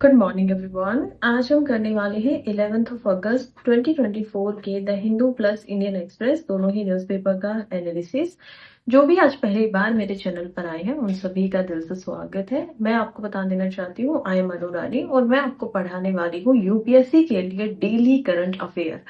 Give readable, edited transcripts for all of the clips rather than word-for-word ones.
Good morning everyone. आज हम करने वाले हैं 11th ऑफ अगस्त 2024 के the Hindu plus Indian express दोनों ही न्यूज़पेपर का एनालिसिस। जो भी आज पहली बार मेरे चैनल पर आए हैं उन सभी का दिल से स्वागत है। मैं आपको बता देना चाहती हूँ आई एम अनु रानी और मैं आपको पढ़ाने वाली हूँ यूपीएससी के लिए डेली करंट अफेयर।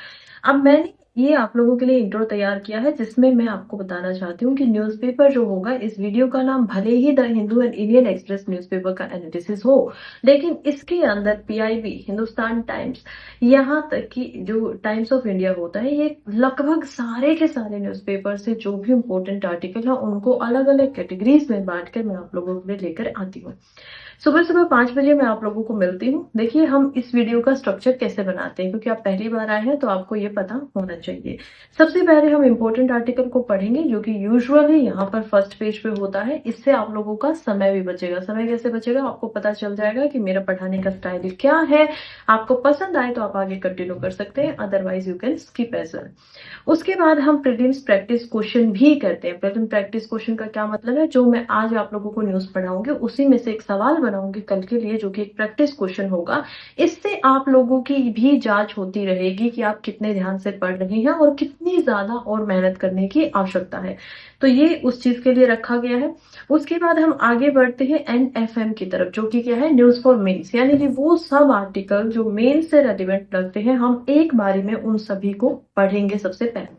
अब मैंने ये आप लोगों के लिए इंट्रो तैयार किया है जिसमें मैं आपको बताना चाहती हूँ कि न्यूज़पेपर जो होगा, इस वीडियो का नाम भले ही the Hindu and Indian Express newspaper का एनालिसिस हो, लेकिन इसके अंदर पीआईबी, हिंदुस्तान टाइम्स, यहाँ तक कि जो टाइम्स ऑफ इंडिया होता है, ये लगभग सारे के सारे न्यूज़पेपर से जो भी इंपॉर्टेंट आर्टिकल है उनको अलग अलग कैटेगरीज में बांट कर मैं आप लोगों के लिए लेकर आती हूँ। सुबह सुबह 5 बजे मैं आप लोगों को मिलती हूँ। देखिए हम इस वीडियो का स्ट्रक्चर कैसे बनाते हैं, क्योंकि आप पहली बार आए हैं तो आपको ये पता होना चाहिए। सबसे पहले हम इम्पोर्टेंट आर्टिकल को पढ़ेंगे जो कि यूजुअली यहाँ पर फर्स्ट पेज पे होता है। इससे आप लोगों का समय भी बचेगा। समय कैसे बचेगा, आपको पता चल जाएगा कि मेरा पढ़ाने का स्टाइल क्या है। आपको पसंद आए तो आप आगे कंटिन्यू कर सकते हैं, otherwise you can skip as well. उसके बाद हम प्रीलिम्स प्रैक्टिस क्वेश्चन भी करते हैं। प्रीलिम प्रैक्टिस क्वेश्चन का क्या मतलब है, जो मैं आज आप लोगों को न्यूज पढ़ाऊंगी उसी में से एक सवाल बनाऊंगी कल के लिए, जो कि एक प्रैक्टिस क्वेश्चन होगा। इससे आप लोगों की भी जांच होती रहेगी कि आप कितने ध्यान से पढ़ रहे हैं और कितनी ज्यादा और मेहनत करने की आवश्यकता है। तो ये उस चीज के लिए रखा गया है। उसके बाद हम आगे बढ़ते हैं एनएफएम की तरफ, जो कि क्या है, न्यूज फॉर मेंस, यानी कि वो सब आर्टिकल जो मेन से रेलिवेंट लगते हैं हम एक बारी में उन सभी को पढ़ेंगे सबसे पहले।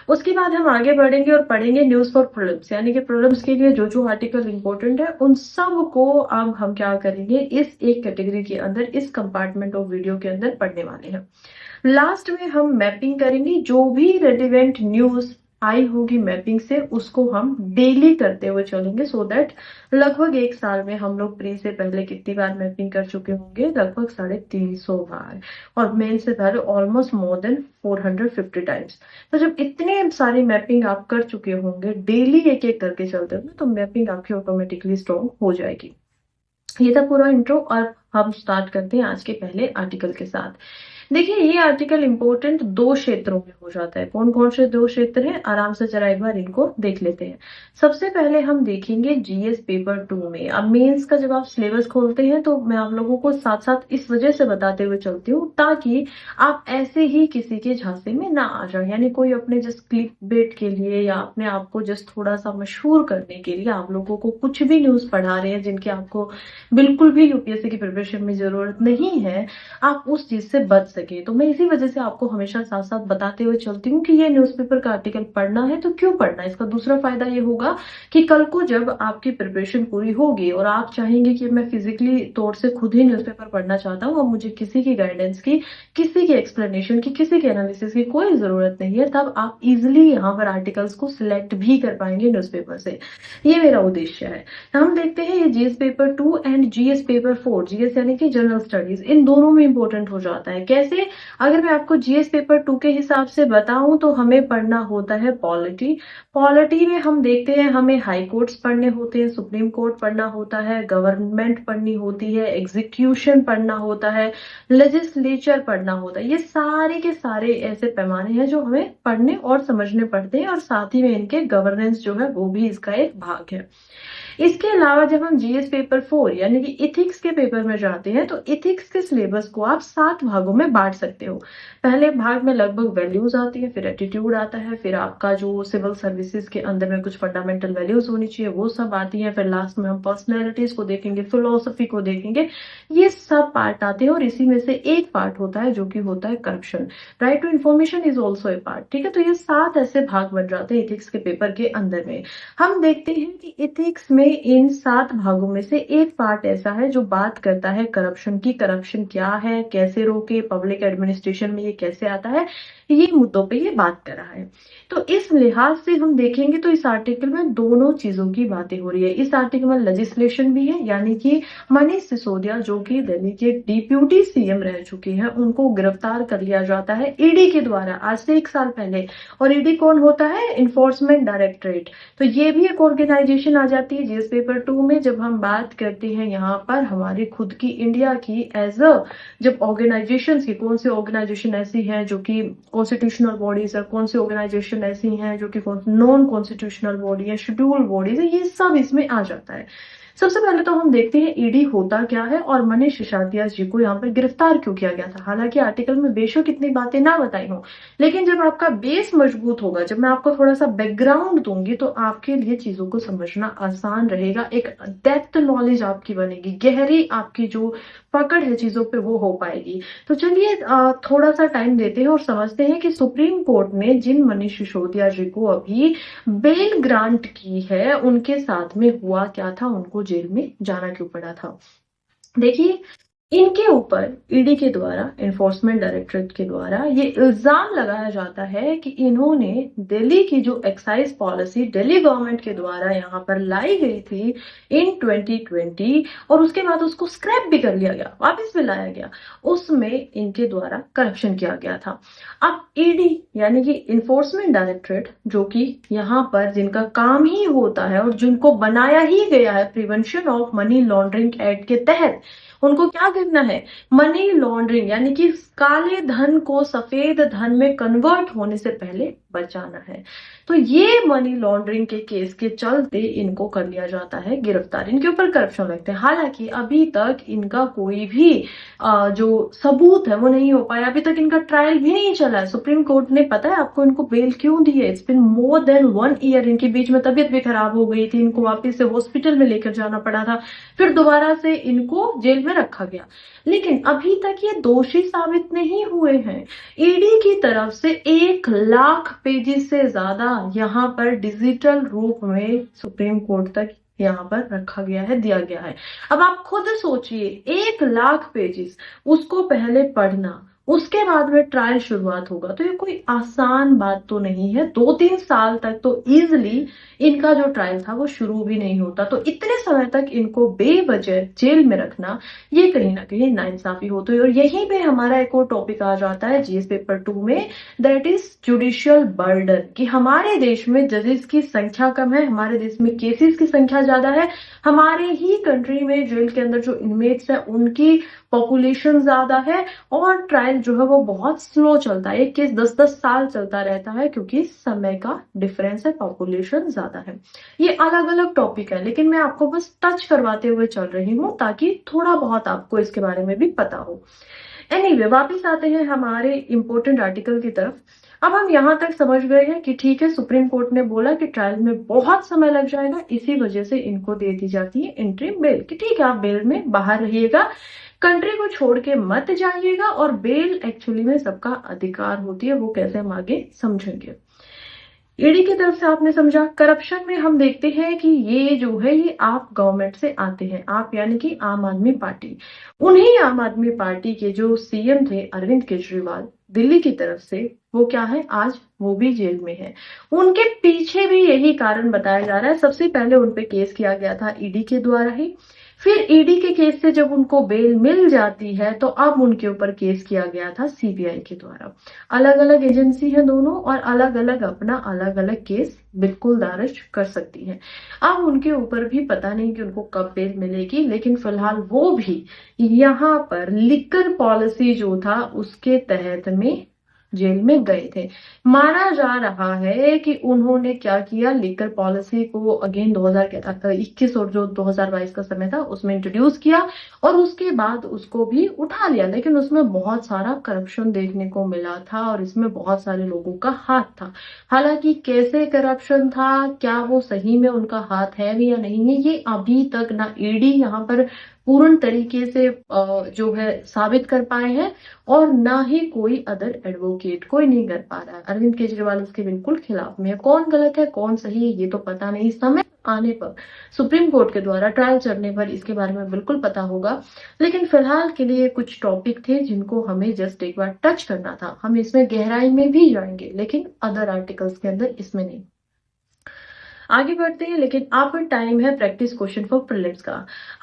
उसके बाद हम आगे बढ़ेंगे और पढ़ेंगे न्यूज फॉर प्रीलिम्स, यानी कि प्रीलिम्स के लिए जो जो आर्टिकल इंपॉर्टेंट है उन सब को अब हम क्या करेंगे, इस एक कैटेगरी के अंदर, इस कंपार्टमेंट ऑफ वीडियो के अंदर पढ़ने वाले हैं। लास्ट में हम मैपिंग करेंगे, जो भी रेलिवेंट न्यूज आई होगी मैपिंग से उसको हम डेली करते हुए चलेंगे, सो दैट लगभग एक साल में हम लोग प्री से पहले कितनी बार मैपिंग कर चुके होंगे, लगभग 350 बार, और मेन से पहले ऑलमोस्ट मोर देन 450 टाइम्स। तो जब इतने सारी मैपिंग आप कर चुके होंगे, डेली एक एक करके चलते हो, तो मैपिंग आपकी ऑटोमेटिकली स्ट्रॉन्ग हो जाएगी। ये था पूरा इंट्रो और हम स्टार्ट करते हैं आज के पहले आर्टिकल के साथ। देखिए ये आर्टिकल इंपॉर्टेंट दो क्षेत्रों में हो जाता है। कौन कौन से दो क्षेत्र हैं, आराम से जरा एक बार इनको देख लेते हैं। सबसे पहले हम देखेंगे जीएस पेपर 2 में। अब मेंस का जब आप सिलेबस खोलते हैं तो मैं आप लोगों को साथ साथ इस वजह से बताते हुए चलती हूँ ताकि आप ऐसे ही किसी के झांसे में ना आ जाए, यानी कोई अपने जस्ट क्लिक बेट के लिए या अपने आप को जस्ट थोड़ा सा मशहूर करने के लिए आप लोगों को कुछ भी न्यूज पढ़ा रहे हैं जिनके आपको बिल्कुल भी यूपीएससी की प्रिपरेशन में जरूरत नहीं है, आप उस चीज से बच सके। तो मैं इसी वजह से आपको हमेशा साथ साथ बताते हुए चलती हूँ कि ये न्यूज़पेपर का आर्टिकल पढ़ना है तो क्यों पढ़ना है। इसका दूसरा फायदा ये होगा कि कल को जब आपकी प्रिपरेशन पूरी होगी और आप चाहेंगे कि मैं फिजिकली तौर से खुद ही न्यूज़पेपर पढ़ना चाहता हूँ और मुझे किसी की गाइडेंस की, किसी की एक्सप्लेनेशन की, किसी के एनालिसिस की कोई जरूरत नहीं है, तब आप इजिली यहाँ पर आर्टिकल्स को सिलेक्ट भी कर पाएंगे न्यूज़पेपर से। ये मेरा उद्देश्य है। हम देखते हैं ये GS paper 2 and GS paper 4, GS यानी कि जनरल स्टडीज, इन दोनों में इंपॉर्टेंट हो जाता है। कैसे, अगर मैं आपको जीएस पेपर 2 के हिसाब से बताऊं तो हमें पढ़ना होता है पॉलिटी। पॉलिटी में हम देखते हैं हमें हाई कोर्ट्स पढ़ने होते हैं, सुप्रीम कोर्ट पढ़ना होता है, गवर्नमेंट पढ़नी होती है, एग्जीक्यूशन पढ़ना होता है, लेजिस्लेचर पढ़ना होता है। ये सारे के सारे ऐसे पैमाने हैं जो हमें पढ़ने और समझने पड़ते हैं, और साथ ही में इनके गवर्नेंस जो है वो भी इसका एक भाग है। इसके अलावा जब हम जीएस पेपर 4 यानी कि इथिक्स के पेपर में जाते हैं तो इथिक्स के सिलेबस को आप 7 भागों में बांट सकते हो। पहले भाग में लगभग वैल्यूज आती है, फिर एटीट्यूड आता है, फिर आपका जो सिविल सर्विसेज के अंदर में कुछ फंडामेंटल वैल्यूज होनी चाहिए वो सब आती है, फिर लास्ट में हम पर्सनैलिटीज को देखेंगे, फिलोसफी को देखेंगे। ये सब पार्ट आते हैं और इसी में से एक पार्ट होता है जो कि होता है corruption. Right to information is also a part. ठीक है, तो ये 7 ऐसे भाग बन जाते हैं इथिक्स के पेपर के अंदर में। हम देखते हैं कि इथिक्स में इन 7 भागों में से एक पार्ट ऐसा है जो बात करता है करप्शन की। करप्शन क्या है, कैसे रोके, पब्लिक एडमिनिस्ट्रेशन में ये कैसे आता है, ये मुद्दों पे ये बात कर रहा है। तो इस लिहाज से हम देखेंगे तो इस आर्टिकल में दोनों चीजों की बातें हो रही है। इस आर्टिकल में लेजिस्लेशन भी है, यानी कि मनीष सिसोदिया जो कि दिल्ली के डिप्यूटी सीएम रह चुके हैं, उनको गिरफ्तार कर लिया जाता है ईडी के द्वारा आज से 1 साल पहले। और ईडी कौन होता है, इन्फोर्समेंट डायरेक्टरेट। तो ये भी एक ऑर्गेनाइजेशन आ जाती है जीएस पेपर 2 में। जब हम बात करते हैं यहाँ पर हमारी खुद की इंडिया की एज अ, जब ऑर्गेनाइजेशन की, कौन सी ऑर्गेनाइजेशन ऐसी है जो कि कॉन्स्टिट्यूशनल बॉडीज है, कौन सी ऑर्गेनाइजेशन ऐसी हैं जो कि नॉन कॉन्स्टिट्यूशनल बॉडी है, शेड्यूल बॉडीज है, ये सब इसमें आ जाता है। सबसे पहले तो हम देखते हैं ईडी होता क्या है और मनीष सिसोदिया जी को यहाँ पर गिरफ्तार क्यों किया गया था। हालांकि आर्टिकल में बेशक इतनी बातें ना बताई हूँ, लेकिन जब आपका बेस मजबूत होगा, जब मैं आपको थोड़ा सा बैकग्राउंड दूंगी तो आपके लिए चीजों को समझना आसान रहेगा। एक डेप्थ नॉलेज आपकी बनेगी, गहरी आपकी जो पकड़ है चीजों पे वो हो पाएगी। तो चलिए थोड़ा सा टाइम देते हैं और समझते हैं कि सुप्रीम कोर्ट ने जिन मनीष सिसोदिया जी को अभी बेल ग्रांट की है उनके साथ में हुआ क्या था, उनको जेल में जाना क्यों पड़ा था। देखिए, इनके ऊपर ईडी के द्वारा, एनफोर्समेंट डायरेक्टरेट के द्वारा ये इल्जाम लगाया जाता है कि इन्होंने दिल्ली की जो एक्साइज पॉलिसी दिल्ली गवर्नमेंट के द्वारा यहाँ पर लाई गई थी इन 2020 और उसके बाद उसको स्क्रैप भी कर लिया गया, वापस भी लाया गया, उसमें इनके द्वारा करप्शन किया गया था। अब ईडी यानी कि इन्फोर्समेंट डायरेक्टरेट, जो कि यहाँ पर जिनका काम ही होता है और जिनको बनाया ही गया है prevention of money laundering act के तहत, उनको क्या करना है, मनी लॉन्ड्रिंग यानी कि काले धन को सफेद धन में कन्वर्ट होने से पहले बचाना है। तो ये मनी लॉन्ड्रिंग के केस के चलते इनको कर लिया जाता है गिरफ्तार, इनके ऊपर करप्शन लगते हैं। हालांकि अभी तक इनका कोई भी जो सबूत है वो नहीं हो पाया, अभी तक इनका ट्रायल भी नहीं चला है। सुप्रीम कोर्ट ने, पता है आपको, इनको बेल क्यों दी है? It's been more than 1 year. इनके बीच में तबीयत भी खराब हो गई थी, इनको वापस से हॉस्पिटल में लेकर जाना पड़ा था, फिर दोबारा से इनको जेल में रखा गया, लेकिन अभी तक ये दोषी साबित नहीं हुए हैं। ईडी की तरफ से 1 लाख पेजेस से ज्यादा यहाँ पर डिजिटल रूप में सुप्रीम कोर्ट तक यहाँ पर रखा गया है, दिया गया है। अब आप खुद सोचिए, 1 लाख पेजेस, उसको पहले पढ़ना, उसके बाद में ट्रायल शुरुआत होगा, तो ये कोई आसान बात तो नहीं है। 2-3 साल तक तो इजिली इनका जो ट्रायल था वो शुरू भी नहीं होता। तो इतने समय तक इनको बेवजह जेल में रखना, ये कहीं ना कहीं नाइंसाफी होती है। और यहीं पे हमारा एक और टॉपिक आ जाता है जीएस पेपर 2 में, दैट इज जुडिशियल बर्डन, कि हमारे देश में जजेस की संख्या कम है, हमारे देश में केसेस की संख्या ज्यादा है, हमारे ही कंट्री में जेल के अंदर जो इनमेट्स है उनकी पॉपुलेशन ज्यादा है, और ट्रायल जो है वो बहुत स्लो चलता है। एक केस 10-10 साल चलता रहता है क्योंकि समय का डिफरेंस है, पॉपुलेशन ज्यादा है। ये अलग अलग टॉपिक है, लेकिन मैं आपको बस टच करवाते हुए चल रही हूँ ताकि थोड़ा बहुत आपको इसके बारे में भी पता हो। एनीवे, वापिस आते हैं हमारे इंपोर्टेंट आर्टिकल की तरफ। अब हम यहां तक समझ गए हैं कि ठीक है, सुप्रीम कोर्ट ने बोला कि ट्रायल में बहुत समय लग जाएगा, इसी वजह से इनको दे दी जाती है इंटरिम बेल, कि ठीक है आप बेल में बाहर रहिएगा, कंट्री को छोड़ के मत जाइएगा। और बेल एक्चुअली में सबका अधिकार होती है, वो कैसे हम आगे समझेंगे। ईडी की तरफ से आपने समझा। करप्शन में हम देखते हैं कि ये जो है ये आप गवर्नमेंट से आते हैं, आप यानी कि आम आदमी पार्टी। उन्हीं आम आदमी पार्टी के जो सीएम थे अरविंद केजरीवाल दिल्ली की तरफ से, वो क्या है, आज वो भी जेल में है। उनके पीछे भी यही कारण बताया जा रहा है। सबसे पहले उनपे केस किया गया था ईडी के द्वारा ही, फिर ईडी के केस से जब उनको बेल मिल जाती है तो अब उनके ऊपर केस किया गया था सीबीआई के द्वारा। अलग अलग एजेंसी है दोनों, और अलग अलग अपना अलग अलग केस बिल्कुल दर्ज कर सकती है। अब उनके ऊपर भी पता नहीं कि उनको कब बेल मिलेगी, लेकिन फिलहाल वो भी यहाँ पर लिकर पॉलिसी जो था उसके तहत में जेल में गए थे। माना जा रहा है कि उन्होंने क्या किया, लिकर पॉलिसी को अगेन 2021 और जो 2022 का समय था उसमें इंट्रोड्यूस किया, और उसके बाद उसको भी उठा लिया, लेकिन उसमें बहुत सारा करप्शन देखने को मिला था और इसमें बहुत सारे लोगों का हाथ था। हालांकि कैसे करप्शन था, क्या वो सही में उनका हाथ है भी या नहीं है, ये अभी तक ना ईडी यहाँ पर पूर्ण तरीके से जो है साबित कर पाए हैं, और ना ही कोई अदर एडवोकेट, कोई नहीं कर पा रहा है। अरविंद केजरीवाल इसके बिल्कुल खिलाफ में है। कौन गलत है कौन सही है ये तो पता नहीं, समय आने पर, सुप्रीम कोर्ट के द्वारा ट्रायल चलने पर इसके बारे में बिल्कुल पता होगा। लेकिन फिलहाल के लिए कुछ टॉपिक थे जिनको हमें जस्ट एक बार टच करना था। हम इसमें गहराई में भी जाएंगे, लेकिन अदर आर्टिकल्स के अंदर, इसमें नहीं। आगे बढ़ते हैं, लेकिन अब टाइम है प्रैक्टिस क्वेश्चन फॉर प्रीलिम्स का।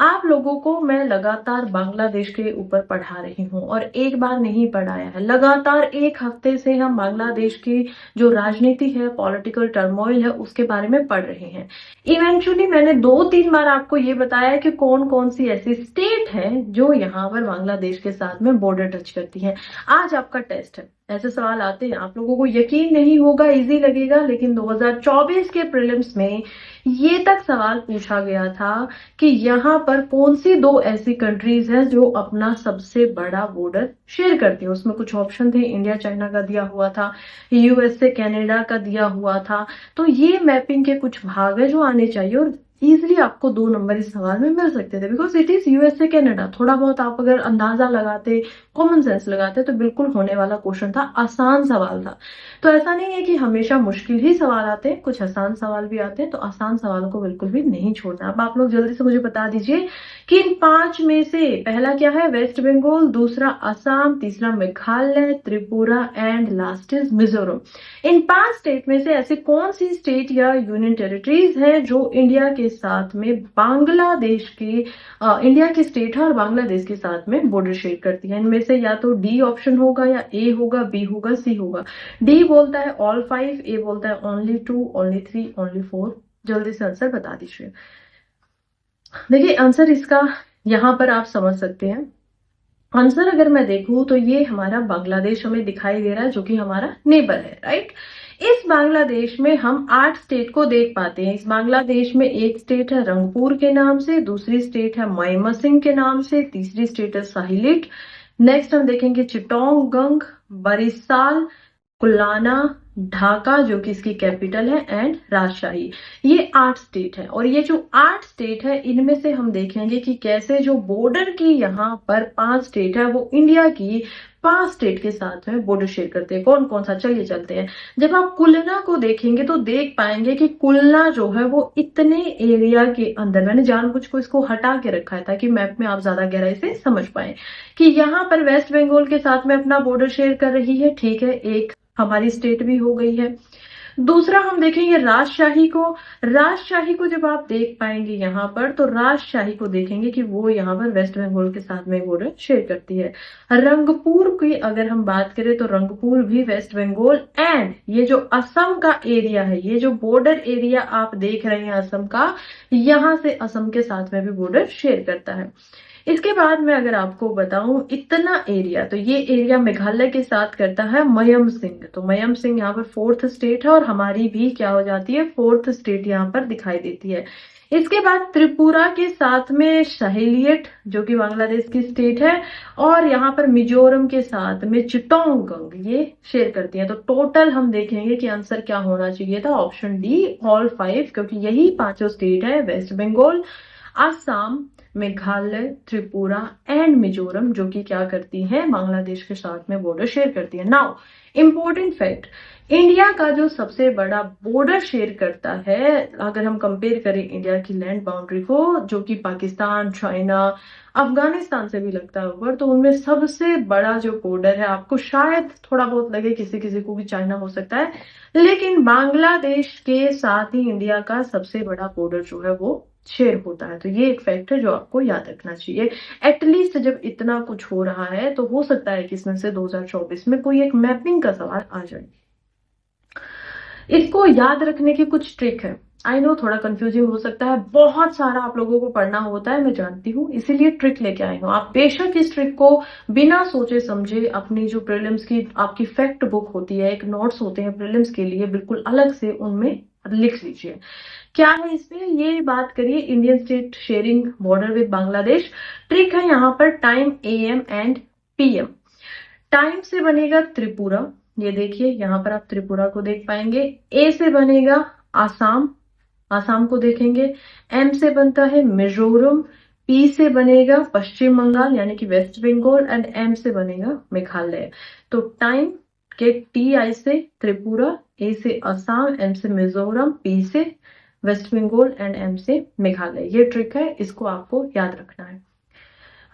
आप लोगों को मैं लगातार बांग्लादेश के ऊपर पढ़ा रही हूँ, और एक बार नहीं पढ़ाया है, लगातार 1 हफ्ते से हम बांग्लादेश की जो राजनीति है, पॉलिटिकल टर्मोइल है, उसके बारे में पढ़ रहे हैं। इवेंचुअली मैंने 2-3 बार आपको ये बताया कि कौन कौन सी ऐसी स्टेट है जो यहाँ पर बांग्लादेश के साथ में बॉर्डर टच करती है। आज आपका टेस्ट है, ऐसे सवाल आते हैं, आप लोगों को यकीन नहीं होगा, इजी लगेगा, लेकिन 2024 के प्रीलिम्स में ये तक सवाल पूछा गया था कि यहाँ पर कौन सी दो ऐसी कंट्रीज हैं जो अपना सबसे बड़ा बॉर्डर शेयर करती है। उसमें कुछ ऑप्शन थे, इंडिया चाइना का दिया हुआ था, यूएसए कनाडा का दिया हुआ था। तो ये मैपिंग के कुछ भाग है जो आने चाहिए, और इजिली आपको 2 नंबर इस सवाल में मिल सकते थे, because it is USA Canada. थोड़ा बहुत आप अगर अंदाजा लगाते, कॉमन सेंस लगाते, तो बिल्कुल होने वाला क्वेश्चन था, आसान सवाल था। तो ऐसा नहीं है कि हमेशा मुश्किल ही सवाल आते हैं, कुछ आसान सवाल भी आते हैं, तो आसान सवाल को बिल्कुल भी नहीं छोड़ना। अब आप लोग जल्दी से मुझे बता दीजिए कि इन 5 में से पहला क्या है? वेस्ट बंगाल, दूसरा असम, तीसरा Meghalaya, Tripura and last is Mizoram. In 5 state में से ऐसी कौन सी स्टेट या यूनियन टेरिटरीज है जो इंडिया के साथ में बांग्लादेश के इंडिया की स्टेट है और बांग्लादेश के साथ में बॉर्डर शेयर करती है? इनमें से या तो डी ऑप्शन होगा, या ए होगा, बी होगा, सी होगा। डी बोलता है ऑल 5, ए बोलता है ओनली 2, ओनली 3, ओनली 4। जल्दी से आंसर बता दीजिए। देखिए आंसर इसका यहां पर आप समझ सकते हैं। आंसर अगर मैं देखूं तो ये हमारा बांग्लादेश हमें दिखाई दे रहा है, जो कि हमारा नेबर है, राइट। इस बांग्लादेश में हम 8 स्टेट को देख पाते हैं। इस बांग्लादेश में एक स्टेट है रंगपुर के नाम से, दूसरी स्टेट है मयमनसिंह के नाम से, तीसरी स्टेट है साहिलिट, नेक्स्ट हम देखेंगे चिटोंगंग, बरिसाल, कुलाना, ढाका जो कि इसकी कैपिटल है, एंड राजशाही। ये 8 स्टेट है, और ये जो 8 स्टेट है इनमें से हम देखेंगे कि कैसे जो बॉर्डर की यहाँ पर 5 स्टेट है वो इंडिया की 5 स्टेट के साथ में बॉर्डर शेयर करते हैं। कौन कौन सा, चलिए चलते हैं। जब आप कुलना को देखेंगे तो देख पाएंगे कि कुलना जो है वो इतने एरिया के अंदर, मैंने जानबूझ को इसको हटा के रखा है ताकि मैप में आप ज्यादा गहराई से समझ पाए कि यहाँ पर वेस्ट बंगाल के साथ में अपना बॉर्डर शेयर कर रही है, ठीक है, एक हमारी स्टेट भी हो गई है। दूसरा हम देखेंगे राजशाही को। राजशाही को जब आप देख पाएंगे यहाँ पर, तो राजशाही को देखेंगे कि वो यहाँ पर वेस्ट बंगाल के साथ में बॉर्डर शेयर करती है। रंगपुर की अगर हम बात करें तो रंगपुर भी वेस्ट बंगाल, एंड ये जो असम का एरिया है, ये जो बॉर्डर एरिया आप देख रहे हैं असम का, यहाँ से असम के साथ में भी बॉर्डर शेयर करता है। इसके बाद में अगर आपको बताऊं इतना एरिया, तो ये एरिया मेघालय के साथ करता है मयम सिंह। तो मयम सिंह यहाँ पर 4th स्टेट है, और हमारी भी क्या हो जाती है, 4th स्टेट यहाँ पर दिखाई देती है। इसके बाद त्रिपुरा के साथ में सहेलियट जो कि बांग्लादेश की स्टेट है, और यहाँ पर मिजोरम के साथ में चिटोंगंग ये शेयर करती है। तो टोटल हम देखेंगे कि आंसर क्या होना चाहिए था, ऑप्शन डी ऑल 5, क्योंकि यही 5 स्टेट है, वेस्ट बंगाल, असम, मेघालय, त्रिपुरा एंड मिजोरम, जो कि क्या करती हैं, बांग्लादेश के साथ में बॉर्डर शेयर करती है। नाउ इंपॉर्टेंट फैक्ट, इंडिया का जो सबसे बड़ा बॉर्डर शेयर करता है, अगर हम कंपेयर करें इंडिया की लैंड बाउंड्री को, जो कि पाकिस्तान, चाइना, अफगानिस्तान से भी लगता है ऊपर, तो उनमें सबसे बड़ा जो बॉर्डर है, आपको शायद थोड़ा बहुत लगे किसी किसी को भी चाइना हो सकता है, लेकिन बांग्लादेश के साथ ही इंडिया का सबसे बड़ा बॉर्डर जो है वो शेयर होता है। तो ये एक फैक्ट है जो आपको याद रखना चाहिए। एटलीस्ट जब इतना कुछ हो रहा है तो हो सकता है कि इसमें से 2024 में कोई एक मैपिंग का सवाल आ जाए। इसको याद रखने की कुछ ट्रिक है। आई नो थोड़ा कंफ्यूजिंग हो सकता है, बहुत सारा आप लोगों को पढ़ना होता है, मैं जानती हूँ, इसीलिए ट्रिक लेके आई हूँ। आप बेशक इस ट्रिक को बिना सोचे समझे अपनी जो प्रीलिम्स की आपकी फैक्ट बुक होती है, एक नोट्स होते हैं प्रीलिम्स के लिए, बिल्कुल अलग से उनमें लिख लीजिए। क्या है इसमें, ये बात करिए Indian state sharing border with Bangladesh. Trick है यहाँ पर time AM and PM। Time से बनेगा त्रिपुरा, ये देखिए यहाँ पर आप त्रिपुरा को देख पाएंगे। ए से बनेगा आसाम, आसाम को देखेंगे। M से बनता है मिजोरम, P से बनेगा पश्चिम बंगाल यानी कि वेस्ट बंगाल, एंड M से बनेगा मेघालय। तो टाइम के TI से त्रिपुरा, A से असम, M से मिजोरम, P से वेस्ट बंगाल एंड M से मेघालय। ये ट्रिक है, इसको आपको याद रखना है।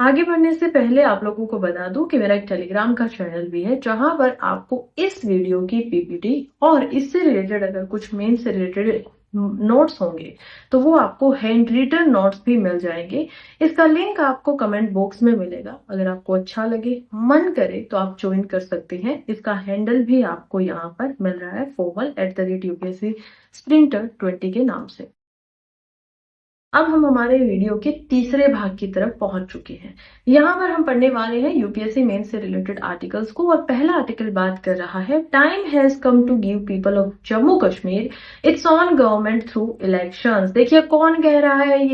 आगे बढ़ने से पहले आप लोगों को बता दूं कि मेरा एक टेलीग्राम का चैनल भी है, जहां पर आपको इस वीडियो की PPT और इससे रिलेटेड अगर कुछ मेन से रिलेटेड नोट्स होंगे तो वो आपको हैंड रिटन नोट्स भी मिल जाएंगे। इसका लिंक आपको कमेंट बॉक्स में मिलेगा। अगर आपको अच्छा लगे, मन करे, तो आप ज्वाइन कर सकते हैं। इसका हैंडल भी आपको यहाँ पर मिल रहा है, formal@UPSC Sprinter 20 के नाम से। अब हम हमारे वीडियो के तीसरे भाग की तरफ पहुंच चुके हैं। यहाँ पर हम पढ़ने वाले हैं यूपीएससी मेन से रिलेटेड आर्टिकल्स को, और पहला आर्टिकल बात कर रहा है time has come to give people of Jammu Kashmir its own government through elections. देखिए कौन कह रहा है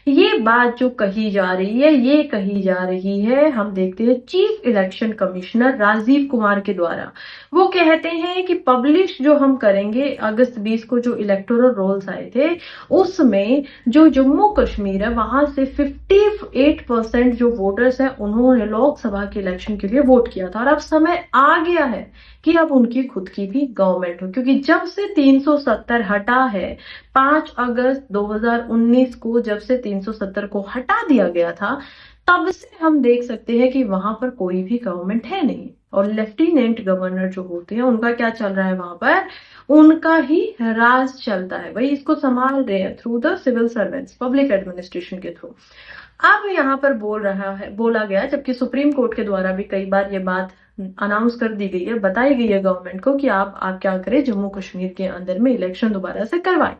ये बात जो कही जा रही है, ये कही जा रही है, हम देखते हैं chief election commissioner Rajiv Kumar के द्वारा। वो कहते हैं कि पब्लिश जो हम करेंगे अगस्त 20 को जो इलेक्टोरल रोल्स आए थे, उसमें जो जम्मू कश्मीर है वहां से 58% जो वोटर्स हैं उन्होंने लोकसभा के इलेक्शन के लिए वोट किया था। और अब समय आ गया है कि अब उनकी खुद की भी गवर्नमेंट हो, क्योंकि जब से 370 हटा है 5 अगस्त 2019 को, जब से 370 को हटा दिया गया था, तब से हम देख सकते हैं कि वहां पर कोई भी गवर्नमेंट है नहीं। और लेफ्टिनेंट गवर्नर जो होते हैं उनका क्या चल रहा है, वहां पर उनका ही राज चलता है, वही इसको संभाल रहे हैं through the civil servants, public administration के थ्रू। अब यहाँ पर बोला गया, जबकि सुप्रीम कोर्ट के द्वारा भी कई बार ये बात अनाउंस कर दी गई है, बताई गई है गवर्नमेंट को कि आप क्या करें, जम्मू कश्मीर के अंदर में इलेक्शन दोबारा से करवाएं।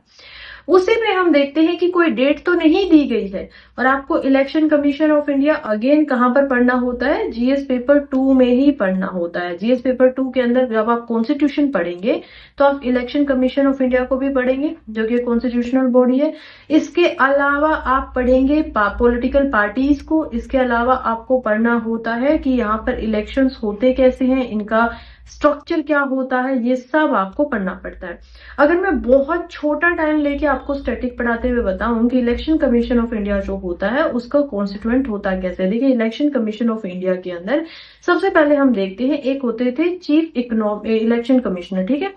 उसी में हम देखते हैं कि कोई डेट तो नहीं दी गई है, और आपको election commission of India again कहां पर पढ़ना होता है, जीएस पेपर 2 में ही पढ़ना होता है। जीएस पेपर 2 के अंदर जब आप कॉन्स्टिट्यूशन पढ़ेंगे तो आप इलेक्शन कमीशन ऑफ इंडिया को भी पढ़ेंगे, जो कि कॉन्स्टिट्यूशनल बॉडी है। इसके अलावा आप पढ़ेंगे पॉलिटिकल पार्टीज को। इसके अलावा आपको पढ़ना होता है कि यहाँ पर इलेक्शंस होते कैसे हैं, इनका स्ट्रक्चर क्या होता है, ये सब आपको पढ़ना पड़ता है। अगर मैं बहुत छोटा टाइम लेके आपको स्टैटिक पढ़ाते हुए बताऊं कि इलेक्शन कमीशन ऑफ इंडिया जो होता है उसका कॉन्स्टिट्यूएंट होता कैसे, देखिए इलेक्शन कमीशन ऑफ इंडिया के अंदर सबसे पहले हम देखते हैं एक होते थे चीफ इलेक्शन कमिश्नर, ठीक है।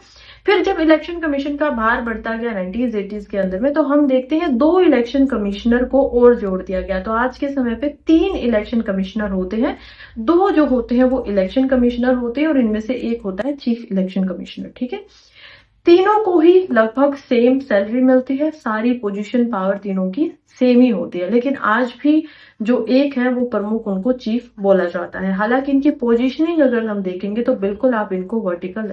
फिर जब इलेक्शन कमीशन का भार बढ़ता गया 1980s के अंदर में, तो हम देखते हैं 2 इलेक्शन कमिश्नर को और जोड़ दिया गया। तो आज के समय पे 3 इलेक्शन कमिश्नर होते हैं, 2 जो होते हैं वो इलेक्शन कमिश्नर होते हैं और इनमें से एक होता है चीफ इलेक्शन कमिश्नर, ठीक है। तीनों को ही लगभग सेम सैलरी मिलती है, सारी पोजीशन पावर तीनों की सेम ही होती है, लेकिन आज भी जो एक है वो प्रमुख, उनको चीफ बोला जाता है। हालांकि इनकी पोजीशनिंग अगर हम देखेंगे तो बिल्कुल आप इनको वर्टिकल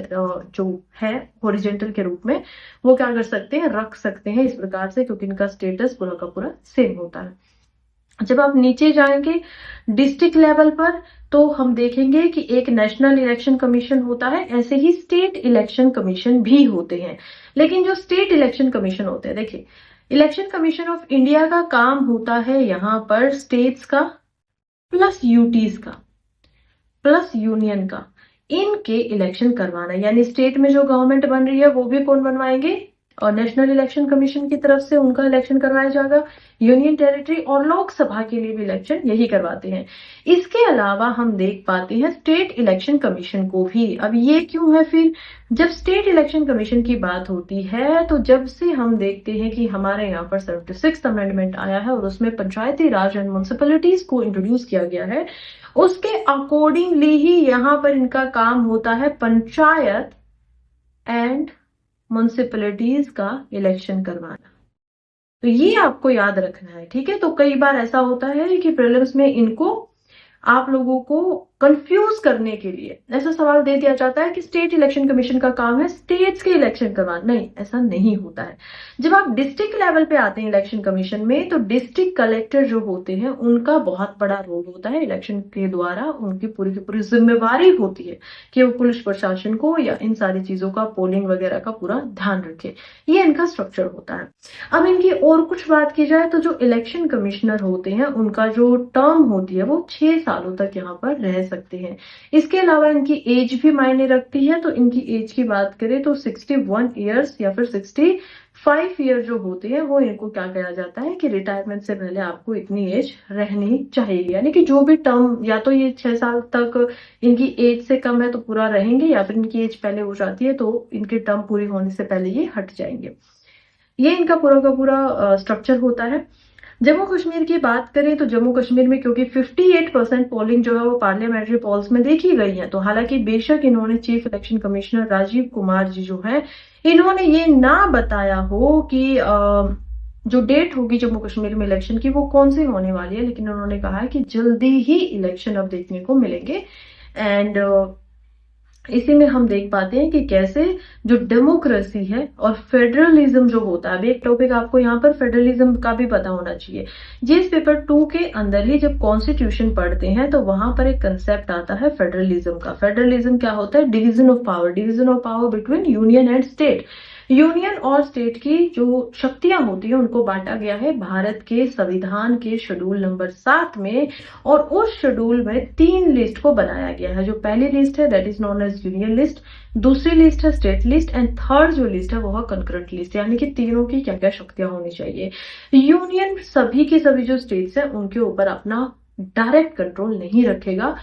जो है हॉरिजॉन्टल के रूप में वो क्या कर सकते हैं, रख सकते हैं इस प्रकार से, क्योंकि इनका स्टेटस पूरा का पूरा सेम होता है। जब आप नीचे जाएंगे डिस्ट्रिक्ट लेवल पर तो हम देखेंगे कि एक नेशनल इलेक्शन कमीशन होता है, ऐसे ही स्टेट इलेक्शन कमीशन भी होते हैं। लेकिन जो स्टेट इलेक्शन कमीशन होते हैं, देखिए इलेक्शन कमीशन ऑफ इंडिया का काम होता है यहाँ पर स्टेट्स का प्लस यूटीज का प्लस यूनियन का, इनके इलेक्शन करवाना। यानी स्टेट में जो गवर्नमेंट बन रही है वो भी कौन बनवाएंगे, और नेशनल इलेक्शन कमीशन की तरफ से उनका इलेक्शन करवाया जाएगा। यूनियन टेरिटरी और लोकसभा के लिए भी इलेक्शन यही करवाते हैं। इसके अलावा हम देख पाते हैं स्टेट इलेक्शन कमीशन को भी। अब ये क्यों है, फिर जब स्टेट इलेक्शन कमीशन की बात होती है तो जब से हम देखते हैं कि हमारे यहाँ पर 76th अमेंडमेंट आया है और उसमें पंचायती राज एंड म्युनिसिपैलिटीज को इंट्रोड्यूस किया गया है, उसके अकॉर्डिंगली ही यहाँ पर इनका काम होता है पंचायत एंड म्युनिसिपैलिटीज का इलेक्शन करवाना। तो ये आपको याद रखना है, ठीक है। तो कई बार ऐसा होता है कि प्रीलिम्स में इनको आप लोगों को कंफ्यूज करने के लिए ऐसा सवाल दे दिया जाता है कि स्टेट इलेक्शन कमीशन का काम है स्टेट्स के इलेक्शन करवाना। नहीं, ऐसा नहीं होता है। जब आप डिस्ट्रिक्ट लेवल पे आते हैं इलेक्शन कमीशन में, तो डिस्ट्रिक्ट कलेक्टर जो होते हैं उनका बहुत बड़ा रोल होता है इलेक्शन के द्वारा। उनकी पूरी की पूरी जिम्मेवारी होती है कि वो पुलिस प्रशासन को या इन सारी चीजों का, पोलिंग वगैरह का पूरा ध्यान रखे। ये इनका स्ट्रक्चर होता है। अब इनकी और कुछ बात की जाए तो जो इलेक्शन कमिश्नर होते हैं उनका जो टर्म होती है वो 6 सालों तक यहाँ पर रह सकते हैं। इसके अलावा इनकी एज भी मायने रखती है। तो इनकी एज की बात करें तो 61 ईयर्स या फिर 65 ईयर जो होते हैं वो इनको क्या कहा जाता है कि रिटायरमेंट से पहले आपको इतनी एज रहनी चाहिए। यानी कि जो भी टर्म, या तो ये 6 साल तक इनकी एज से कम है तो पूरा रहेंगे, या फिर इनकी एज पहले हो जाती है तो इनकी टर्म पूरी होने से पहले ये हट जाएंगे। ये इनका पूरा का पूरा स्ट्रक्चर होता है। जम्मू कश्मीर की बात करें तो जम्मू कश्मीर में क्योंकि 58% पोलिंग जो है वो पार्लियामेंट्री पॉल्स में देखी गई है, तो हालांकि बेशक इन्होंने chief election commissioner Rajiv Kumar ji जो है, इन्होंने ये ना बताया हो कि जो डेट होगी जम्मू कश्मीर में इलेक्शन की वो कौन सी होने वाली है, लेकिन उन्होंने कहा है कि जल्दी ही इलेक्शन अब देखने को मिलेंगे। एंड इसी में हम देख पाते हैं कि कैसे जो डेमोक्रेसी है और फेडरलिज्म जो होता है, अभी एक टॉपिक आपको यहाँ पर फेडरलिज्म का भी पता होना चाहिए। जीएस पेपर 2 के अंदर ही जब कॉन्स्टिट्यूशन पढ़ते हैं तो वहां पर एक कंसेप्ट आता है फेडरलिज्म का। फेडरलिज्म क्या होता है? Division of power between union and state. Union और स्टेट की जो शक्तियां होती है उनको बांटा गया है भारत के संविधान के शेड्यूल नंबर 7 में, और उस शेड्यूल में 3 लिस्ट को बनाया गया है। जो पहली लिस्ट है that is known as union list, दूसरी लिस्ट है स्टेट लिस्ट, एंड थर्ड जो लिस्ट है वो है कंकरेंट लिस्ट, यानी कि तीनों की क्या क्या शक्तियां होनी चाहिए। यूनियन सभी के सभी जो स्टेट्स है उनके ऊपर अपना डायरेक्ट कंट्रोल नहीं रखेगा,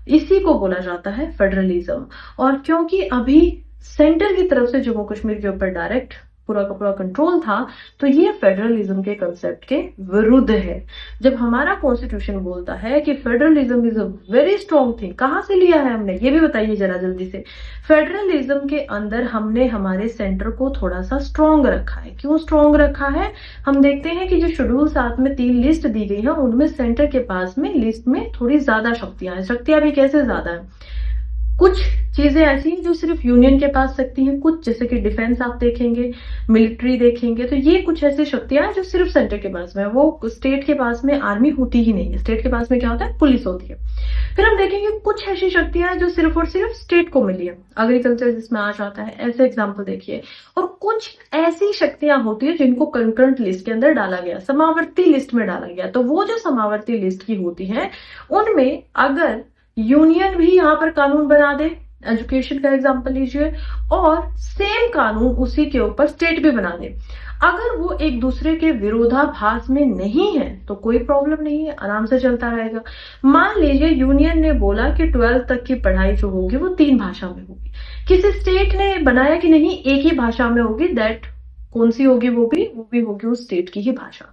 इसी को बोला जाता है फेडरलिज्म। और क्योंकि अभी सेंटर की तरफ से जम्मू कश्मीर के ऊपर डायरेक्ट पूरा का पूरा कंट्रोल था, तो ये फेडरलिज्म के कंसेप्ट के विरुद्ध है। जब हमारा कॉन्स्टिट्यूशन बोलता है कि federalism is a very strong thing, कहां से लिया है हमने, ये भी बताइए जरा जल्दी से। फेडरलिज्म के अंदर हमने हमारे सेंटर को थोड़ा सा स्ट्रॉन्ग रखा है। क्यों स्ट्रॉन्ग रखा है? हम देखते हैं कि जो शेड्यूल 7 में 3 लिस्ट दी गई है उनमें सेंटर के पास में लिस्ट में थोड़ी ज्यादा शक्तियां हैं। शक्तियां भी कैसे ज्यादा है? कुछ चीजें ऐसी हैं जो सिर्फ यूनियन के पास सकती हैं, कुछ जैसे कि डिफेंस आप देखेंगे, मिलिट्री देखेंगे, तो ये कुछ ऐसी शक्तियां हैं जो सिर्फ सेंटर के पास में है। वो स्टेट के पास में आर्मी होती ही नहीं है। स्टेट के पास में क्या होता है? पुलिस होती है। फिर हम देखेंगे कुछ ऐसी शक्तियां हैं जो सिर्फ और सिर्फ स्टेट को मिली है, एग्रीकल्चर जिसमें आ जाता है, ऐसे एग्जाम्पल देखिए। और कुछ ऐसी शक्तियां होती है जिनको कंकरेंट लिस्ट के अंदर डाला गया, समावर्ती लिस्ट में डाला गया। तो वो जो समावर्ती लिस्ट की होती है उनमें अगर यूनियन भी यहाँ पर कानून बना दे, एजुकेशन का एग्जांपल लीजिए, और सेम कानून उसी के ऊपर स्टेट भी बना दे, अगर वो एक दूसरे के विरोधाभास में नहीं है तो कोई प्रॉब्लम नहीं है, आराम से चलता रहेगा। मान लीजिए यूनियन ने बोला कि 12th तक की पढ़ाई जो होगी वो 3 भाषा में होगी, किसी स्टेट ने बनाया कि नहीं एक ही भाषा में होगी, दैट कौन सी होगी? वो भी होगी उस स्टेट की ही भाषा।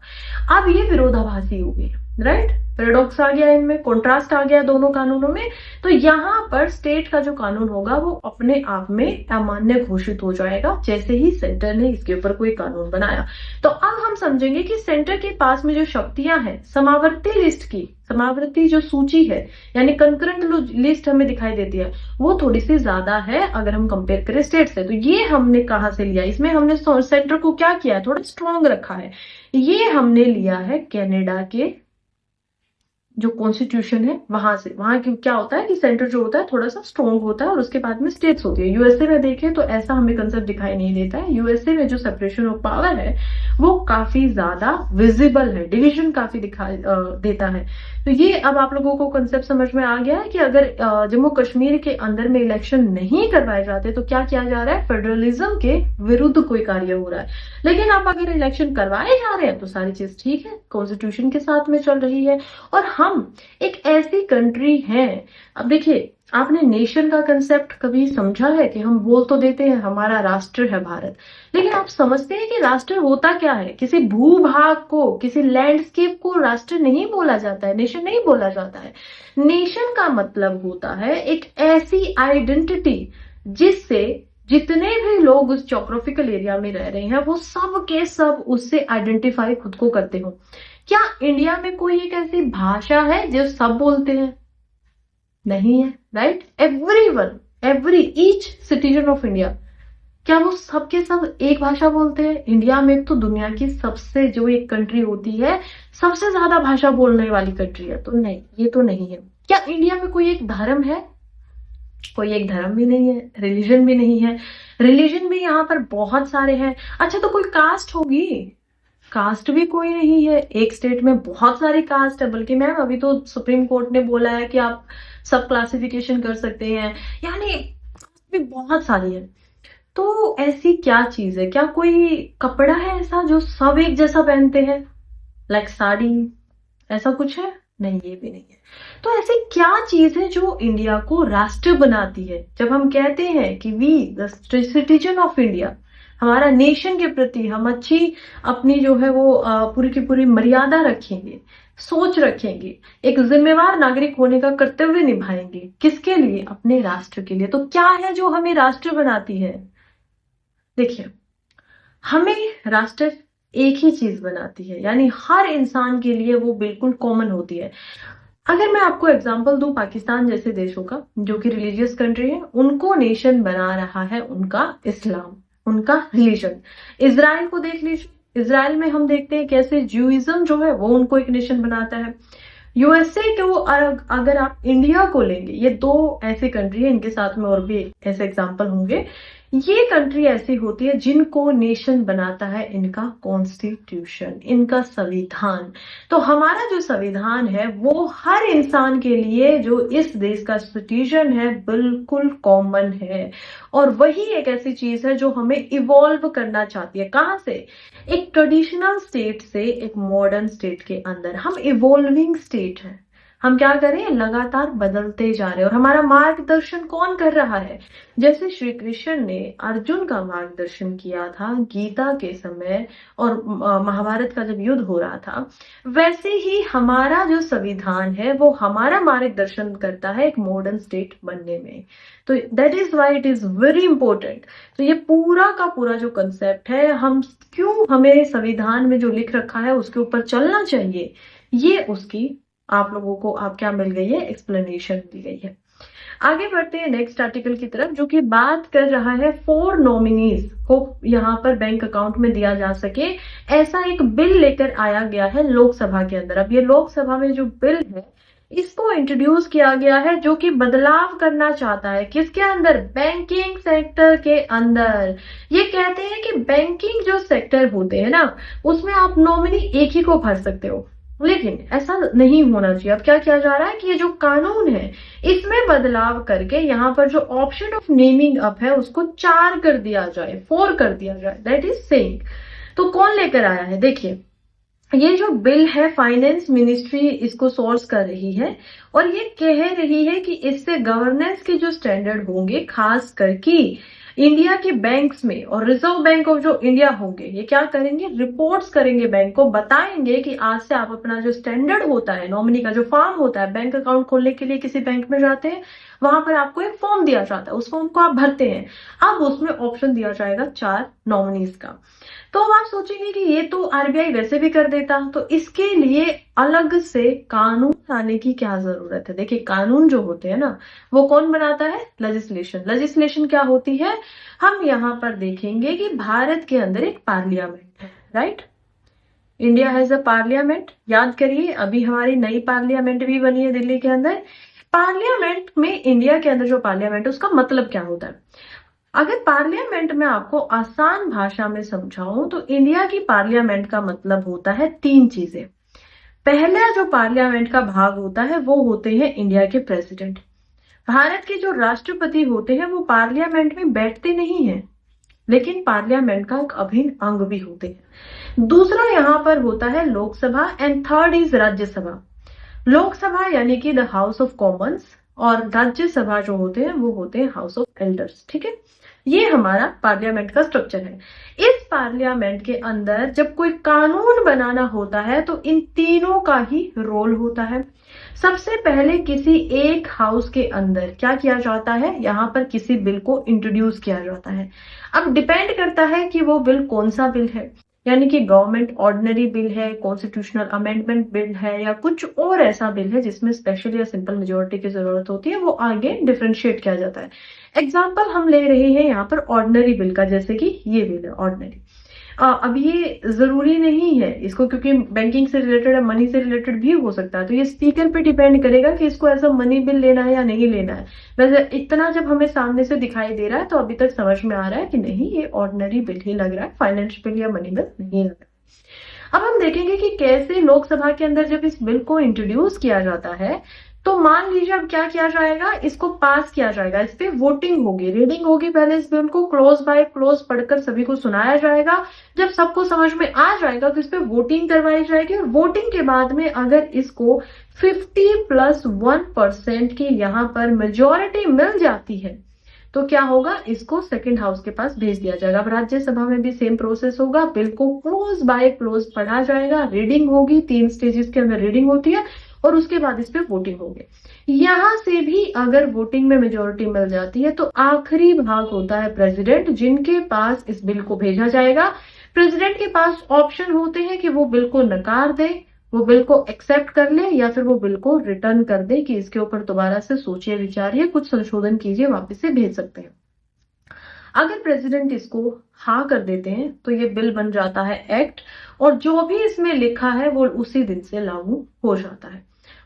अब ये विरोधाभासी हो गई, राइट? पैराडॉक्स आ गया, इनमें कॉन्ट्रास्ट आ गया दोनों कानूनों में। तो यहाँ पर स्टेट का जो कानून होगा वो अपने आप में अमान्य घोषित हो जाएगा जैसे ही सेंटर ने इसके ऊपर कोई कानून बनाया। तो अब हम समझेंगे कि सेंटर के पास में जो शक्तियां हैं समावर्ती लिस्ट की, समावर्ती जो सूची है यानी कंकरेंट लिस्ट हमें दिखाई देती है, वो थोड़ी सी ज्यादा है अगर हम कंपेयर करें स्टेट से। तो ये हमने कहां से लिया? इसमें हमने सेंटर को क्या किया है? थोड़ा स्ट्रॉन्ग रखा है। ये हमने लिया है कनाडा के जो कॉन्स्टिट्यूशन है वहां से। वहां क्या होता है कि सेंटर जो होता है थोड़ा सा स्ट्रॉन्ग होता है और उसके बाद में स्टेट्स होती है। यूएसए में देखें तो ऐसा हमें कंसेप्ट दिखाई नहीं देता है। यूएसए में जो सेपरेशन ऑफ पावर है वो काफी ज्यादा विजिबल है, डिवीजन काफी दिखाई देता है। तो ये अब आप लोगों को कंसेप्ट समझ में आ गया है कि अगर जम्मू कश्मीर के अंदर में इलेक्शन नहीं करवाए जाते तो क्या किया जा रहा है? फेडरलिज्म के विरुद्ध कोई कार्य हो रहा है। लेकिन अब अगर इलेक्शन करवाए जा रहे हैं तो सारी चीज ठीक है, कॉन्स्टिट्यूशन के साथ में चल रही है। और हम एक ऐसी कंट्री हैं, अब देखिए आपने नेशन का कंसेप्ट कभी समझा है? कि हम बोल तो देते हैं हमारा राष्ट्र है भारत, लेकिन आप समझते हैं कि राष्ट्र होता क्या है? किसी भूभाग को, किसी लैंडस्केप को राष्ट्र नहीं बोला जाता है, नेशन नहीं बोला जाता है। नेशन का मतलब होता है एक ऐसी आइडेंटिटी जिससे जितने भी लोग उस जोग्राफिकल एरिया में रह रहे हैं वो सब के सब उससे आइडेंटिफाई खुद को करते हो। क्या इंडिया में कोई एक ऐसी भाषा है जो सब बोलते हैं? नहीं है, right? Every each citizen of India, क्या वो सब के सब एक भाषा बोलते हैं? इंडिया में तो दुनिया की सबसे जो एक कंट्री होती है सबसे ज्यादा भाषा बोलने वाली कंट्री है, तो नहीं, ये तो नहीं है। क्या इंडिया में कोई एक धर्म है? कोई एक धर्म भी नहीं है, रिलीजन भी नहीं है। रिलीजन भी यहाँ पर बहुत सारे हैं। अच्छा, तो कोई कास्ट होगी? कास्ट भी कोई नहीं है। एक स्टेट में बहुत सारी कास्ट है, बल्कि मैम अभी तो सुप्रीम कोर्ट ने बोला है कि आप सब क्लासिफिकेशन कर सकते हैं, यानी भी बहुत सारी है। तो ऐसी क्या चीज है? क्या कोई कपड़ा है ऐसा जो सब एक जैसा पहनते हैं, लाइक साड़ी, ऐसा कुछ है? नहीं, ये भी नहीं है। तो ऐसी क्या चीज है जो इंडिया को राष्ट्र बनाती है? जब हम कहते हैं कि we the citizen of India, हमारा नेशन के प्रति हम अच्छी अपनी जो है वो पूरी की पूरी मर्यादा रखेंगे, सोच रखेंगे, एक जिम्मेवार नागरिक होने का कर्तव्य निभाएंगे। किसके लिए? अपने राष्ट्र के लिए। तो क्या है जो हमें राष्ट्र बनाती है? देखिए, हमें राष्ट्र एक ही चीज बनाती है, यानी हर इंसान के लिए वो बिल्कुल कॉमन होती है। अगर मैं आपको एग्जांपल दूं पाकिस्तान जैसे देशों का, जो कि रिलीजियस कंट्री है, उनको नेशन बना रहा है उनका इस्लाम, उनका रिलीजन। इजराइल को देख लीजिए, इजराइल में हम देखते हैं कैसे ज्यूइज्म जो है वो उनको एक नेशन बनाता है। यूएसए को अगर आप इंडिया को लेंगे, ये दो ऐसी कंट्री है, इनके साथ में और भी ऐसे एग्जांपल होंगे। ये कंट्री ऐसी होती है जिनको नेशन बनाता है इनका कॉन्स्टिट्यूशन, इनका संविधान। तो हमारा जो संविधान है वो हर इंसान के लिए जो इस देश का सिटीजन है बिल्कुल कॉमन है। और वही एक ऐसी चीज है जो हमें इवॉल्व करना चाहती है। कहां से? एक ट्रेडिशनल स्टेट से एक मॉडर्न स्टेट के अंदर हम इवॉल्विंग स्टेट है। हम क्या करें? लगातार बदलते जा रहे हैं। और हमारा मार्गदर्शन कौन कर रहा है? जैसे श्री कृष्ण ने अर्जुन का मार्गदर्शन किया था गीता के समय और महाभारत का जब युद्ध हो रहा था, वैसे ही हमारा जो संविधान है वो हमारा मार्गदर्शन करता है एक मॉडर्न स्टेट बनने में। तो that is why it is very important. तो ये पूरा का पूरा जो कंसेप्ट है, हम क्यों हमें संविधान में जो लिख रखा है उसके ऊपर चलना चाहिए, ये उसकी आप लोगों को आप क्या मिल गई है? एक्सप्लेनेशन मिल गई है। आगे बढ़ते हैं नेक्स्ट आर्टिकल की तरफ, जो कि बात कर रहा है 4 नॉमिनीज को यहाँ पर बैंक अकाउंट में दिया जा सके, ऐसा एक बिल लेकर आया गया है लोकसभा के अंदर। अब ये लोकसभा में जो बिल है इसको इंट्रोड्यूस किया गया है, जो कि बदलाव करना चाहता है किसके अंदर? बैंकिंग सेक्टर के अंदर। ये कहते हैं कि बैंकिंग जो सेक्टर होते हैं ना, उसमें आप नॉमिनी एक ही को भर सकते हो, लेकिन ऐसा नहीं होना चाहिए। अब क्या किया जा रहा है कि ये जो कानून है इसमें बदलाव करके यहाँ पर जो ऑप्शन ऑफ नेमिंग अप है उसको 4 कर दिया जाए, 4 कर दिया जाए। That is saying. तो कौन लेकर आया है? देखिए, ये जो बिल है फाइनेंस मिनिस्ट्री इसको सोर्स कर रही है और ये कह रही है कि इससे गवर्नेंस के जो स्टैंडर्ड होंगे, खास करके इंडिया के बैंक्स में, और रिजर्व बैंक ऑफ जो इंडिया होंगे, ये क्या करेंगे? रिपोर्ट्स करेंगे बैंक को, बताएंगे कि आज से आप अपना जो स्टैंडर्ड होता है, नॉमिनी का जो फॉर्म होता है, बैंक अकाउंट खोलने के लिए किसी बैंक में जाते हैं, वहां पर आपको एक फॉर्म दिया जाता है, उस फॉर्म को आप भरते हैं। अब उसमें ऑप्शन दिया जाएगा 4 नॉमिनीज का। तो अब आप सोचेंगे कि ये तो आरबीआई वैसे भी कर देता, तो इसके लिए अलग से कानून लाने की क्या जरूरत है? देखिए, कानून जो होते हैं ना, वो कौन बनाता है? लेजिस्लेशन। लेजिस्लेशन क्या होती है? हम यहाँ पर देखेंगे कि भारत के अंदर एक पार्लियामेंट है, right? India has a parliament. याद करिए, अभी हमारी नई पार्लियामेंट भी बनी है दिल्ली के अंदर। पार्लियामेंट में, इंडिया के अंदर जो पार्लियामेंट है उसका मतलब क्या होता है? अगर पार्लियामेंट में आपको आसान भाषा में समझाऊं तो इंडिया की पार्लियामेंट का मतलब होता है 3 चीजें। पहला जो पार्लियामेंट का भाग होता है वो होते हैं इंडिया के प्रेसिडेंट। भारत के जो राष्ट्रपति होते हैं वो पार्लियामेंट में बैठते नहीं हैं, लेकिन पार्लियामेंट का एक अभिन्न अंग भी होते हैं। दूसरा यहाँ पर होता है Lok Sabha, and third is Rajya Sabha. Lok Sabha यानी कि द हाउस ऑफ कॉमन्स, और राज्यसभा जो होते हैं वो होते हैं हाउस ऑफ एल्डर्स। ठीक है, ये हमारा पार्लियामेंट का स्ट्रक्चर है। इस पार्लियामेंट के अंदर जब कोई कानून बनाना होता है तो इन तीनों का ही रोल होता है। सबसे पहले किसी एक हाउस के अंदर क्या किया जाता है? यहाँ पर किसी बिल को इंट्रोड्यूस किया जाता है। अब डिपेंड करता है कि वो बिल कौन सा बिल है, यानी कि गवर्नमेंट ऑर्डिनरी बिल है, कॉन्स्टिट्यूशनल अमेंडमेंट बिल है, या कुछ और ऐसा बिल है जिसमें स्पेशल या सिंपल मेजोरिटी की जरूरत होती है, वो आगे डिफरेंशिएट किया जाता है। एग्जाम्पल हम ले रहे हैं यहाँ पर ऑर्डिनरी बिल का, जैसे कि ये बिल है ऑर्डिनरी। अब ये जरूरी नहीं है इसको, क्योंकि बैंकिंग से रिलेटेड है, मनी से रिलेटेड भी हो सकता है, तो ये स्पीकर पे डिपेंड करेगा कि इसको ऐसा मनी बिल लेना है या नहीं लेना है। वैसे इतना जब हमें सामने से दिखाई दे रहा है तो अभी तक समझ में आ रहा है कि नहीं, ये ऑर्डिनरी बिल ही लग रहा है, फाइनेंस बिल या मनी बिल नहीं लग रहा है। अब हम देखेंगे कि कैसे लोकसभा के अंदर जब इस बिल को इंट्रोड्यूस किया जाता है तो मान लीजिए अब क्या किया जाएगा, इसको पास किया जाएगा, इस पे वोटिंग होगी, रीडिंग होगी, पहले इस बिल को क्लोज बाय क्लोज पढ़कर सभी को सुनाया जाएगा। जब सबको समझ में आ जाएगा तो इस पे वोटिंग करवाई जाएगी, और वोटिंग के बाद में अगर इसको 50+1% की यहाँ पर मेजोरिटी मिल जाती है तो क्या होगा, इसको सेकंड हाउस के पास भेज दिया जाएगा। अब राज्यसभा में भी सेम प्रोसेस होगा, बिल को क्लोज बाय क्लोज पढ़ा जाएगा, रीडिंग होगी, 3 स्टेजेस के अंदर रीडिंग होती है, और उसके बाद इस पे वोटिंग होगी। यहां से भी अगर वोटिंग में मेजोरिटी मिल जाती है तो आखिरी भाग होता है प्रेसिडेंट, जिनके पास इस बिल को भेजा जाएगा। प्रेसिडेंट के पास ऑप्शन होते हैं कि वो बिल को नकार दे, वो बिल को एक्सेप्ट कर ले या फिर वो बिल को रिटर्न कर दे कि इसके ऊपर दोबारा से सोचिए विचारिए, कुछ संशोधन कीजिए, वापस से भेज सकते हैं। अगर प्रेसिडेंट इसको हाँ कर देते हैं तो ये बिल बन जाता है एक्ट, और जो भी इसमें लिखा है वो उसी दिन से लागू हो जाता है।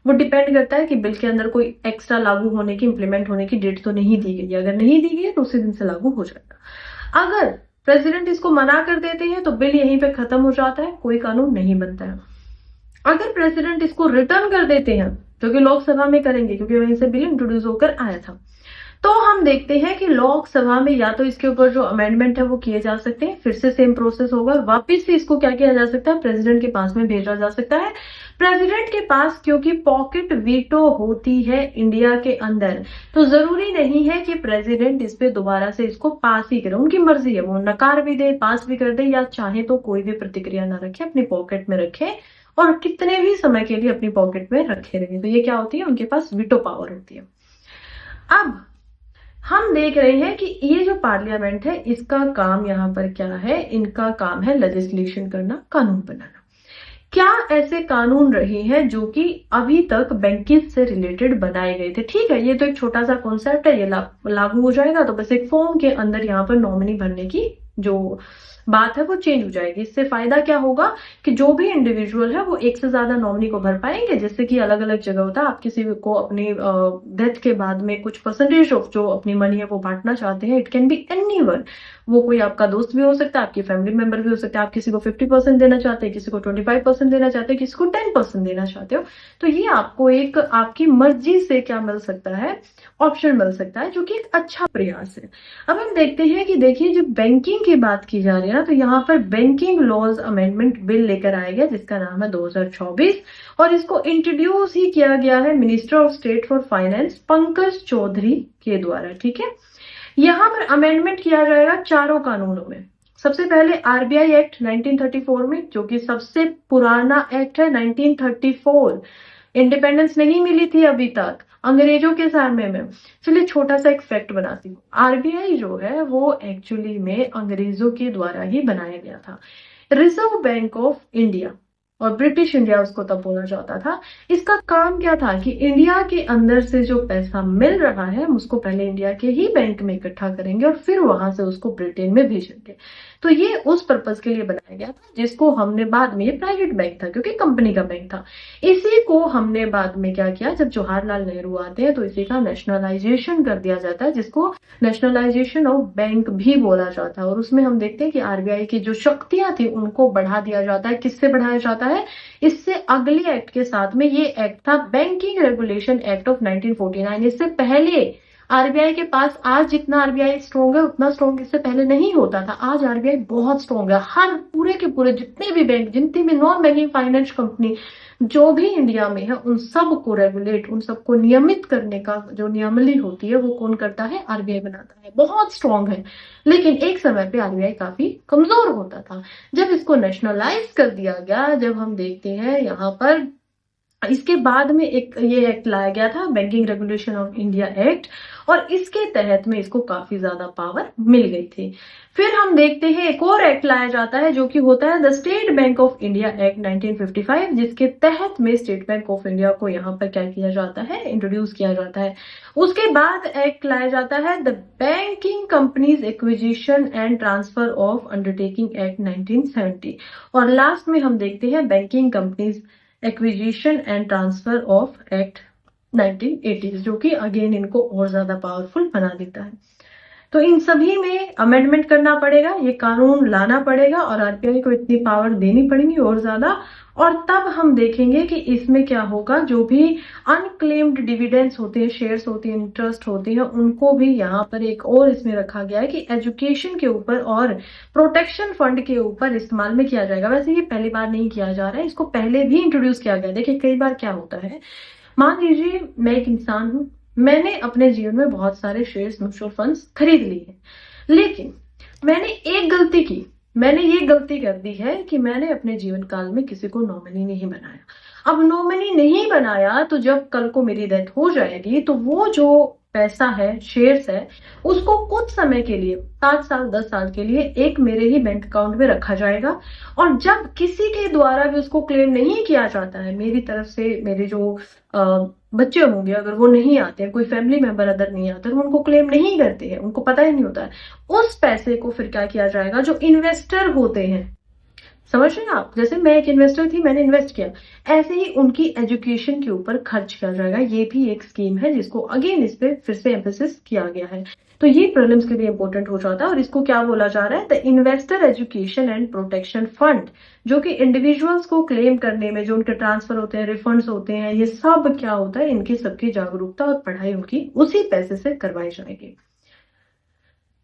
वो डिपेंड करता है कि बिल के अंदर कोई एक्स्ट्रा लागू होने की, इंप्लीमेंट होने की डेट तो नहीं दी गई है। अगर नहीं दी गई है तो उसी दिन से लागू हो जाएगा। अगर प्रेसिडेंट इसको मना कर देते हैं तो बिल यहीं पे खत्म हो जाता है, कोई कानून नहीं बनता है। अगर प्रेसिडेंट इसको रिटर्न कर देते हैं, जो कि लोकसभा में करेंगे क्योंकि वहीं से बिल इंट्रोड्यूस होकर आया था, तो हम देखते हैं कि लोकसभा में या तो इसके ऊपर जो अमेंडमेंट है वो किए जा सकते हैं, फिर से सेम प्रोसेस होगा, वापस से इसको क्या किया जा सकता है, प्रेसिडेंट के पास में भेजा जा सकता है। प्रेसिडेंट के पास क्योंकि पॉकेट वीटो होती है इंडिया के अंदर, तो जरूरी नहीं है कि प्रेसिडेंट इस पे दोबारा से इसको पास ही करे। उनकी मर्जी है, वो नकार भी दे, पास भी कर दे, या चाहे तो कोई भी प्रतिक्रिया ना रखे, अपनी पॉकेट में रखे और कितने भी समय के लिए अपनी पॉकेट में रखे रहे। तो ये क्या होती है, उनके पास वीटो पावर होती है। अब हम देख रहे हैं कि ये जो पार्लियामेंट है इसका काम यहाँ पर क्या है, इनका काम है लेजिस्लेशन करना, कानून बनाना। क्या ऐसे कानून रहे हैं जो कि अभी तक बैंकिंग से रिलेटेड बनाए गए थे? ठीक है, ये तो एक छोटा सा कॉन्सेप्ट है, ये लागू हो जाएगा तो बस एक फॉर्म के अंदर यहाँ पर नॉमिनी भरने की जो बात है वो चेंज हो जाएगी। इससे फायदा क्या होगा कि जो भी इंडिविजुअल है वो एक से ज्यादा नॉमिनी को भर पाएंगे, जैसे कि अलग अलग जगह होता है। आप किसी को अपनी डेथ के बाद में कुछ परसेंटेज ऑफ जो अपनी मनी है वो बांटना चाहते हैं, इट कैन बी एनीवन। वो कोई आपका दोस्त भी हो सकता है, आपकी फैमिली मेंबर भी हो सकता है। आप किसी को 50% देना चाहते हैं, किसी को 25% देना चाहते हैं, किसी को 10% देना चाहते हो, तो ये आपको एक आपकी मर्जी से क्या मिल सकता है, ऑप्शन मिल सकता है, जो कि एक अच्छा प्रयास है। अब हम देखते हैं कि देखिए जब बैंकिंग की बात की जा रही है ना, तो यहाँ पर बैंकिंग लॉज अमेंडमेंट बिल लेकर आया गया जिसका नाम है 2024, और इसको इंट्रोड्यूस ही किया गया है minister of state for finance Pankaj Chaudhary के द्वारा। ठीक है, यहाँ पर अमेंडमेंट किया जाएगा चारों कानूनों में। सबसे पहले आरबीआई एक्ट 1934 में, जो कि सबसे पुराना एक्ट है, 1934। इंडिपेंडेंस नहीं मिली थी अभी तक अंग्रेजों के समय में। चलिए छोटा सा एक फैक्ट बनाती हूँ, आरबीआई जो है वो एक्चुअली में अंग्रेजों के द्वारा ही बनाया गया था। रिजर्व बैंक ऑफ इंडिया और ब्रिटिश इंडिया उसको तब बोला जाता था। इसका काम क्या था कि इंडिया के अंदर से जो पैसा मिल रहा है हम उसको पहले इंडिया के ही बैंक में इकट्ठा करेंगे और फिर वहां से उसको ब्रिटेन में भेजेंगे। तो ये उस पर्पज के लिए बनाया गया था, जिसको हमने बाद में, ये प्राइवेट बैंक था क्योंकि कंपनी का बैंक था, इसी को हमने बाद में क्या किया, जब जवाहरलाल नेहरू आते हैं तो इसी का नेशनलाइजेशन कर दिया जाता है, जिसको नेशनलाइजेशन ऑफ बैंक भी बोला जाता है। और उसमें हम देखते हैं कि आरबीआई की जो शक्तियां थी उनको बढ़ा दिया जाता है। किससे बढ़ाया जाता है, इससे अगले एक्ट के साथ में, ये एक्ट था बैंकिंग रेगुलेशन एक्ट ऑफ 1949। इससे पहले आरबीआई के पास आज जितना आरबीआई स्ट्रॉन्ग है उतना स्ट्रॉन्ग इससे पहले नहीं होता था। आज आरबीआई बहुत स्ट्रॉन्ग है, हर पूरे के पूरे जितने भी बैंक, जितनी भी नॉन बैंकिंग फाइनेंस कंपनी जो भी इंडिया में है उन सब को रेगुलेट, उन सबको नियमित करने का जो नियमावली होती है वो कौन करता है, आरबीआई बनाता है। बहुत स्ट्रॉन्ग है, लेकिन एक समय पे आरबीआई काफी कमजोर होता था। जब इसको नेशनलाइज कर दिया गया, जब हम देखते हैं यहाँ पर इसके बाद में एक ये एक्ट लाया गया था, banking regulation of India act, और इसके तहत में इसको काफी ज्यादा पावर मिल गई थी। फिर हम देखते हैं एक और एक्ट लाया जाता है जो कि होता है the state bank of India act 1955, जिसके तहत में स्टेट बैंक ऑफ इंडिया को यहाँ पर क्या किया जाता है, इंट्रोड्यूस किया जाता है। उसके बाद एक्ट लाया जाता है the banking companies acquisition and transfer of undertaking act 1970, और लास्ट में हम देखते हैं banking companies acquisition and transfer of act 1980, जो कि अगेन इनको और ज्यादा पावरफुल बना देता है। तो इन सभी में अमेंडमेंट करना पड़ेगा, ये कानून लाना पड़ेगा और आरबीआई को इतनी पावर देनी पड़ेगी और ज्यादा, और तब हम देखेंगे कि इसमें क्या होगा। जो भी अनक्लेम्ड डिविडेंड्स होते हैं, शेयर्स होती हैं, इंटरेस्ट होती है, उनको भी यहाँ पर एक और इसमें रखा गया है कि एजुकेशन के ऊपर और प्रोटेक्शन फंड के ऊपर इस्तेमाल में किया जाएगा। वैसे ये पहली बार नहीं किया जा रहा है, इसको पहले भी इंट्रोड्यूस किया गया। देखिए कई बार क्या होता है, मान लीजिए मैं एक इंसान हूं, मैंने अपने जीवन में बहुत सारे शेयर्स, म्यूचुअल फंड्स खरीद लिए हैं, लेकिन मैंने एक गलती की, मैंने ये गलती कर दी है कि मैंने अपने जीवन काल में किसी को नॉमिनी नहीं बनाया। अब नॉमिनी नहीं बनाया तो जब कल को मेरी डेथ हो जाएगी तो वो जो पैसा है, शेयर्स है, उसको कुछ समय के लिए 7 साल 10 साल के लिए एक मेरे ही बैंक अकाउंट में रखा जाएगा। और जब किसी के द्वारा भी उसको क्लेम नहीं किया जाता है, मेरी तरफ से मेरे जो बच्चे होंगे अगर वो नहीं आते हैं, कोई फैमिली मेंबर अदर नहीं आता, तो उनको क्लेम नहीं करते हैं, उनको पता ही नहीं होता है, उस पैसे को फिर क्या किया जाएगा, जो इन्वेस्टर होते हैं, समझ रहे हैं आप, जैसे मैं एक इन्वेस्टर थी, मैंने इन्वेस्ट किया, ऐसे ही उनकी एजुकेशन के ऊपर खर्च किया जाएगा। ये भी एक स्कीम है जिसको अगेन इस पे फिर से एम्फेसिस किया गया है। तो ये प्रीलिम्स के लिए इंपॉर्टेंट हो जाता है। और इसको क्या बोला जा रहा है, the investor education and protection fund, जो कि इंडिविजुअल्स को क्लेम करने में जो उनके ट्रांसफर होते हैं, रिफंड्स होते हैं, ये सब क्या होता है, इनकी सबकी जागरूकता और पढ़ाई उनकी उसी पैसे से करवाई जाएगी।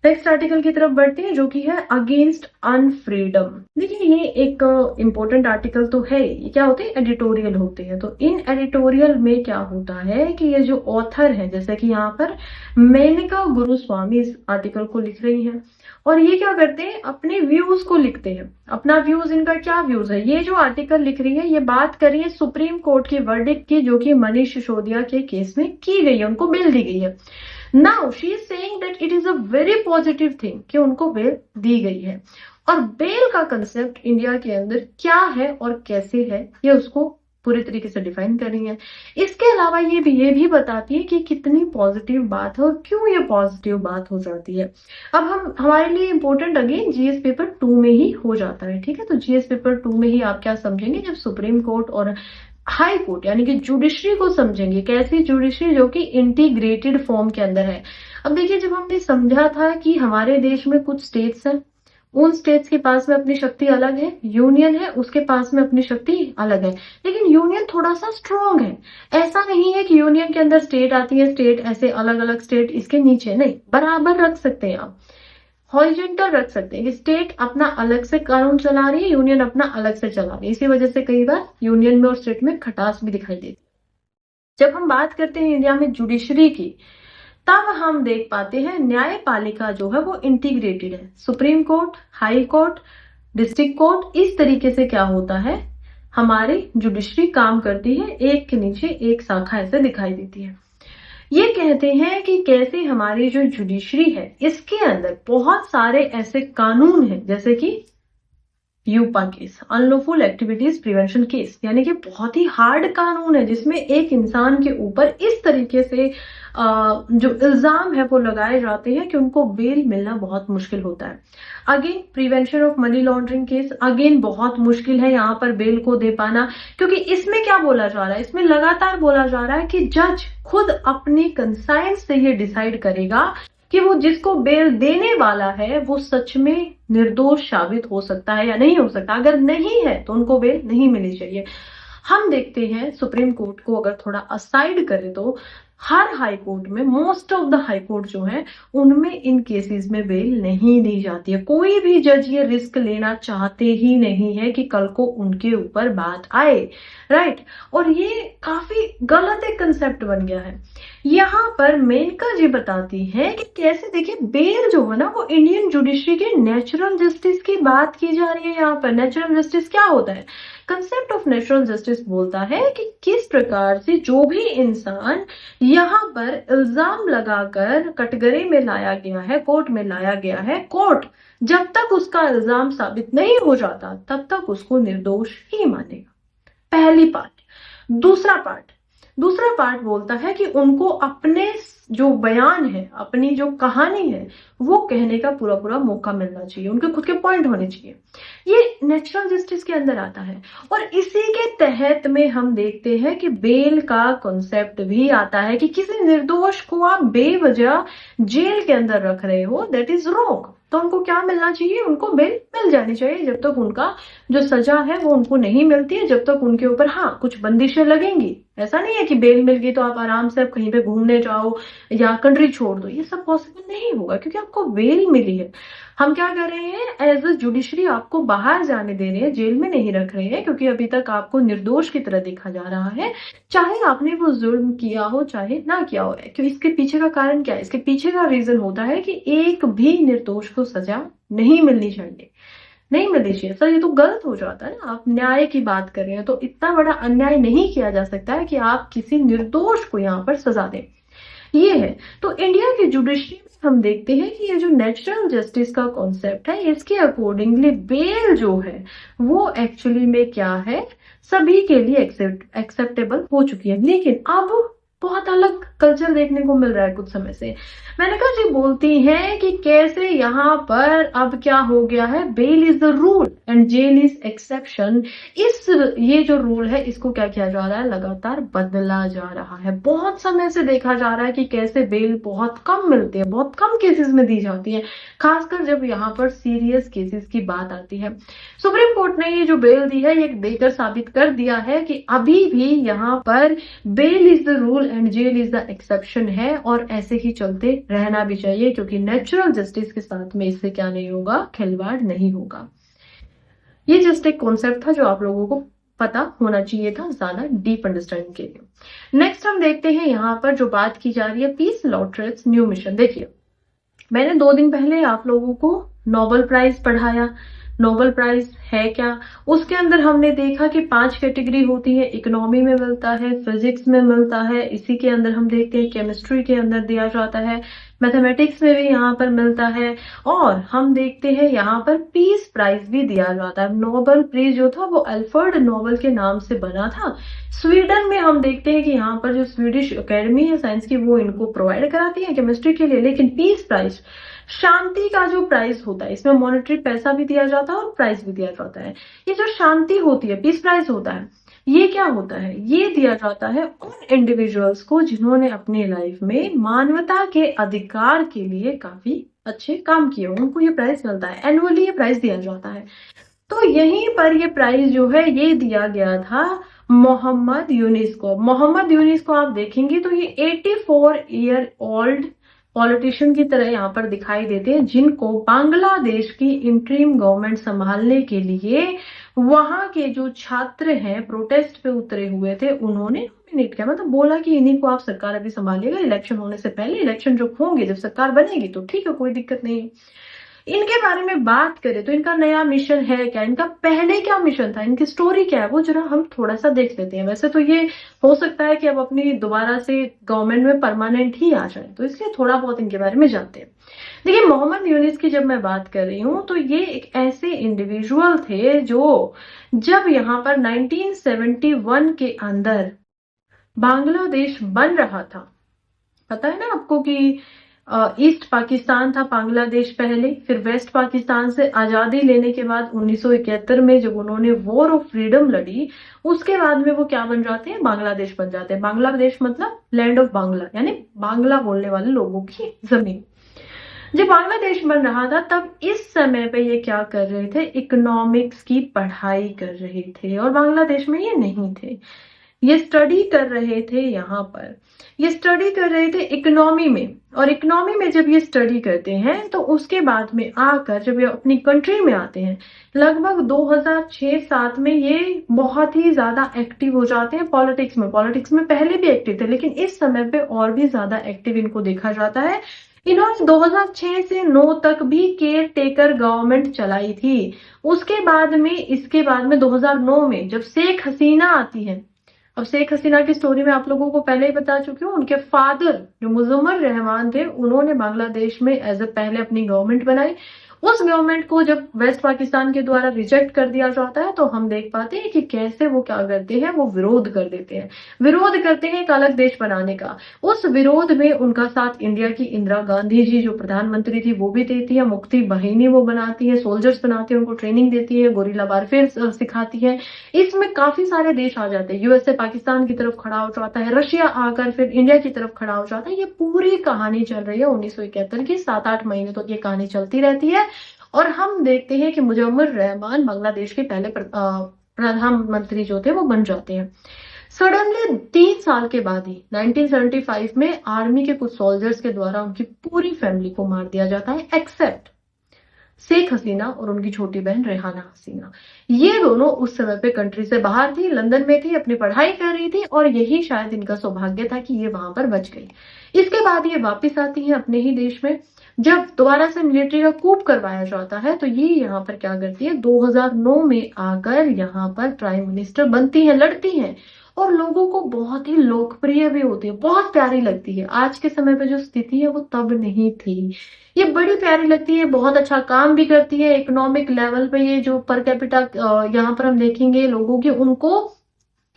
नेक्स्ट आर्टिकल की तरफ बढ़ते हैं, जो कि है अगेंस्ट अनफ्रीडम। देखिए ये एक इंपॉर्टेंट आर्टिकल तो है। ये क्या होते हैं, एडिटोरियल होते हैं। तो इन एडिटोरियल में क्या होता है कि ये जो ऑथर है, जैसे कि यहाँ पर मेनका गुरुस्वामी इस आर्टिकल को लिख रही हैं, और ये क्या करते हैं, अपने व्यूज को लिखते हैं। अपना व्यूज, इनका क्या व्यूज है, ये जो आर्टिकल लिख रही है ये बात कर रही है सुप्रीम कोर्ट की वर्डिक्ट की, जो कि मनीष सिसोदिया के केस में की गई है, उनको बेल दी गई है। Now she is saying that it is a very positive thing कि उनको बेल दी गई है। और बेल का कंसेप्ट इंडिया के अंदर क्या है और कैसे है, ये उसको पूरी तरीके से डिफाइन कर रही है। इसके अलावा ये भी बताती है कि कितनी पॉजिटिव बात है और क्यों ये पॉजिटिव बात हो जाती है। अब हम हमारे लिए इंपॉर्टेंट अगेन जीएस पेपर 2 में ही हो जाता है, ठीक है। तो जीएस पेपर 2 में ही आप क्या समझेंगे, जब सुप्रीम कोर्ट और हाई कोर्ट यानी कि जुडिशरी को समझेंगे। कैसी जुडिशरी, जो कि इंटीग्रेटेड फॉर्म के अंदर है। अब देखिए, जब हमने समझा था कि हमारे देश में कुछ स्टेट्स हैं, उन स्टेट्स के पास में अपनी शक्ति अलग है, यूनियन है उसके पास में अपनी शक्ति अलग है, लेकिन यूनियन थोड़ा सा स्ट्रॉन्ग है। ऐसा नहीं है कि यूनियन के अंदर स्टेट आती है, स्टेट ऐसे अलग अलग स्टेट इसके नीचे, नहीं, बराबर रख सकते हैं आप, हॉरिजॉन्टल रख सकते हैं। स्टेट अपना अलग से कानून चला रही है, यूनियन अपना अलग से चला रही है। इसी वजह से कई बार यूनियन में और स्टेट में खटास भी दिखाई देती है। जब हम बात करते हैं इंडिया में जुडिशरी की, तब हम देख पाते हैं न्यायपालिका जो है वो इंटीग्रेटेड है। Supreme court, high court, district court, इस तरीके से क्या होता है, हमारी जुडिशरी काम करती है, एक के नीचे एक शाखा ऐसे दिखाई देती है। ये कहते हैं कि कैसे हमारी जो जुडिशरी है इसके अंदर बहुत सारे ऐसे कानून हैं, जैसे कि UAPA case, unlawful activities prevention case, यानी कि बहुत ही हार्ड कानून है, जिसमें एक इंसान के ऊपर इस तरीके से जो इल्जाम है वो लगाए जाते हैं कि उनको बेल मिलना बहुत मुश्किल होता है। Again prevention of money laundering case, again बहुत मुश्किल है यहाँ पर बेल को दे पाना, क्योंकि इसमें क्या बोला जा रहा है, इसमें लगातार बोला जा रहा है कि जज खुद अपनी कंसाइंस से ये डिसाइड करेगा कि वो जिसको बेल देने वाला है वो सच में निर्दोष साबित हो सकता है या नहीं हो सकता। अगर नहीं है तो उनको बेल नहीं मिलनी चाहिए। हम देखते हैं सुप्रीम कोर्ट को अगर थोड़ा असाइड करें तो हर हाई कोर्ट में, most of the high court जो है उनमें इन केसेस में बेल नहीं दी जाती है। कोई भी जज ये रिस्क लेना चाहते ही नहीं है कि कल को उनके ऊपर बात आए, राइट। और ये काफी गलत एक कंसेप्ट बन गया है। यहाँ पर मेनका जी बताती है कि कैसे, देखिए बेल जो है ना वो इंडियन जुडिशरी के नेचुरल जस्टिस की बात की जा रही है। यहाँ पर नेचुरल जस्टिस क्या होता है, कंसेप्ट ऑफ नेचुरल जस्टिस बोलता है कि किस प्रकार से जो भी इंसान यहाँ पर इल्जाम लगाकर कटघरे में लाया गया है, कोर्ट में लाया गया है, कोर्ट जब तक उसका इल्जाम साबित नहीं हो जाता तब तक उसको निर्दोष ही मानेगा। पहली पार्ट। दूसरा पार्ट बोलता है कि उनको अपने जो बयान है, अपनी जो कहानी है वो कहने का पूरा पूरा मौका मिलना चाहिए, उनके खुद के पॉइंट होने चाहिए। ये नेचुरल जस्टिस के अंदर आता है। और इसी के तहत में हम देखते हैं कि बेल का कॉन्सेप्ट भी आता है कि किसी निर्दोष को आप बेवजह जेल के अंदर रख रहे हो, दैट इज रॉन्ग। तो उनको क्या मिलना चाहिए, उनको बेल मिल जानी चाहिए। जब तक उनका जो सजा है वो उनको नहीं मिलती है, जब तक उनके ऊपर हाँ कुछ बंदिशें लगेंगी। ऐसा नहीं है कि बेल मिल गई तो आप आराम से कहीं पे घूमने जाओ या कंट्री छोड़ दो, ये सब पॉसिबल नहीं होगा क्योंकि आपको बेल मिली है। हम क्या कर रहे हैं, एज अ जुडिशरी आपको बाहर जाने दे रहे हैं, जेल में नहीं रख रहे हैं, क्योंकि अभी तक आपको निर्दोष की तरह देखा जा रहा है, चाहे आपने वो जुल्म किया हो चाहे ना किया हो। क्योंकि इसके पीछे का कारण क्या है, इसके पीछे का रीजन होता है कि एक भी निर्दोष को सजा नहीं मिलनी चाहिए, नहीं मिलनी चाहिए। सर ये तो गलत हो जाता है ना, आप न्याय की बात कर रहे हैं तो इतना बड़ा अन्याय नहीं किया जा सकता है कि आप किसी निर्दोष को यहाँ पर सजा दें। ये है। तो इंडिया की जुडिशरी में हम देखते हैं कि ये जो नेचुरल जस्टिस का कॉन्सेप्ट है, इसके अकॉर्डिंगली बेल जो है वो एक्चुअली में क्या है, सभी के लिए एक्सेप्टेबल हो चुकी है। लेकिन अब बहुत अलग कल्चर देखने को मिल रहा है कुछ समय से। मैंने कहा जी बोलती हैं कि कैसे यहाँ पर अब क्या हो गया है, bail is the rule and jail is exception. इस ये जो रूल है इसको क्या किया जा रहा है, लगातार बदला जा रहा है। बहुत समय से देखा जा रहा है कि कैसे बेल बहुत कम मिलती है, बहुत कम केसेस में दी जाती है, खासकर जब यहाँ पर सीरियस केसेस की बात आती है। सुप्रीम कोर्ट ने ये जो बेल दी है ये देकर साबित कर दिया है कि अभी भी यहाँ पर bail is the rule and jail is the exception है, और ऐसे ही चलते रहना भी चाहिए, क्योंकि नेचुरल जस्टिस के साथ में इससे क्या नहीं होगा, खिलवाड़ नहीं होगा। ये जस्ट एक कॉन्सेप्ट था जो आप लोगों को पता होना चाहिए था ज्यादा डीप अंडरस्टैंडिंग के लिए। नेक्स्ट हम देखते हैं यहाँ पर जो बात की जा रही है, पीस लॉटरेट्स न्यू मिशन। देखिए मैंने 2 दिन पहले आप लोगों को नोबेल प्राइज पढ़ाया। नोबेल प्राइज है क्या, उसके अंदर हमने देखा कि 5 कैटेगरी होती है, इकोनॉमी में मिलता है, फिजिक्स में मिलता है, इसी के अंदर हम देखते हैं केमिस्ट्री के अंदर दिया जाता है, मैथमेटिक्स में भी यहाँ पर मिलता है, और हम देखते हैं यहाँ पर पीस प्राइज भी दिया जाता है। नोबेल प्राइज जो था वो अल्फ्रेड नोबेल के नाम से बना था। स्वीडन में हम देखते हैं कि यहाँ पर जो स्वीडिश अकेडमी है साइंस की वो इनको प्रोवाइड कराती है केमिस्ट्री के लिए। लेकिन पीस प्राइज, शांति का जो प्राइज होता है, इसमें मॉनेटरी पैसा भी दिया जाता है और प्राइज भी दिया जाता है। ये जो शांति होती है, पीस प्राइज होता है, ये क्या होता है, ये दिया जाता है उन इंडिविजुअल्स को जिन्होंने अपनी लाइफ में मानवता के अधिकार के लिए काफी अच्छे काम किए, उनको ये प्राइज मिलता है। एनुअली ये प्राइज दिया जाता है। तो यहीं पर ये प्राइज जो है ये दिया गया था मोहम्मद यूनिस को। मोहम्मद यूनिस को आप देखेंगे तो ये 84 ईयर ओल्ड पॉलिटिशियन की तरह यहाँ पर दिखाई देते हैं, जिनको बांग्लादेश की इंटरिम गवर्नमेंट संभालने के लिए वहां के जो छात्र हैं प्रोटेस्ट पे उतरे हुए थे उन्होंने नॉमिनेट किया। मतलब बोला कि इन्हीं को आप सरकार अभी संभालिएगा, इलेक्शन होने से पहले, इलेक्शन जो होंगे जब सरकार बनेगी तो ठीक है, कोई दिक्कत नहीं है। इनके बारे में बात करें तो इनका नया मिशन है क्या, इनका पहले क्या मिशन था, इनकी स्टोरी क्या है, वो जरा हम थोड़ा सा देख लेते हैं। वैसे तो ये हो सकता है कि अब अपनी दोबारा से गवर्नमेंट में परमानेंट ही आ जाए, तो इसलिए थोड़ा बहुत इनके बारे में जानते हैं। देखिए मोहम्मद यूनिस की जब मैं बात कर रही हूँ तो ये एक ऐसे इंडिविजुअल थे जो जब यहाँ पर 1971 के अंदर बांग्लादेश बन रहा था, पता है ना आपको कि ईस्ट पाकिस्तान था बांग्लादेश पहले, फिर वेस्ट पाकिस्तान से आजादी लेने के बाद 1971 में जब उन्होंने वॉर ऑफ फ्रीडम लड़ी, उसके बाद में वो क्या बन जाते हैं, बांग्लादेश बन जाते हैं। बांग्लादेश मतलब लैंड ऑफ बांग्ला, यानी बांग्ला बोलने वाले लोगों की जमीन। जब बांग्लादेश बन रहा था तब इस समय पे ये क्या कर रहे थे, इकोनॉमिक्स की पढ़ाई कर रहे थे, और बांग्लादेश में ये नहीं थे, ये स्टडी कर रहे थे यहाँ पर, ये स्टडी कर रहे थे इकोनॉमी में। और इकोनॉमी में जब ये स्टडी करते हैं तो उसके बाद में आकर जब ये अपनी कंट्री में आते हैं, लगभग 2006-07 में ये बहुत ही ज्यादा एक्टिव हो जाते हैं पॉलिटिक्स में। पॉलिटिक्स में पहले भी एक्टिव थे, लेकिन इस समय पे और भी ज्यादा एक्टिव इनको देखा जाता है। इन्होंने 2006 से 9 तक भी केयर टेकर गवर्नमेंट चलाई थी। उसके बाद में, इसके बाद में 2009 में जब शेख हसीना आती है, अब शेख हसीना की स्टोरी में आप लोगों को पहले ही बता चुकी हूँ, उनके फादर जो मुजम्मल रहमान थे उन्होंने बांग्लादेश में एज ए पहले अपनी गवर्नमेंट बनाई। उस गवर्नमेंट को जब वेस्ट पाकिस्तान के द्वारा रिजेक्ट कर दिया जाता है तो हम देख पाते हैं कि कैसे वो क्या करते हैं, वो विरोध कर देते हैं, विरोध करते हैं एक अलग देश बनाने का। उस विरोध में उनका साथ इंडिया की इंदिरा गांधी जी जो प्रधानमंत्री थी वो भी देती है, मुक्ति बहिनी वो बनाती है, सोल्जर्स बनाती है, उनको ट्रेनिंग देती है, गोरिल्ला वारफेयर सिखाती है। इसमें काफी सारे देश आ जाते हैं, यूएसए पाकिस्तान की तरफ खड़ा हो जाता है, रशिया आकर फिर इंडिया की तरफ खड़ा हो जाता है। ये पूरी कहानी चल रही है 1971 की, 7-8 महीने तो ये कहानी चलती रहती है। और हम देखते हैं कि मुजम्मल रहमान बांग्लादेश के पहले प्रधानमंत्री जो थे वो बन जाते हैं। सडनली 3 साल के बाद ही 1975 में आर्मी के कुछ सोल्जर्स के द्वारा उनकी पूरी फैमिली को मार दिया जाता है, एक्सेप्ट शेख हसीना और उनकी छोटी बहन रेहाना हसीना। ये दोनों उस समय पे कंट्री से बाहर थी, लंदन में थी, अपनी पढ़ाई कर रही थी, और यही शायद इनका सौभाग्य था कि ये वहां पर बच गई। इसके बाद ये वापस आती है अपने ही देश में। जब दोबारा से मिलिट्री का कूप करवाया जाता है तो ये यहाँ पर क्या करती है, 2009 में आकर यहाँ पर प्राइम मिनिस्टर बनती है, लड़ती हैं, और लोगों को बहुत ही लोकप्रिय भी होती है, बहुत प्यारी लगती है। आज के समय पे जो स्थिति है वो तब नहीं थी। ये बड़ी प्यारी लगती है, बहुत अच्छा काम भी करती है। इकोनॉमिक लेवल पे ये जो पर कैपिटा यहाँ पर हम देखेंगे लोगों की, उनको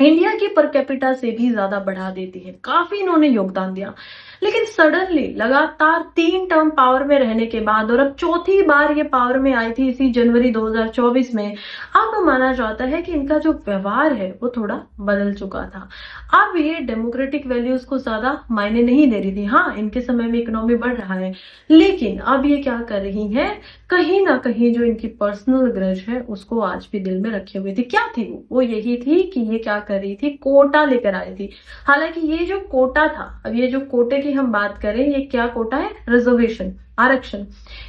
इंडिया की पर कैपिटा से भी ज्यादा बढ़ा देती है। काफी इन्होंने योगदान दिया। लेकिन सडनली लगातार 3 टर्म पावर में रहने के बाद, और अब चौथी बार ये पावर में आई थी इसी जनवरी 2024 में, अब माना जाता है कि इनका जो व्यवहार है वो थोड़ा बदल चुका था। अब ये डेमोक्रेटिक वैल्यूज को ज्यादा मायने नहीं दे रही थी। हाँ, इनके समय में इकोनॉमी बढ़ रहा है, लेकिन अब ये क्या कर रही है, कहीं ना कहीं जो इनकी पर्सनल ग्रज है उसको आज भी दिल में रखे हुए थी। क्या थी वो यही थी कि ये क्या कर रही थी, कोटा लेकर आई थी। हालांकि ये जो कोटा था, अब ये जो कोटे की हम बात करें, ये क्या कोटा है, रिजर्वेशन, आरक्षण।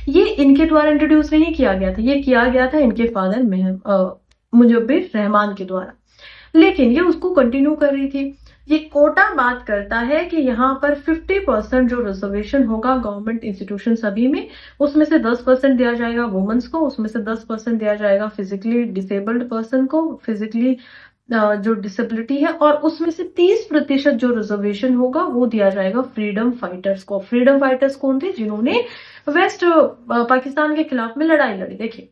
ये इनके द्वारा इंट्रोड्यूस नहीं किया गया था, ये किया गया था इनके फादर मुजब्बिर रहमान के द्वारा, लेकिन ये उसको कंटिन्यू कर रही थी। ये कोटा बात करता है कि यहाँ पर 50% जो रिजर्वेशन होगा गवर्नमेंट इंस्टीट्यूशन सभी में, उसमें से 10% दिया जाएगा वुमेन्स को, उसमें से 10% दिया जाएगा फिजिकली डिसेबल्ड पर्सन को, फिजिकली जो डिसेबिलिटी है, और उसमें से 30% जो रिजर्वेशन होगा वो दिया जाएगा फ्रीडम फाइटर्स को। फ्रीडम फाइटर्स कौन थे, जिन्होंने वेस्ट पाकिस्तान के खिलाफ में लड़ाई लड़ी। देखिए,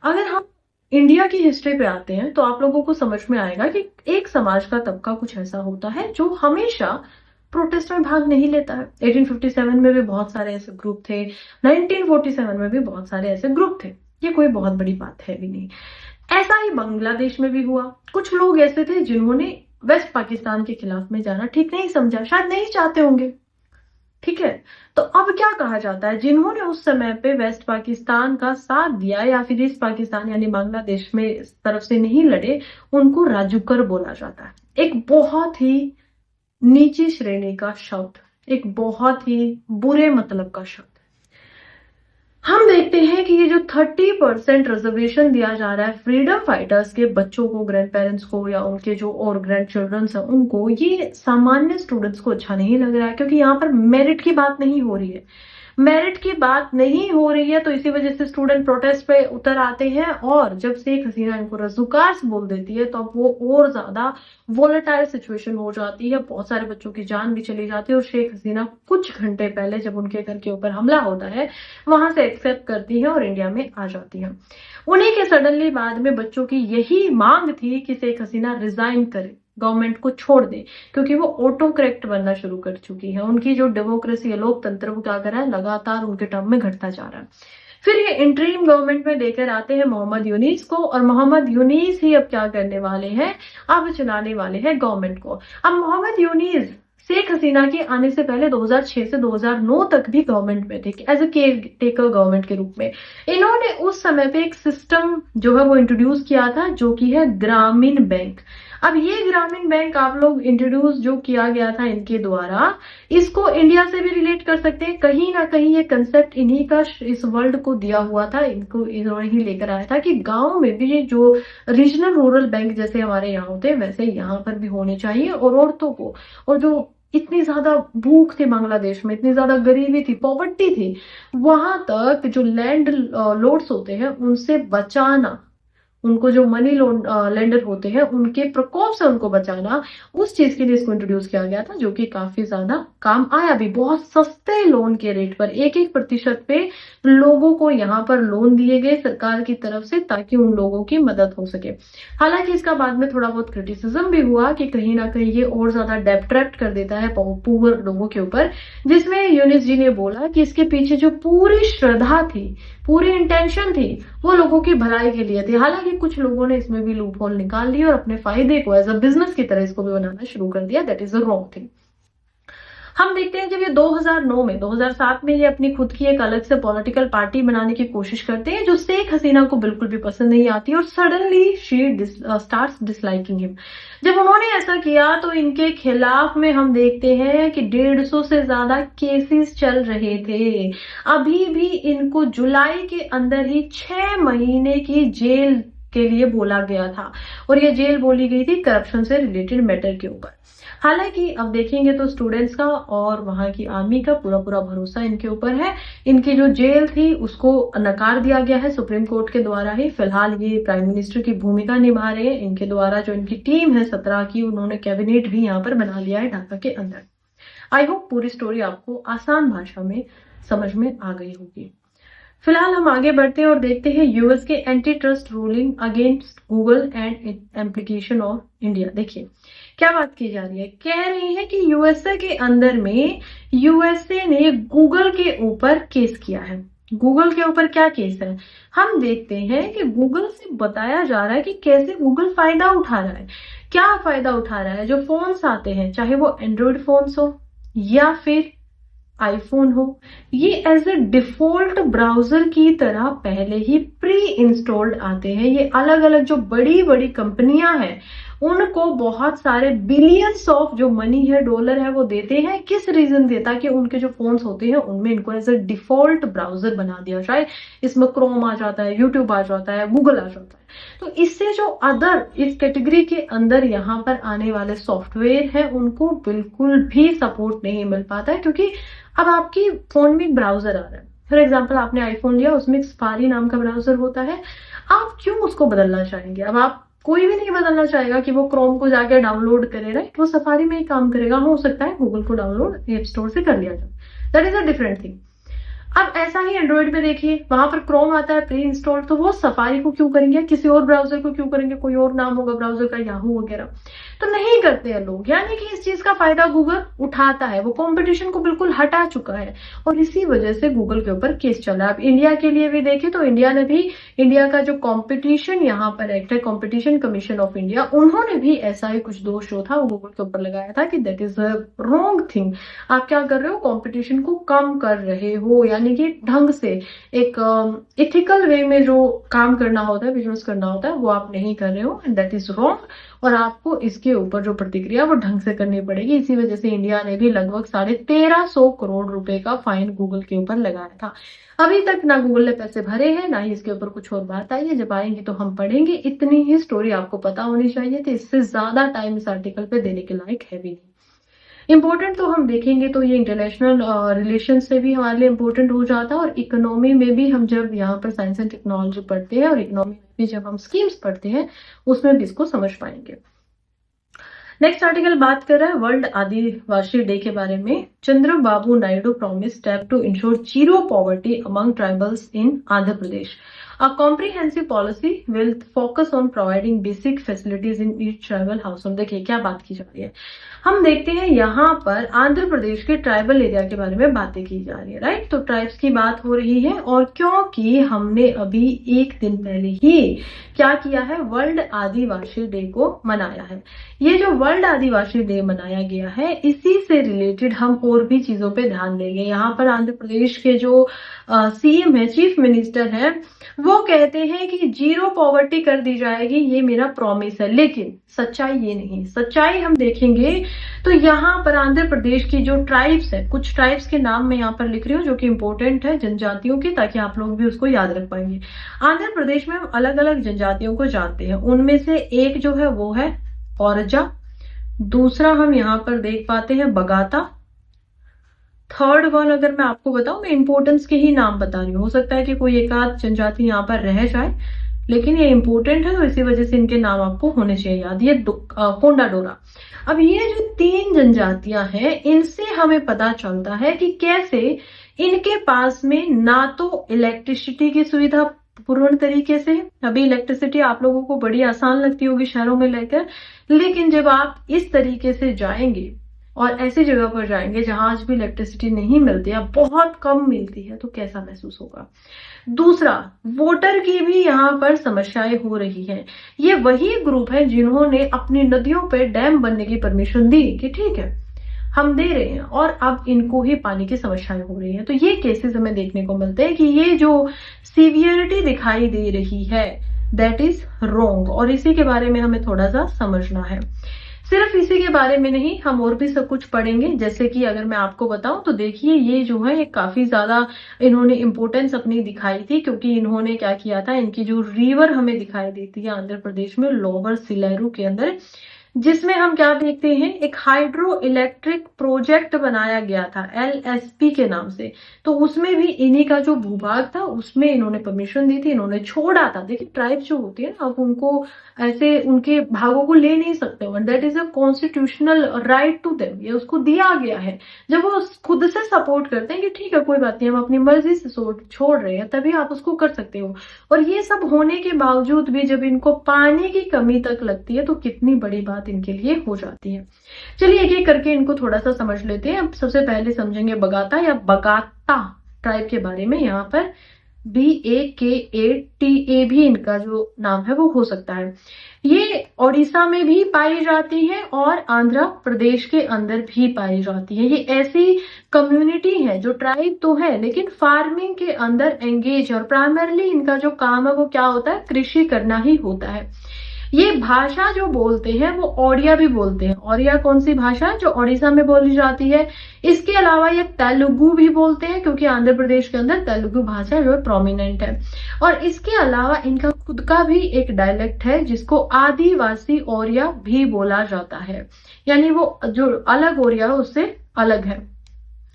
अगर हम इंडिया की हिस्ट्री पे आते हैं तो आप लोगों को समझ में आएगा कि एक समाज का तबका कुछ ऐसा होता है जो हमेशा प्रोटेस्ट में भाग नहीं लेता है। 1857 में भी बहुत सारे ऐसे ग्रुप थे, 1947 में भी बहुत सारे ऐसे ग्रुप थे, ये कोई बहुत बड़ी बात है भी नहीं। ऐसा ही बांग्लादेश में भी हुआ। कुछ लोग ऐसे थे जिन्होंने वेस्ट पाकिस्तान के खिलाफ में जाना ठीक नहीं समझा, शायद नहीं चाहते होंगे, ठीक है। तो अब क्या कहा जाता है, जिन्होंने उस समय पे वेस्ट पाकिस्तान का साथ दिया या फिर ईस्ट पाकिस्तान यानी बांग्लादेश में इस तरफ से नहीं लड़े, उनको राजूकर बोला जाता है। एक बहुत ही नीची श्रेणी का शब्द, एक बहुत ही बुरे मतलब का शब्द। हम देखते हैं कि ये जो 30% रिजर्वेशन दिया जा रहा है फ्रीडम फाइटर्स के बच्चों को, ग्रैंड पेरेंट्स को, या उनके जो और ग्रैंड चिल्ड्रंस हैं उनको, ये सामान्य स्टूडेंट्स को अच्छा नहीं लग रहा है, क्योंकि यहाँ पर मेरिट की बात नहीं हो रही है। मेरिट की बात नहीं हो रही है तो इसी वजह से स्टूडेंट प्रोटेस्ट पे उतर आते हैं, और जब शेख हसीना इनको रज़्ज़ुकार्स बोल देती है तो अब वो और ज्यादा वोलेटाइल सिचुएशन हो जाती है। बहुत सारे बच्चों की जान भी चली जाती है, और शेख हसीना कुछ घंटे पहले जब उनके घर के ऊपर हमला होता है वहां से एक्सेप्ट करती है और इंडिया में आ जाती है। उन्हीं के सडनली बाद में बच्चों की यही मांग थी कि शेख हसीना रिजाइन करे, गवर्नमेंट को छोड़ दे, क्योंकि वो ऑटो करेक्ट बनना शुरू कर चुकी है। उनकी जो डेमोक्रेसी है, लोकतंत्र, वो क्या कर रहा है, लगातार उनके टर्म में घटता जा रहा है। फिर ये इंटरिम गवर्नमेंट में लेकर आते हैं मोहम्मद यूनीस को, और मोहम्मद यूनीस ही अब क्या करने वाले हैं, अब चलाने वाले हैं गवर्नमेंट को। अब मोहम्मद यूनीस शेख हसीना के आने से पहले 2006 से 2009 तक भी गवर्नमेंट में थे as a caretaker government के रूप में। इन्होंने उस समय पे एक सिस्टम जो है वो इंट्रोड्यूस किया था, जो कि है ग्रामीण बैंक। अब ये ग्रामीण बैंक आप लोग इंट्रोड्यूस जो किया गया था इनके द्वारा, इसको इंडिया से भी रिलेट कर सकते हैं। कहीं ना कहीं ये कंसेप्ट इन्हीं का इस वर्ल्ड को दिया हुआ था, इनको इन्होंने ही लेकर आया था कि गांव में भी ये जो रीजनल रूरल बैंक जैसे हमारे यहाँ होते हैं वैसे यहाँ पर भी होने चाहिए। और औरतों को, और जो इतनी ज्यादा भूख थी बांग्लादेश में, इतनी ज्यादा गरीबी थी, पॉवर्टी थी, वहां तक जो लैंड लॉर्ड्स होते हैं उनसे बचाना, उनको जो मनी लोन लेंडर होते हैं उनके प्रकोप से उनको बचाना, उस चीज के लिए इसको इंट्रोड्यूस किया गया था, जो कि काफी ज्यादा काम आया भी। बहुत सस्ते लोन के रेट पर 1-1% पे लोगों को यहाँ पर लोन दिए गए सरकार की तरफ से, ताकि उन लोगों की मदद हो सके। हालांकि इसका बाद में थोड़ा बहुत क्रिटिसिज्म भी हुआ कि कहीं ना कहीं ये और ज्यादा डेब्ट ट्रैप्ट कर देता है पुअर लोगों के ऊपर, जिसमें यूनिस जी ने बोला कि इसके पीछे जो पूरी श्रद्धा थी, पूरी इंटेंशन थी, वो लोगों की भलाई के लिए थी। हालांकि कुछ लोगों ने इसमें भी लूप होल निकाल लिया और अपने फायदे को एज अ बिजनेस की तरह इसको भी बनाना शुरू कर दिया। That is a wrong thing. हम देखते हैं जब ये 2009 में 2007 में ये अपनी खुद की एक अलग से पॉलिटिकल पार्टी बनाने की कोशिश करते हैं, जो शेख हसीना को बिल्कुल भी पसंद नहीं आती, और suddenly she starts disliking him. जब उन्होंने ऐसा किया तो इनके खिलाफ में हम देखते हैं कि 150 से ज्यादा केसेस चल रहे थे। अभी भी इनको जुलाई के अंदर ही 6 महीने की जेल के लिए बोला गया था, और ये जेल बोली गई थी करप्शन से रिलेटेड मैटर के ऊपर। हालांकि अब देखेंगे तो स्टूडेंट्स का और वहां की आर्मी का पूरा पूरा भरोसा इनके ऊपर है। इनकी जो जेल थी उसको नकार दिया गया है सुप्रीम कोर्ट के द्वारा ही। फिलहाल ये प्राइम मिनिस्टर की भूमिका निभा रहे हैं। इनके द्वारा जो इनकी टीम है 17 की, उन्होंने कैबिनेट भी यहाँ पर बना लिया है ढाका के अंदर। आई होप पूरी स्टोरी आपको आसान भाषा में समझ में आ गई होगी। फिलहाल हम आगे बढ़ते हैं और देखते हैं यूएस के anti trust ruling against Google and application of India. देखिए क्या बात की जा रही है, कह रही है कि यूएसए के अंदर में यूएसए ने गूगल के ऊपर केस किया है। गूगल के ऊपर क्या केस है, हम देखते हैं कि गूगल से बताया जा रहा है कि कैसे गूगल फायदा उठा रहा है। क्या फायदा उठा रहा है, जो फोन्स आते हैं चाहे वो एंड्रॉइड फोन्स हो या फिर आईफोन हो, ये एज ए डिफॉल्ट ब्राउजर की तरह पहले ही प्री इंस्टॉल्ड आते हैं। ये अलग अलग जो बड़ी बड़ी कंपनियां हैं उनको बहुत सारे बिलियंस ऑफ जो मनी है, डॉलर है, वो देते हैं। किस रीजन देता कि उनके जो फोन्स होते हैं उनमें इनको एज ए डिफॉल्ट ब्राउजर बना दिया जाए। इसमें क्रोम आ जाता है, यूट्यूब आ जाता है, गूगल आ जाता है। तो इससे जो अदर इस कैटेगरी के अंदर यहाँ पर आने वाले सॉफ्टवेयर है उनको बिल्कुल भी सपोर्ट नहीं मिल पाता है, क्योंकि अब आपकी फोन में एक ब्राउजर आ रहा है। फॉर एग्जाम्पल आपने आईफोन लिया, उसमें एक सफारी नाम का ब्राउजर होता है। आप क्यों उसको बदलना चाहेंगे? अब आप कोई भी नहीं बदलना चाहेगा कि वो क्रोम को जाके डाउनलोड करे, राइट? वो सफारी में ही काम करेगा। हो सकता है गूगल को डाउनलोड ऐप स्टोर से कर लिया जाए, that is a different thing. अब ऐसा ही एंड्रॉइड में देखिए, वहां पर क्रोम आता है प्री इंस्टॉल, तो वो सफारी को क्यों करेंगे, किसी और ब्राउजर को क्यों करेंगे? कोई और नाम होगा ब्राउजर का, याहू वगैरह, तो नहीं करते हैं लोग। यानी कि इस चीज का फायदा गूगल उठाता है, वो कंपटीशन को बिल्कुल हटा चुका है और इसी वजह से गूगल के ऊपर केस चला है। अब इंडिया के लिए भी देखें तो इंडिया का जो कंपटीशन यहाँ पर एक्ट है, कंपटीशन कमीशन ऑफ इंडिया, उन्होंने भी ऐसा ही कुछ दोष जो था वो गूगल के ऊपर लगाया था कि that is a wrong thing. आप क्या कर रहे हो, कंपटीशन को कम कर रहे हो, यानी कि ढंग से एक इथिकल वे में जो काम करना होता है, बिजनेस करना होता है, वो आप नहीं कर रहे हो एंड दैट इज रॉन्ग। और आपको इसके ऊपर जो प्रतिक्रिया वो ढंग से करनी पड़ेगी। इसी वजह से इंडिया ने भी लगभग 1350 करोड़ रुपए का फाइन गूगल के ऊपर लगाया था। अभी तक ना गूगल ने पैसे भरे हैं, ना ही इसके ऊपर कुछ और बात आई है। जब आएंगी तो हम पढ़ेंगे। इतनी ही स्टोरी आपको पता होनी चाहिए थी, इससे ज्यादा टाइम इस आर्टिकल पे देने के लायक है भी नहीं। इम्पोर्टेंट तो हम देखेंगे तो ये इंटरनेशनल रिलेशन से भी हमारे लिए इम्पोर्टेंट हो जाता है, और इकोनॉमी में भी हम जब यहाँ पर साइंस एंड टेक्नोलॉजी पढ़ते हैं और इकोनॉमी में भी जब हम स्कीम्स पढ़ते हैं उसमें भी इसको समझ पाएंगे। नेक्स्ट आर्टिकल बात कर रहा है वर्ल्ड आदिवासी डे के बारे में। Chandrababu Naidu promise step to ensure zero poverty among tribals in Andhra Pradesh. A comprehensive policy will focus on providing basic facilities in each tribal household। देखिए क्या बात की जा रही है, हम देखते हैं यहाँ पर आंध्र प्रदेश के ट्राइबल एरिया के बारे में बातें की जा रही है, राइट? तो ट्राइब्स की बात हो रही है, और क्योंकि हमने अभी एक दिन पहले ही क्या किया है, वर्ल्ड आदिवासी डे को मनाया है। ये जो वर्ल्ड आदिवासी डे मनाया गया है, इसी से रिलेटेड हम और भी चीजों पे ध्यान देंगे। यहाँ पर आंध्र प्रदेश के जो सीएम है, चीफ मिनिस्टर है, वो कहते हैं कि जीरो पॉवर्टी कर दी जाएगी, ये मेरा प्रॉमिस है। लेकिन सच्चाई ये नहीं, सच्चाई हम देखेंगे तो यहाँ पर आंध्र प्रदेश की जो ट्राइब्स है, कुछ ट्राइब्स के नाम मैं यहाँ पर लिख रही हूँ जो कि इंपॉर्टेंट है जनजातियों की, ताकि आप लोग भी उसको याद रख पाएंगे। आंध्र प्रदेश में हम अलग अलग जनजातियों को जानते हैं, उनमें से एक जो है वो है औरजा, दूसरा हम यहाँ पर देख पाते हैं बगाता, थर्ड वन अगर मैं आपको बताऊं, मैं इंपोर्टेंस के ही नाम बता रही हूँ, हो सकता है कि कोई एक आध जनजाति यहाँ पर रह जाए, लेकिन ये इंपॉर्टेंट है तो इसी वजह से इनके नाम आपको होने चाहिए याद। ये कोंडा डोरा। अब ये जो तीन जनजातियां हैं, इनसे हमें पता चलता है कि कैसे इनके पास में ना तो इलेक्ट्रिसिटी की सुविधा पूर्ण तरीके से, अभी इलेक्ट्रिसिटी आप लोगों को बड़ी आसान लगती होगी शहरों में लेकर, लेकिन जब आप इस तरीके से जाएंगे और ऐसी जगह पर जाएंगे जहां आज भी इलेक्ट्रिसिटी नहीं मिलती है, बहुत कम मिलती है, तो कैसा महसूस होगा। दूसरा, वोटर की भी यहाँ पर समस्याएं हो रही हैं। ये वही ग्रुप है जिन्होंने अपनी नदियों पे डैम बनने की परमिशन दी कि ठीक है हम दे रहे हैं, और अब इनको ही पानी की समस्याएं हो रही है। तो ये केसेस हमें देखने को मिलते हैं कि ये जो सीवियरिटी दिखाई दे रही है दैट इज रॉन्ग, और इसी के बारे में हमें थोड़ा सा समझना है। सिर्फ इसी के बारे में नहीं, हम और भी सब कुछ पढ़ेंगे। जैसे कि अगर मैं आपको बताऊं तो देखिए, ये जो है काफी ज्यादा इन्होंने इंपोर्टेंस अपनी दिखाई थी, क्योंकि इन्होंने क्या किया था, इनकी जो रिवर हमें दिखाई देती है आंध्र प्रदेश में लोअर सिलेरू के अंदर, जिसमें हम क्या देखते हैं, एक हाइड्रो इलेक्ट्रिक प्रोजेक्ट बनाया गया था एलएसपी के नाम से। तो उसमें भी इन्हीं का जो भूभाग था उसमें इन्होंने परमिशन दी थी, इन्होंने छोड़ा था। देखिए ट्राइब जो होती है ना, अब उनको ऐसे उनके भागों को ले नहीं सकते, that is a constitutional right to them, ये उसको दिया गया है। जब वो खुद से सपोर्ट करते हैं कि ठीक है कोई बात नहीं, हम अपनी मर्जी से छोड़ रहे हैं, तभी आप उसको कर सकते हो। और ये सब होने के बावजूद भी जब इनको पानी की कमी तक लगती है तो कितनी बड़ी बात इनके लिए हो जाती है। चलिए एक एक करके इनको थोड़ा सा समझ लेते हैं। अब सबसे पहले समझेंगे बगाता या बगाता ट्राइब के बारे में। यहाँ पर BAKATA भी इनका जो नाम है वो हो सकता है। ये ओडिशा में भी पाई जाती है और आंध्र प्रदेश के अंदर भी पाई जाती है। ये ऐसी कम्युनिटी है जो ट्राइब तो है लेकिन फार्मिंग के अंदर एंगेज, और प्राइमरली इनका जो काम है वो क्या होता है, कृषि करना ही होता है। ये भाषा जो बोलते हैं वो ओडिया भी बोलते हैं। ओडिया कौन सी भाषा है, जो ओडिशा में बोली जाती है। इसके अलावा ये तेलुगु भी बोलते हैं क्योंकि आंध्र प्रदेश के अंदर तेलुगु भाषा जो है प्रोमिनेंट है। और इसके अलावा इनका खुद का भी एक डायलेक्ट है जिसको आदिवासी ओडिया भी बोला जाता है, यानी वो जो अलग ओडिया है उससे अलग है।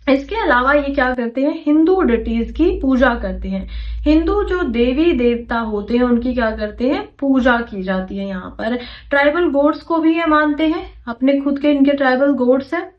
इसके अलावा ये क्या करते हैं, हिंदू डिटीज की पूजा करते हैं। हिंदू जो देवी देवता होते हैं उनकी क्या करते हैं, पूजा की जाती है। यहाँ पर ट्राइबल गॉड्स को भी ये मानते हैं, अपने खुद के इनके ट्राइबल गॉड्स हैं,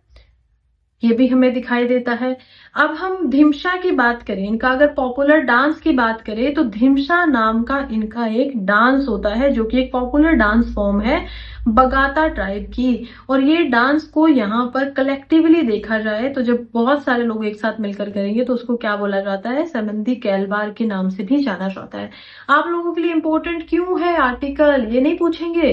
ये भी हमें दिखाई देता है। अब हम धिमसा की बात करें, इनका अगर पॉपुलर डांस की बात करें तो धिमसा नाम का इनका एक डांस होता है जो कि एक पॉपुलर डांस फॉर्म है बगाता ट्राइब की। और ये डांस को यहाँ पर कलेक्टिवली देखा जाए तो जब बहुत सारे लोग एक साथ मिलकर करेंगे तो उसको क्या बोला जाता है, संबंधी कैलबार के नाम से भी जाना जाता है। आप लोगों के लिए इंपॉर्टेंट क्यों है आर्टिकल, ये नहीं पूछेंगे,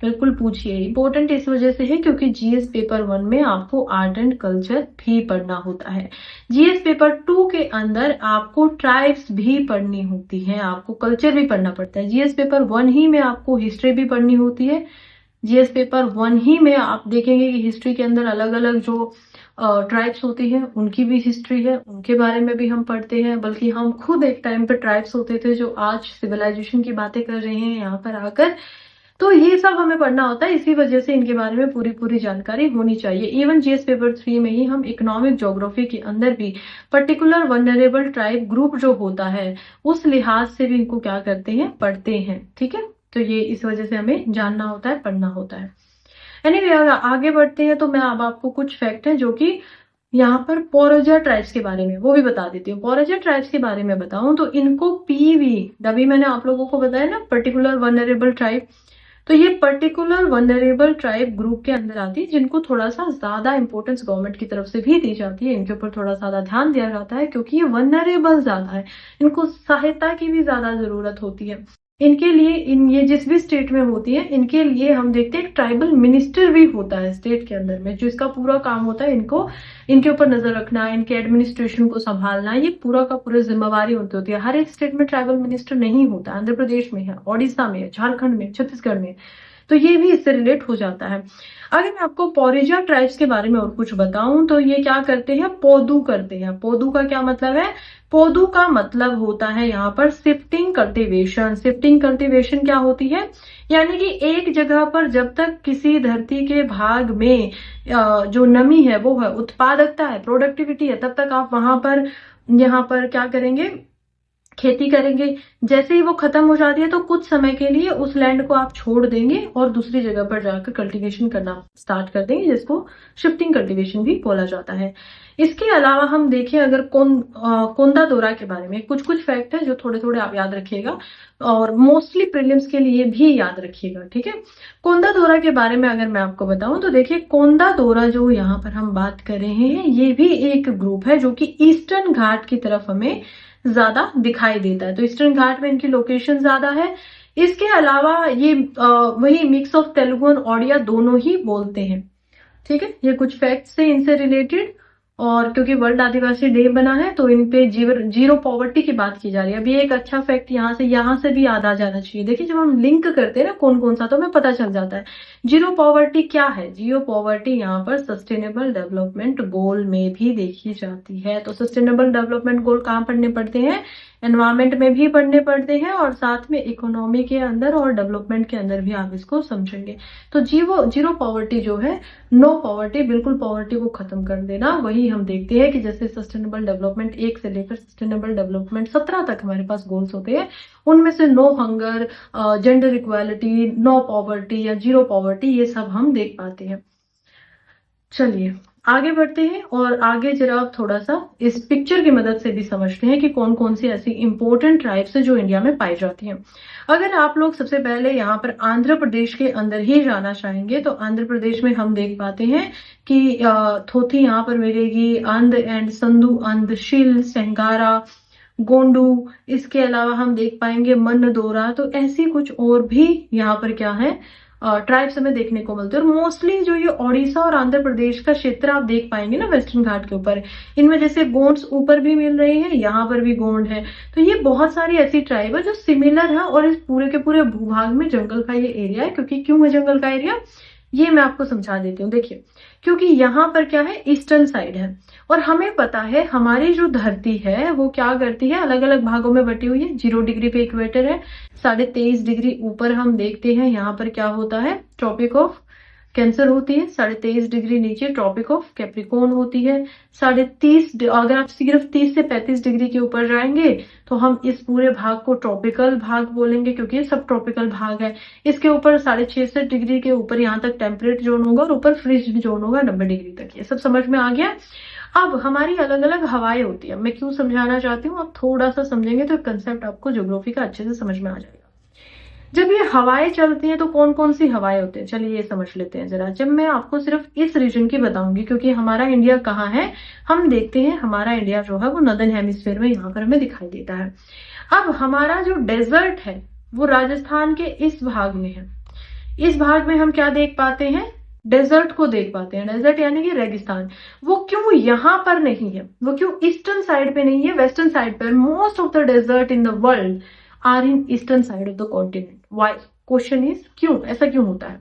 बिल्कुल पूछिए। इंपॉर्टेंट इस वजह से है क्योंकि जीएस पेपर 1 में आपको आर्ट एंड कल्चर भी पढ़ना होता है। जीएस पेपर 2 के अंदर आपको ट्राइब्स भी पढ़नी होती है, आपको कल्चर भी पढ़ना पड़ता है। जीएस पेपर 1 ही में आपको हिस्ट्री भी पढ़नी होती है। जीएस पेपर 1 ही में आप देखेंगे कि हिस्ट्री के अंदर अलग अलग जो ट्राइब्स होती हैं उनकी भी हिस्ट्री है, उनके बारे में भी हम पढ़ते हैं। बल्कि हम खुद एक टाइम पे ट्राइब्स होते थे जो आज सिविलाइजेशन की बातें कर रहे हैं यहाँ पर आकर। तो ये सब हमें पढ़ना होता है, इसी वजह से इनके बारे में पूरी पूरी जानकारी होनी चाहिए। इवन जीएस पेपर 3 में ही हम इकोनॉमिक ज्योग्राफी के अंदर भी पर्टिकुलर वनरेबल ट्राइब ग्रुप जो होता है उस लिहाज से भी इनको क्या करते हैं, पढ़ते हैं। ठीक है, तो ये इस वजह से हमें जानना होता है, पढ़ना होता है। एनीवे आगे बढ़ते हैं तो मैं अब आपको कुछ फैक्ट है जो कि यहाँ पर पोरोजा ट्राइब्स के बारे में वो भी बता देती हूँ। पोरोजा ट्राइब्स के बारे में बताऊं तो इनको पीवी, तभी मैंने आप लोगों को बताया ना पर्टिकुलर वनरेबल ट्राइब, तो ये पर्टिकुलर वनरेबल ट्राइब ग्रुप के अंदर आती है जिनको थोड़ा सा ज्यादा इंपॉर्टेंस गवर्नमेंट की तरफ से भी दी जाती है। इनके ऊपर थोड़ा ज्यादा ध्यान दिया जाता है क्योंकि ये वनरेबल ज्यादा है, इनको सहायता की भी ज्यादा जरूरत होती है। इनके लिए ये जिस भी स्टेट में होती है इनके लिए हम देखते हैं ट्राइबल मिनिस्टर भी होता है स्टेट के अंदर में, जिसका पूरा काम होता है इनको इनके ऊपर नजर रखना, इनके एडमिनिस्ट्रेशन को संभालना, ये पूरा का पूरा जिम्मेवारी होती है। हर एक स्टेट में ट्राइबल मिनिस्टर नहीं होता, आंध्र प्रदेश में है, ओडिशा में है, झारखंड में, छत्तीसगढ़ में, तो ये भी इससे रिलेट हो जाता है। अगर मैं आपको पोरिजा ट्राइब्स के बारे में और कुछ बताऊं तो ये क्या करते हैं, पोदू करते हैं। पोदू का क्या मतलब है, पोदू का मतलब होता है यहाँ पर शिफ्टिंग कल्टीवेशन। शिफ्टिंग कल्टीवेशन क्या होती है, यानी कि एक जगह पर जब तक किसी धरती के भाग में जो नमी है वो है, उत्पादकता है, प्रोडक्टिविटी है, तब तक आप वहां पर यहाँ पर क्या करेंगे, खेती करेंगे। जैसे ही वो खत्म हो जाती है तो कुछ समय के लिए उस लैंड को आप छोड़ देंगे और दूसरी जगह पर जाकर कल्टीवेशन करना स्टार्ट कर देंगे, जिसको शिफ्टिंग कल्टीवेशन भी बोला जाता है। इसके अलावा हम देखें अगर कोंदा दौरा के बारे में कुछ कुछ फैक्ट है जो थोड़े थोड़े आप याद रखिएगा और मोस्टली प्रीलिम्स के लिए भी याद रखिएगा। ठीक है, कोंदा दौरा के बारे में अगर मैं आपको बताऊं तो देखिए कोंदा दौरा जो यहाँ पर हम बात कर रहे हैं ये भी एक ग्रुप है जो कि ईस्टर्न घाट की तरफ हमें ज्यादा दिखाई देता है, तो ईस्टर्न घाट में इनकी लोकेशन ज्यादा है। इसके अलावा ये वही मिक्स ऑफ तेलुगु और ओडिया दोनों ही बोलते हैं। ठीक है, ये कुछ फैक्ट्स है इनसे रिलेटेड। और क्योंकि वर्ल्ड आदिवासी डे बना है तो इन पे जीरो पॉवर्टी की बात की जा रही है। अभी एक अच्छा फैक्ट यहाँ से भी याद आ जाना चाहिए। देखिए जब हम लिंक करते हैं ना कौन कौन सा, तो हमें पता चल जाता है जीरो पॉवर्टी क्या है। जीरो पॉवर्टी यहाँ पर सस्टेनेबल डेवलपमेंट गोल में भी देखी जाती है। तो सस्टेनेबल डेवलपमेंट गोल कहाँ पढ़ने पड़ते हैं, एनवायरमेंट में भी पढ़ने पड़ते हैं और साथ में इकोनॉमी के अंदर और डेवलपमेंट के अंदर भी आप इसको समझेंगे। तो जीरो जीरो पॉवर्टी जो है, नो पॉवर्टी, बिल्कुल पॉवर्टी को खत्म कर देना, वही हम देखते हैं कि जैसे सस्टेनेबल डेवलपमेंट 1 से लेकर सस्टेनेबल डेवलपमेंट 17 तक हमारे पास गोल्स होते हैं। उनमें से no hunger, gender equality, no poverty या जीरो पॉवर्टी, ये सब हम देख पाते हैं। चलिए आगे बढ़ते हैं और आगे जरा आप थोड़ा सा इस पिक्चर की मदद से भी समझते हैं कि कौन कौन सी ऐसी इंपॉर्टेंट ट्राइब्स है जो इंडिया में पाई जाती हैं। अगर आप लोग सबसे पहले यहाँ पर आंध्र प्रदेश के अंदर ही जाना चाहेंगे तो आंध्र प्रदेश में हम देख पाते हैं कि थोथी यहाँ पर मिलेगी, अंध एंड संधु, अंध, शील, संगारा, गोंडू, इसके अलावा हम देख पाएंगे मनदोरा। तो ऐसी कुछ और भी यहाँ पर क्या है ट्राइब्स हमें देखने को मिलते हैं। और मोस्टली जो ये ओडिशा और आंध्र प्रदेश का क्षेत्र आप देख पाएंगे ना वेस्टर्न घाट के ऊपर, इनमें जैसे गोंड्स ऊपर भी मिल रहे हैं, यहाँ पर भी गोंड है। तो ये बहुत सारी ऐसी ट्राइब है जो सिमिलर है और इस पूरे के पूरे भूभाग में जंगल का ये एरिया है। क्योंकि क्यों है जंगल का एरिया, ये मैं आपको समझा देती हूँ। देखिए, क्योंकि यहाँ पर क्या है, ईस्टर्न साइड है और हमें पता है हमारी जो धरती है वो क्या करती है, अलग अलग भागों में बटी हुई है। 0 डिग्री पे इक्वेटर है, 23.5 डिग्री ऊपर हम देखते हैं यहाँ पर क्या होता है, ट्रॉपिक ऑफ कैंसर होती है। 23.5 डिग्री नीचे ट्रॉपिक ऑफ कैप्रिकॉर्न होती है। 30.5, अगर आप सिर्फ 30 से 35 डिग्री के ऊपर जाएंगे तो हम इस पूरे भाग को ट्रॉपिकल भाग बोलेंगे, क्योंकि ये सब ट्रॉपिकल भाग है। इसके ऊपर 66.5 डिग्री के ऊपर यहाँ तक टेम्परेट जोन होगा और ऊपर फ्रिज जोन होगा 90 डिग्री तक। ये सब समझ में आ गया। अब हमारी अलग अलग हवाएं होती है। मैं क्यों समझाना चाहती हूँ, आप थोड़ा सा समझेंगे तो कंसेप्ट आपको ज्योग्राफी का अच्छे से समझ में आ जाएगा। जब ये हवाएं चलती हैं तो कौन कौन सी हवाएं होती हैं, चलिए ये समझ लेते हैं जरा। जब मैं आपको सिर्फ इस रीजन की बताऊंगी, क्योंकि हमारा इंडिया कहाँ है, हम देखते हैं हमारा इंडिया जो है वो नॉर्दर्न हेमिस्फीयर में यहाँ पर हमें दिखाई देता है। अब हमारा जो डेजर्ट है वो राजस्थान के इस भाग में है। इस भाग में हम क्या देख पाते हैं, डेजर्ट को देख पाते हैं। डेजर्ट यानी कि रेगिस्तान। वो क्यों यहाँ पर नहीं है, वो क्यों ईस्टर्न साइड पे नहीं है, वेस्टर्न साइड पर। Most of the desert in the world are in eastern side of the continent. Why, question is क्यों, ऐसा क्यों होता है।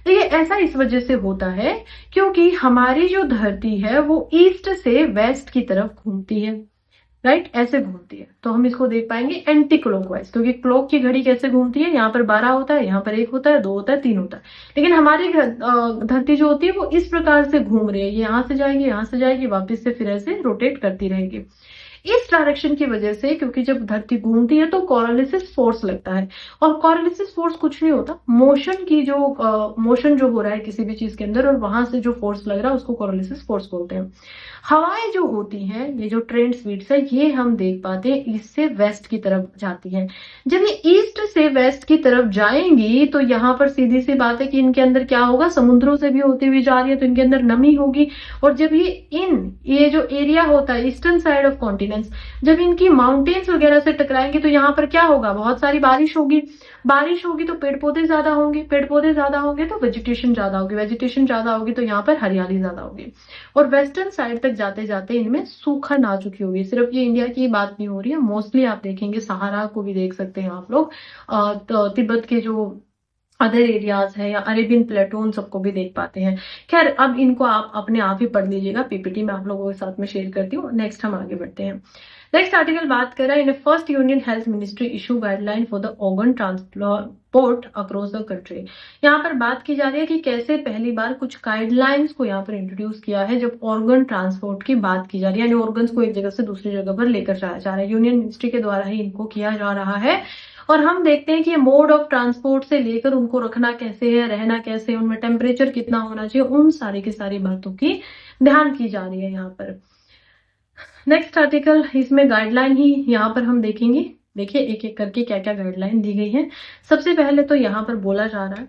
देखिए, ऐसा इस वजह से होता है क्योंकि हमारी जो धरती है वो ईस्ट से वेस्ट की तरफ घूमती है, राइट, ऐसे घूमती है। तो हम इसको देख पाएंगे एंटी क्लॉकवाइज, क्योंकि क्लॉक की घड़ी कैसे घूमती है, यहाँ पर 12 होता है, यहाँ पर 1 होता है, 2 होता है, 3 होता है। लेकिन हमारी धरती जो होती है वो इस प्रकार से घूम रही है, ये यहाँ से जाएगी, यहाँ से जाएगी, वापस से फिर ऐसे रोटेट करती रहेगी इस डायरेक्शन की वजह से। क्योंकि जब धरती घूमती है तो कोरोलिसिस फोर्स लगता है, और कोरोलिसिस फोर्स कुछ नहीं होता, मोशन की जो मोशन जो हो रहा है किसी भी चीज के अंदर और वहां से जो फोर्स लग रहा है उसको कोरोलिसिस फोर्स बोलते हैं। हवाएं जो होती हैं, ये जो ट्रेंड स्पीड्स है, ये हम देख पाते हैं ईस्ट से वेस्ट की तरफ जाती हैं। जब ये ईस्ट से वेस्ट की तरफ जाएंगी तो यहाँ पर सीधी सी बात है कि इनके अंदर क्या होगा, समुद्रों से भी होती हुई जा रही है तो इनके अंदर नमी होगी। और जब ये जो एरिया होता है ईस्टर्न साइड ऑफ कॉन्टिनेंट्स, जब इनकी माउंटेन्स वगैरह से टकराएंगे तो यहाँ पर क्या होगा, बहुत सारी बारिश होगी। बारिश होगी तो पेड़ पौधे ज्यादा होंगे, पेड़ पौधे ज्यादा होंगे तो वेजिटेशन ज्यादा होगी, वेजिटेशन ज्यादा होगी तो यहाँ पर हरियाली ज्यादा होगी। और वेस्टर्न साइड तक जाते जाते इनमें सूखन आ चुकी होगी। सिर्फ ये इंडिया की बात नहीं हो रही है, मोस्टली आप देखेंगे सहारा को भी देख सकते हैं आप लोग, तो तिब्बत के जो अदर एरियाज है या अरेबियन प्लेटो, उन सबको भी देख पाते हैं। खैर, अब इनको आप अपने आप ही पढ़ लीजिएगा, पीपीटी में आप लोगों के साथ में शेयर करती हूँ। नेक्स्ट हम आगे बढ़ते हैं। नेक्स्ट आर्टिकल बात कर रहा है, in first union health ministry issue guideline for the organ transport across the country. यहाँ पर बात की जा रही है कि कैसे पहली बार कुछ गाइडलाइंस को यहाँ पर इंट्रोड्यूस किया है जब ऑर्गन ट्रांसपोर्ट की बात की जा रही है, यानी ऑर्गन्स को एक जगह से दूसरी जगह पर लेकर जाया जा रहा है। यूनियन मिनिस्ट्री के द्वारा ही इनको किया जा रहा है। और हम देखते हैं कि मोड ऑफ ट्रांसपोर्ट से लेकर उनको रखना कैसे है, रहना कैसे है, उनमें टेम्परेचर कितना होना चाहिए, उन सारी की सारी बातों की ध्यान की जा रही है यहाँ पर। नेक्स्ट आर्टिकल, इसमें गाइडलाइन ही यहाँ पर हम देखेंगे। देखिए एक एक करके क्या क्या गाइडलाइन दी गई है। सबसे पहले तो यहाँ पर बोला जा रहा है,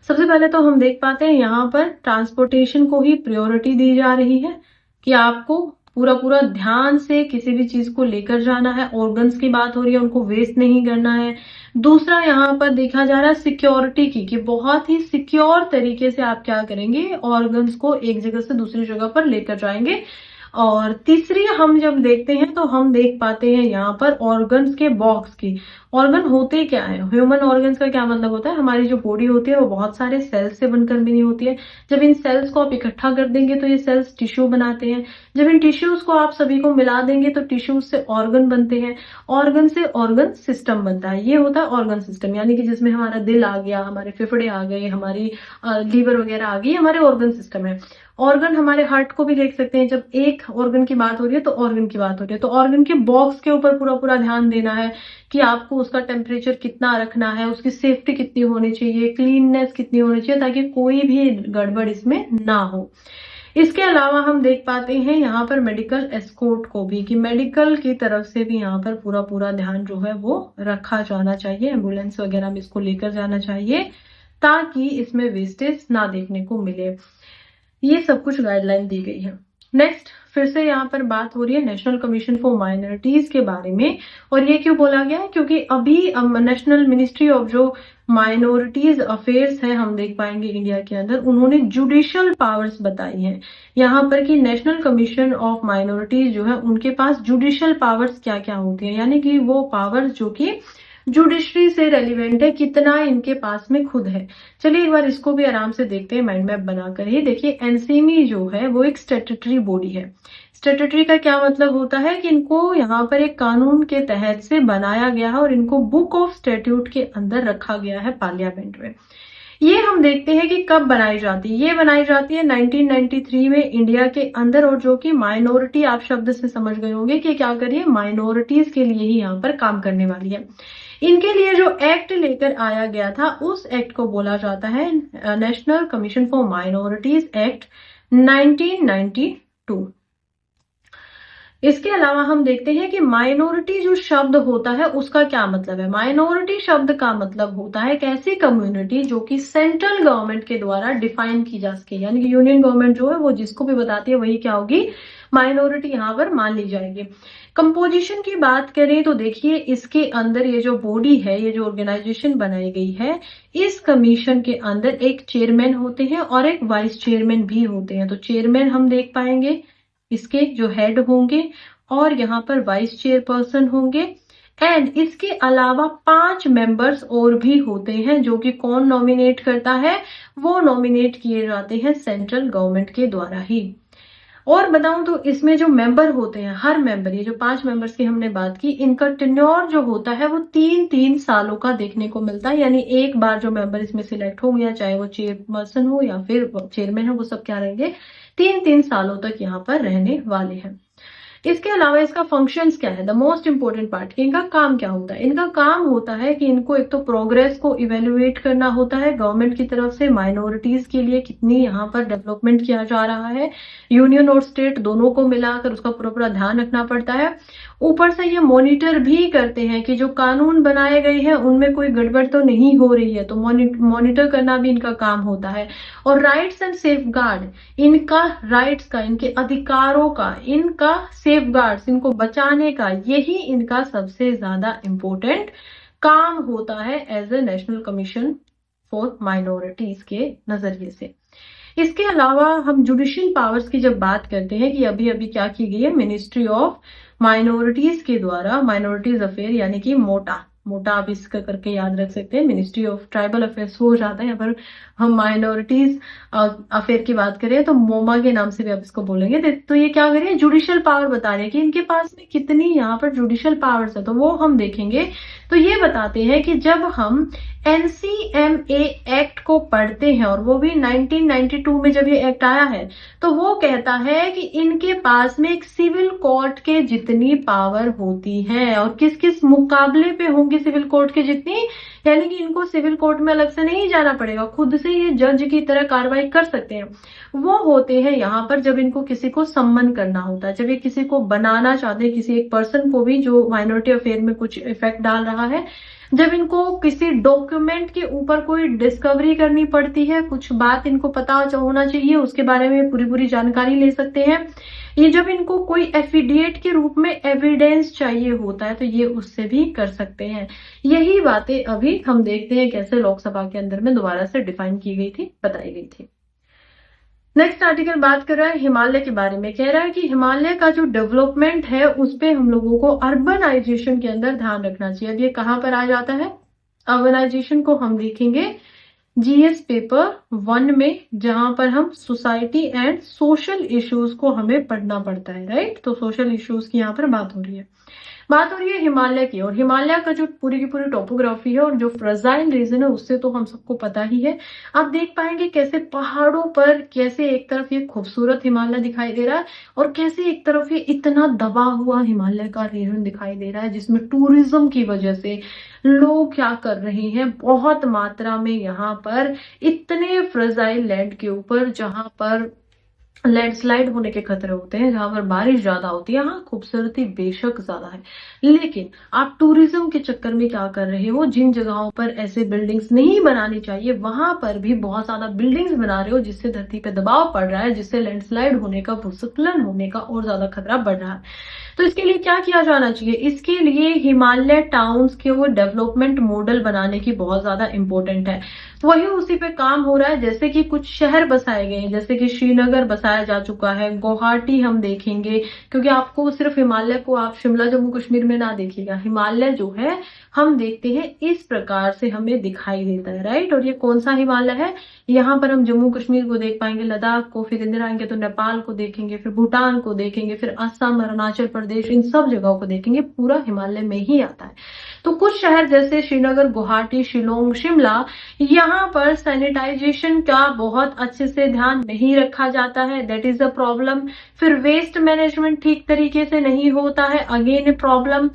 सबसे पहले तो हम देख पाते हैं यहाँ पर ट्रांसपोर्टेशन को ही प्रायोरिटी दी जा रही है कि आपको पूरा पूरा ध्यान से किसी भी चीज को लेकर जाना है। ऑर्गन्स की बात हो रही है, उनको वेस्ट नहीं करना है। दूसरा यहाँ पर देखा जा रहा है सिक्योरिटी की, कि बहुत ही सिक्योर तरीके से आप क्या करेंगे, ऑर्गन्स को एक जगह से दूसरी जगह पर लेकर जाएंगे। और तीसरी हम जब देखते हैं तो हम देख पाते हैं यहाँ पर ऑर्गन्स के बॉक्स की। ऑर्गन होते क्या है? ह्यूमन ऑर्गन्स का क्या मतलब होता है? हमारी जो बॉडी होती है वो बहुत सारे सेल्स से बनकर बनी होती है। जब इन सेल्स को आप इकट्ठा कर देंगे तो ये सेल्स टिश्यू बनाते हैं। जब इन टिश्यूज को आप सभी को मिला देंगे तो टिश्यूज से ऑर्गन बनते हैं। ऑर्गन से ऑर्गन सिस्टम बनता है। ये होता है ऑर्गन सिस्टम, यानी कि जिसमें हमारा दिल आ गया, हमारे फेफड़े आ गए, हमारी लीवर वगैरह आ गई, हमारे ऑर्गन सिस्टम है। ऑर्गन हमारे हार्ट को भी देख सकते हैं। जब एक ऑर्गन की बात हो रही है तो ऑर्गन की बात हो रही है, तो ऑर्गन के बॉक्स के ऊपर पूरा पूरा ध्यान देना है कि आपको उसका टेम्परेचर कितना रखना है, उसकी सेफ्टी कितनी होनी चाहिए, क्लीननेस कितनी होनी चाहिए, ताकि कोई भी गड़बड़ इसमें ना हो। इसके अलावा हम देख पाते हैं यहाँ पर मेडिकल एस्कॉर्ट को भी, कि मेडिकल की तरफ से भी यहाँ पर पूरा पूरा ध्यान जो है वो रखा जाना चाहिए। एम्बुलेंस वगैरह में इसको लेकर जाना चाहिए ताकि इसमें वेस्टेज ना देखने को मिले। ये सब कुछ गाइडलाइन दी गई है। नेक्स्ट, फिर से यहाँ पर बात हो रही है नेशनल कमीशन फॉर माइनॉरिटीज के बारे में। और ये क्यों बोला गया है? क्योंकि अभी नेशनल मिनिस्ट्री ऑफ जो माइनॉरिटीज अफेयर्स है, हम देख पाएंगे इंडिया के अंदर, उन्होंने जुडिशियल पावर्स बताई हैं यहाँ पर कि नेशनल कमीशन ऑफ माइनॉरिटीज जो है उनके पास जुडिशियल पावर्स क्या क्या होती है, यानी कि वो पावर्स जो कि जुडिशरी से रेलिवेंट है, कितना इनके पास में खुद है। चलिए एक बार इसको भी आराम से देखते हैं माइंड मैप बनाकर ही। देखिए एनसीएमई जो है वो एक स्टैट्यूटरी बॉडी है। स्टैट्यूटरी का क्या मतलब होता है कि इनको यहाँ पर एक कानून के तहत से बनाया गया है और इनको बुक ऑफ स्टैट्यूट के अंदर रखा गया है पार्लियामेंट में। ये हम देखते हैं कि कब बनाई जाती है। ये बनाई जाती है 1993 में इंडिया के अंदर, और जो कि माइनॉरिटी, आप शब्द से समझ गए होंगे कि क्या करिए, माइनॉरिटीज के लिए ही यहाँ पर काम करने वाली है। इनके लिए जो एक्ट लेकर आया गया था उस एक्ट को बोला जाता है national commission for minorities act 1992। इसके अलावा हम देखते हैं कि माइनॉरिटी जो शब्द होता है उसका क्या मतलब है। माइनॉरिटी शब्द का मतलब होता है एक ऐसी कम्युनिटी जो कि सेंट्रल गवर्नमेंट के द्वारा डिफाइन की जा सके, यानी कि यूनियन गवर्नमेंट जो है वो जिसको भी बताती है वही क्या होगी, माइनॉरिटी यहाँ पर मान ली जाएगी। कंपोजिशन की बात करें तो देखिए इसके अंदर ये जो बॉडी है, ये जो ऑर्गेनाइजेशन बनाई गई है, इस कमीशन के अंदर एक चेयरमैन होते हैं और एक वाइस चेयरमैन भी होते हैं। तो चेयरमैन हम देख पाएंगे, इसके जो हेड होंगे, और यहाँ पर वाइस चेयरपर्सन होंगे। एंड इसके अलावा 5 मेंबर्स और भी होते हैं जो कि कौन नॉमिनेट करता है, वो नॉमिनेट किए जाते हैं सेंट्रल गवर्नमेंट के द्वारा ही। और बताऊं तो इसमें जो मेंबर होते हैं, हर मेंबर, ये जो 5 मेंबर्स की हमने बात की, इनका टेन्योर जो होता है वो 3-3 सालों का देखने को मिलता है। यानी एक बार जो मेंबर इसमें सिलेक्ट हो गया, चाहे वो चेयरपर्सन हो या फिर चेयरमैन हो, वो सब क्या रहेंगे, 3-3 सालों तक यहाँ पर रहने वाले हैं। इसके अलावा इसका फंक्शंस क्या है, द मोस्ट इंपोर्टेंट पार्ट, कि इनका काम क्या होता है। इनका काम होता है कि इनको एक तो प्रोग्रेस को इवेल्युएट करना होता है गवर्नमेंट की तरफ से, माइनॉरिटीज के लिए कितनी यहाँ पर डेवलपमेंट किया जा रहा है, यूनियन और स्टेट दोनों को मिलाकर उसका पूरा पूरा ध्यान रखना पड़ता है। ऊपर से ये मॉनिटर भी करते हैं कि जो कानून बनाए गए हैं उनमें कोई गड़बड़ तो नहीं हो रही है, तो मॉनिटर करना भी इनका काम होता है। और राइट्स एंड सेफगार्ड, इनका राइट्स का, इनके अधिकारों का, इनका सेफगार्ड्स, इनको बचाने का, यही इनका सबसे ज्यादा इंपॉर्टेंट काम होता है as a national commission for minorities के नजरिए से। इसके अलावा हम जुडिशियल पावर्स की जब बात करते हैं कि अभी अभी क्या की गई है, मिनिस्ट्री ऑफ माइनॉरिटीज के द्वारा माइनॉरिटीज अफेयर, यानी कि मोटा आप इसका करके याद रख सकते हैं, मिनिस्ट्री ऑफ ट्राइबल अफेयर्स हो जाता है। यहाँ पर हम माइनॉरिटीज अफेयर की बात करें तो मोमा के नाम से भी आप इसको बोलेंगे। तो ये क्या करें, जुडिशियल पावर बता रहे हैं कि इनके पास में कितनी यहाँ पर जुडिशियल पावर्स है, तो वो हम देखेंगे। तो ये बताते हैं कि जब हम एनसीएमए एक्ट को पढ़ते हैं, और वो भी 1992 में जब ये एक्ट आया है, तो वो कहता है कि इनके पास में एक सिविल कोर्ट के जितनी पावर होती है, और किस किस मुकाबले पे होंगी सिविल कोर्ट के जितनी, यानी कि इनको सिविल कोर्ट में अलग से नहीं जाना पड़ेगा, खुद से ये जज की तरह कार्रवाई कर सकते हैं। वो होते हैं यहाँ पर जब इनको किसी को सम्मन करना होता है, जब ये किसी को बनाना चाहते हैं, किसी एक पर्सन को भी जो माइनॉरिटी अफेयर में कुछ इफेक्ट डाल रहा है, जब इनको किसी डॉक्यूमेंट के ऊपर कोई डिस्कवरी करनी पड़ती है, कुछ बात इनको पता होना चाहिए, उसके बारे में पूरी पूरी जानकारी ले सकते हैं। ये जब इनको कोई एफिडेविट के रूप में एविडेंस चाहिए होता है तो ये उससे भी कर सकते हैं। यही बातें अभी हम देखते हैं कैसे लोकसभा के अंदर में दोबारा से डिफाइन की गई थी, बताई गई थी। नेक्स्ट आर्टिकल बात कर रहा है हिमालय के बारे में। कह रहा है कि हिमालय का जो डेवलपमेंट है उस पे हम लोगों को अर्बनाइजेशन के अंदर ध्यान रखना चाहिए। अब ये कहाँ पर आ जाता है? अर्बनाइजेशन को हम देखेंगे जीएस पेपर 1 में, जहां पर हम सोसाइटी एंड सोशल इश्यूज को हमें पढ़ना पड़ता है, राइट। तो सोशल इश्यूज की यहाँ पर बात हो रही है। बात हो रही है हिमालय की, और हिमालय का जो पूरी की पूरी टोपोग्राफी है और जो फ्रजाइल रीजन है उससे तो हम सबको पता ही है। आप देख पाएंगे कैसे पहाड़ों पर कैसे एक तरफ ये खूबसूरत हिमालय दिखाई दे रहा है और कैसे एक तरफ ये इतना दबा हुआ हिमालय का रीजन दिखाई दे रहा है, जिसमें टूरिज्म की वजह से लोग क्या कर रहे हैं, बहुत मात्रा में यहाँ पर इतने फ्रजाइल लैंड के ऊपर जहां पर लैंडस्लाइड होने के खतरे होते हैं, जहां पर बारिश ज्यादा होती है, हाँ खूबसूरती बेशक ज्यादा है, लेकिन आप टूरिज्म के चक्कर में क्या कर रहे हो, जिन जगहों पर ऐसे बिल्डिंग्स नहीं बनानी चाहिए वहां पर भी बहुत ज्यादा बिल्डिंग्स बना रहे हो, जिससे धरती पे दबाव पड़ रहा है, जिससे लैंडस्लाइड होने का, भूस्खलन होने का और ज्यादा खतरा बढ़ रहा है। तो इसके लिए क्या किया जाना चाहिए? इसके लिए हिमालय टाउन्स के वो डेवलपमेंट मॉडल बनाने की बहुत ज्यादा इंपॉर्टेंट है। वही उसी पे काम हो रहा है। जैसे कि कुछ शहर बसाए गए हैं, जैसे कि श्रीनगर बसाया जा चुका है, गुवाहाटी हम देखेंगे, क्योंकि आपको सिर्फ हिमालय को आप शिमला जम्मू कश्मीर में ना देखिएगा, हिमालय जो है हम देखते हैं इस प्रकार से हमें दिखाई देता है, राइट। और ये कौन सा हिमालय है? यहाँ पर हम जम्मू कश्मीर को देख पाएंगे, लद्दाख को, फिर इधर आएंगे तो नेपाल को देखेंगे, फिर भूटान को देखेंगे, फिर असम, अरुणाचल प्रदेश, इन सब जगहों को देखेंगे, पूरा हिमालय में ही आता है। तो कुछ शहर जैसे श्रीनगर, गुवाहाटी, शिलोंग, शिमला, यहाँ पर सैनिटाइजेशन का बहुत अच्छे से ध्यान नहीं रखा जाता है, दैट इज अ प्रॉब्लम। फिर वेस्ट मैनेजमेंट ठीक तरीके से नहीं होता है, अगेन प्रॉब्लम।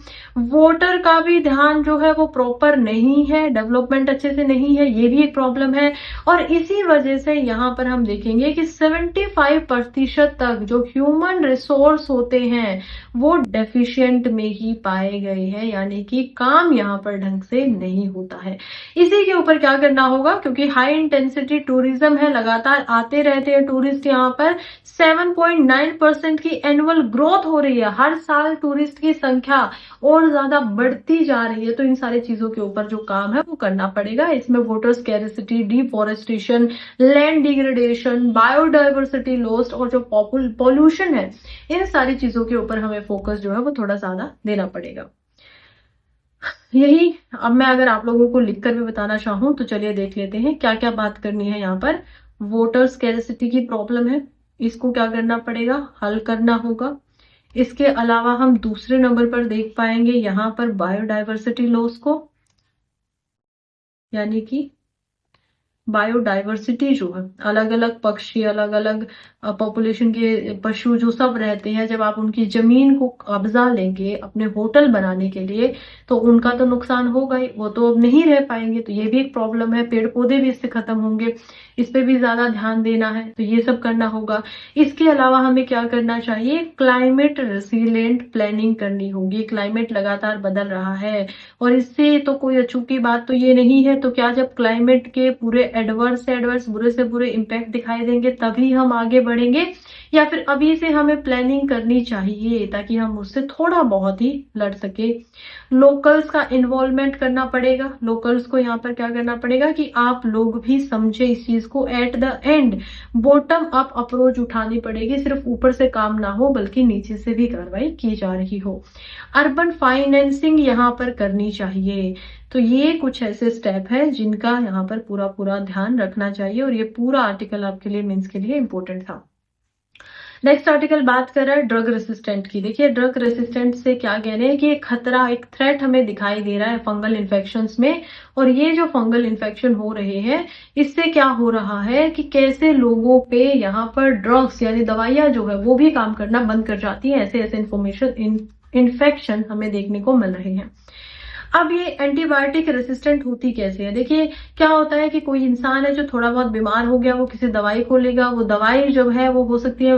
वाटर का भी ध्यान जो है वो प्रॉपर नहीं है, डेवलपमेंट अच्छे से नहीं है, ये भी एक प्रॉब्लम है। और इसी वजह से यहाँ पर हम देखेंगे कि 75% तक जो ह्यूमन रिसोर्स होते हैं वो डेफिशिएंट में ही पाए गए हैं, यानी कि काम यहाँ पर ढंग से नहीं होता है। इसी के ऊपर क्या करना होगा, क्योंकि हाई इंटेंसिटी टूरिज्म है, लगातार आते रहते हैं टूरिस्ट, यहाँ पर 7.9% की एनुअल ग्रोथ हो रही है, हर साल टूरिस्ट की संख्या और ज्यादा बढ़ती जा रही है। तो इन सारी चीजों के ऊपर जो काम है वो करना पड़ेगा। इसमें water scarcity, deforestation, land degradation, biodiversity loss और जो पॉल्यूशन है, इन सारी चीजों के ऊपर हमें फोकस जो है वो थोड़ा ज्यादा देना पड़ेगा। यही अब मैं अगर आप लोगों को लिखकर भी बताना चाहूं तो चलिए देख लेते हैं क्या क्या बात करनी है। यहाँ पर वाटर स्कैरिसिटी की प्रॉब्लम है, इसको क्या करना पड़ेगा, हल करना होगा। इसके अलावा हम दूसरे नंबर पर देख पाएंगे यहाँ पर बायोडाइवर्सिटी लॉस को, यानी कि बायोडाइवर्सिटी जो है, अलग अलग पक्षी, अलग अलग पॉपुलेशन के पशु जो सब रहते हैं, जब आप उनकी जमीन को कब्जा लेंगे अपने होटल बनाने के लिए तो उनका तो नुकसान होगा ही, वो तो अब नहीं रह पाएंगे, तो ये भी एक प्रॉब्लम है। पेड़ पौधे भी इससे खत्म होंगे, इस पे भी ज्यादा ध्यान देना है, तो ये सब करना होगा। इसके अलावा हमें क्या करना चाहिए, क्लाइमेट रेसिलिएंट प्लानिंग करनी होगी। क्लाइमेट लगातार बदल रहा है और इससे तो कोई अछूती बात तो ये नहीं है, तो क्या जब क्लाइमेट के पूरे एडवर्स से एडवर्स, बुरे से बुरे इम्पैक्ट दिखाई देंगे तभी हम आगे बढ़ेंगे, या फिर अभी से हमें प्लानिंग करनी चाहिए ताकि हम उससे थोड़ा बहुत ही लड़ सके। लोकल्स का इन्वॉल्वमेंट करना पड़ेगा। लोकल्स को यहाँ पर क्या करना पड़ेगा कि आप लोग भी समझे इस चीज को, at the end bottom up approach उठानी पड़ेगी, सिर्फ ऊपर से काम ना हो बल्कि नीचे से भी कार्रवाई की जा रही हो। अर्बन फाइनेंसिंग यहाँ पर करनी चाहिए। तो ये कुछ ऐसे स्टेप है जिनका यहाँ पर पूरा पूरा ध्यान रखना चाहिए, और ये पूरा आर्टिकल आपके लिए मेंस के लिए इंपॉर्टेंट था। नेक्स्ट आर्टिकल बात कर रहा है ड्रग रेसिस्टेंट की। देखिए ड्रग रेसिस्टेंट से क्या कह रहे हैं कि एक खतरा, एक थ्रेट हमें दिखाई दे रहा है फंगल इन्फेक्शंस में, और ये जो फंगल इन्फेक्शन हो रहे हैं इससे क्या हो रहा है कि कैसे लोगों पे यहाँ पर ड्रग्स यानी दवाइयां जो है वो भी काम करना बंद कर जाती है। ऐसे ऐसे इन्फेक्शन हमें देखने को मिल रहे हैं। अब ये एंटीबायोटिक रेसिस्टेंट होती कैसे है? देखिए क्या होता है कि कोई इंसान है जो थोड़ा बहुत बीमार हो गया, वो किसी दवाई को लेगा, वो दवाई जब है वो हो सकती है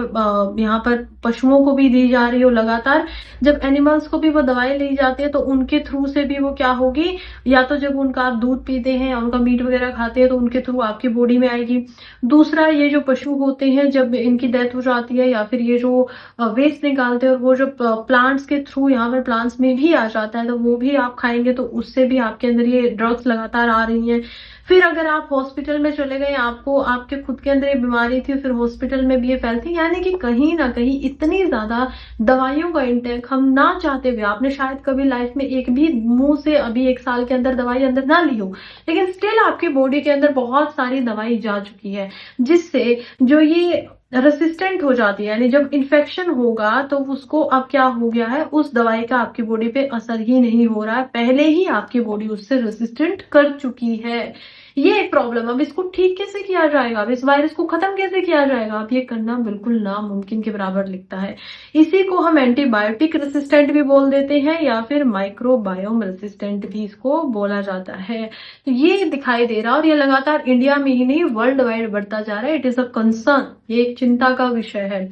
यहाँ पर पशुओं को भी दी जा रही हो लगातार, जब एनिमल्स को भी वो दवाई ली जाती है तो उनके थ्रू से भी वो क्या होगी, या तो जब उनका आप दूध पीते हैं या उनका मीट वगैरह खाते हैं तो उनके थ्रू आपकी बॉडी में आएगी। दूसरा, ये जो पशु होते हैं जब इनकी डेथ हो जाती है या फिर ये जो वेस्ट निकालते हैं और वो जो प्लांट्स के थ्रू यहाँ पर प्लांट्स में भी आ जाता है तो वो भी आप खाएंगे जाएंगे तो उससे भी आपके अंदर ये ड्रग्स लगातार आ रही हैं। फिर अगर आप हॉस्पिटल में चले गए, आपको आपके खुद के अंदर ये बीमारी थी, फिर हॉस्पिटल में भी ये फैलती, यानी कि कहीं ना कहीं इतनी ज्यादा दवाइयों का इंटेक हम ना चाहते हुए, आपने शायद कभी लाइफ में एक भी मुंह से अभी 1 साल के अंदर दवाई अंदर ना ली हो, लेकिन स्टिल आपकी बॉडी के अंदर बहुत सारी दवाई जा चुकी है, जिससे जो ये रेसिस्टेंट हो जाती है, यानी जब इन्फेक्शन होगा तो उसको अब क्या हो गया है, उस दवाई का आपकी बॉडी पे असर ही नहीं हो रहा है, पहले ही आपकी बॉडी उससे रेसिस्टेंट कर चुकी है। ये एक प्रॉब्लम। अब इसको ठीक कैसे किया जाएगा, अब इस वायरस को खत्म कैसे किया जाएगा, अब ये करना बिल्कुल नामुमकिन के बराबर लिखता है। इसी को हम एंटीबायोटिक रेसिस्टेंट भी बोल देते हैं, या फिर माइक्रोबायोम रेसिस्टेंट भी इसको बोला जाता है। तो ये दिखाई दे रहा है, और ये लगातार इंडिया में ही नहीं वर्ल्ड वाइड बढ़ता जा रहा है। इट इज अ कंसर्न, ये एक चिंता का विषय है।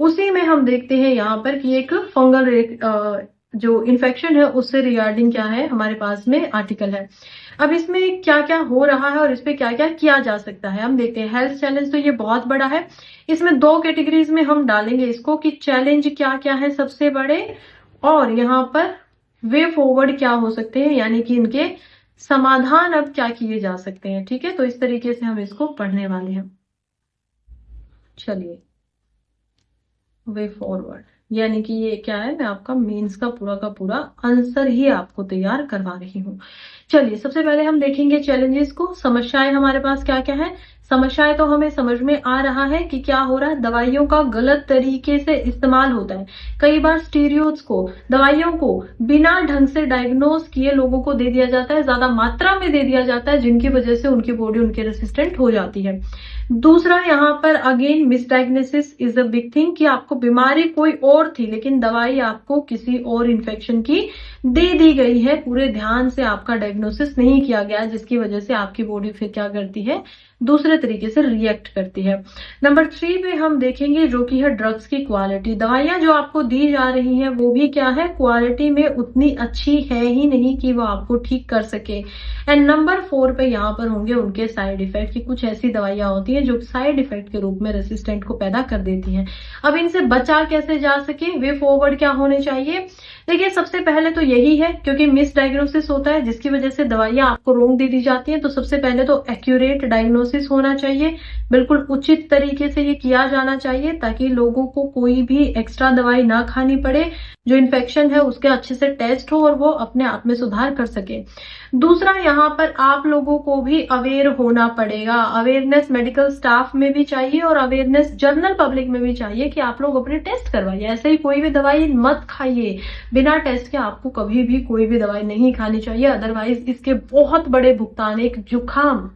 उसी में हम देखते हैं यहाँ पर कि एक फंगल जो इन्फेक्शन है उससे रिगार्डिंग क्या है, हमारे पास में आर्टिकल है। अब इसमें क्या क्या हो रहा है और इस पे क्या क्या किया जा सकता है हम देखते हैं। हेल्थ चैलेंज तो ये बहुत बड़ा है, इसमें 2 कैटेगरीज में हम डालेंगे इसको कि चैलेंज क्या क्या है सबसे बड़े, और यहाँ पर वे फॉरवर्ड क्या हो सकते हैं, यानी कि इनके समाधान अब क्या किए जा सकते हैं। ठीक है, तो इस तरीके से हम इसको पढ़ने वाले हैं। चलिए, वे फॉरवर्ड यानी कि ये क्या है, मैं आपका मेंस का पूरा आंसर ही आपको तैयार करवा रही हूँ। चलिए, सबसे पहले हम देखेंगे चैलेंजेस को। समस्याएं हमारे पास क्या क्या है। समस्याएं तो हमें समझ में आ रहा है कि क्या हो रहा है, दवाइयों का गलत तरीके से इस्तेमाल होता है। कई बार स्टीरियोज को, दवाइयों को बिना ढंग से डायग्नोज किए लोगों को दे दिया जाता है, ज्यादा मात्रा में दे दिया जाता है, जिनकी वजह से उनकी बॉडी उनके रेसिस्टेंट हो जाती है। दूसरा, यहाँ पर again misdiagnosis is a big thing, कि आपको बीमारी कोई और थी लेकिन दवाई आपको किसी और इन्फेक्शन की दे दी गई है, पूरे ध्यान से आपका डायग्नोसिस नहीं किया गया, जिसकी वजह से आपकी बॉडी फिर क्या करती है, दूसरे तरीके से रिएक्ट करती है। नंबर 3 पे हम देखेंगे जो कि है ड्रग्स की क्वालिटी। दवाइयां जो आपको दी जा रही हैं वो भी क्या है, क्वालिटी में उतनी अच्छी है ही नहीं कि वो आपको ठीक कर सके। एंड नंबर 4 पे यहाँ पर होंगे उनके साइड इफेक्ट, कि कुछ ऐसी दवाइयां होती हैं जो साइड इफेक्ट के रूप में रेसिस्टेंट को पैदा कर देती हैं। अब इनसे बचा कैसे जा सके, वे फॉरवर्ड क्या होने चाहिए। देखिए, सबसे पहले तो यही है, क्योंकि मिस डायग्नोसिस होता है जिसकी वजह से दवाइयां आपको रोंग दे दी जाती हैं, तो सबसे पहले तो एक्यूरेट डायग्नोसिस होना चाहिए, बिल्कुल उचित तरीके से ये किया जाना चाहिए, ताकि लोगों को कोई भी एक्स्ट्रा दवाई ना खानी पड़े, जो इन्फेक्शन है उसके अच्छे से टेस्ट हो और वो अपने आप में सुधार कर सके। दूसरा, यहाँ पर आप लोगों को भी अवेयर होना पड़ेगा। अवेयरनेस मेडिकल स्टाफ में भी चाहिए और अवेयरनेस जनरल पब्लिक में भी चाहिए कि आप लोग अपने टेस्ट करवाइए। ऐसे ही कोई भी दवाई मत खाइए, बिना टेस्ट के आपको कभी भी कोई भी दवाई नहीं खानी चाहिए, अदरवाइज इसके बहुत बड़े भुगतान, एक जुकाम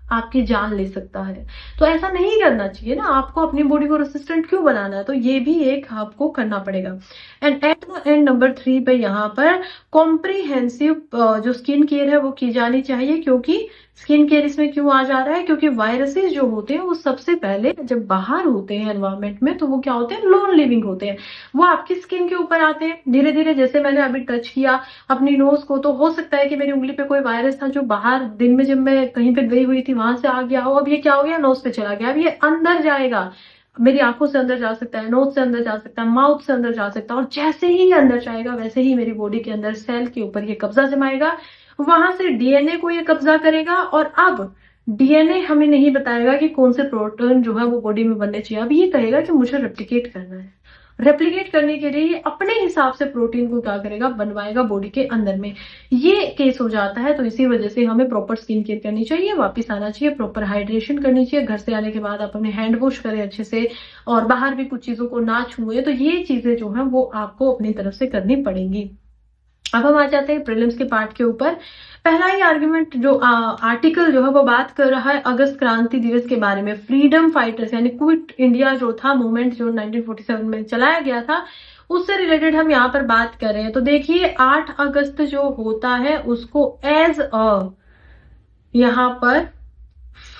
आपकी जान ले सकता है। तो ऐसा नहीं करना चाहिए ना, आपको अपनी बॉडी को रेसिस्टेंट क्यों बनाना है, तो ये भी एक आपको करना पड़ेगा। And at the end number 3 पे यहाँ पर कॉम्प्रिहेंसिव जो स्किन केयर है वो की जानी चाहिए। क्योंकि स्किन केयर इसमें क्यों आ जा रहा है, क्योंकि वायरसेस जो होते हैं वो सबसे पहले जब बाहर होते हैं एनवायरमेंट में, तो वो क्या होते हैं, लोन लिविंग होते हैं, वो आपकी स्किन के ऊपर आते हैं धीरे धीरे। जैसे मैंने अभी टच किया अपनी नोज को, तो हो सकता है कि मेरी उंगली पे कोई वायरस था जो बाहर दिन में जब मैं कहीं पे गई हुई थी वहां से आ गया हो। अब ये क्या हो गया, नोज पे चला गया, अब ये अंदर जाएगा, मेरी आंखों से अंदर जा सकता है, नोज से अंदर जा सकता है, माउथ से अंदर जा सकता है, और जैसे ही अंदर जाएगा वैसे ही मेरी बॉडी के अंदर सेल के ऊपर ये कब्जा जमाएगा, वहां से डीएनए को ये कब्जा करेगा। और अब डीएनए हमें नहीं बताएगा कि कौन से प्रोटीन जो है वो बॉडी में बनने चाहिए, अब ये कहेगा कि मुझे रेप्लिकेट करना है। रेप्लिकेट करने के लिए ये अपने हिसाब से प्रोटीन को क्या करेगा, बनवाएगा बॉडी के अंदर में। ये केस हो जाता है, तो इसी वजह से हमें प्रॉपर स्किन केयर करनी चाहिए, वापस आना चाहिए, प्रॉपर हाइड्रेशन करनी चाहिए, घर से आने के बाद आप अपने हैंड वॉश करें अच्छे से, और बाहर भी कुछ चीजों को ना छुए। तो ये चीजें जो है वो आपको अपनी तरफ से करनी पड़ेंगी। अब हम आ जाते हैं प्रीलिम्स के पार्ट के ऊपर। पहला ही आर्गुमेंट जो आर्टिकल जो है वो बात कर रहा है अगस्त क्रांति दिवस के बारे में। फ्रीडम फाइटर्स यानी क्विट इंडिया जो था मूवमेंट, जो 1947 में चलाया गया था, उससे रिलेटेड हम यहाँ पर बात कर रहे हैं। तो देखिए, 8 अगस्त जो होता है उसको एज अ यहाँ पर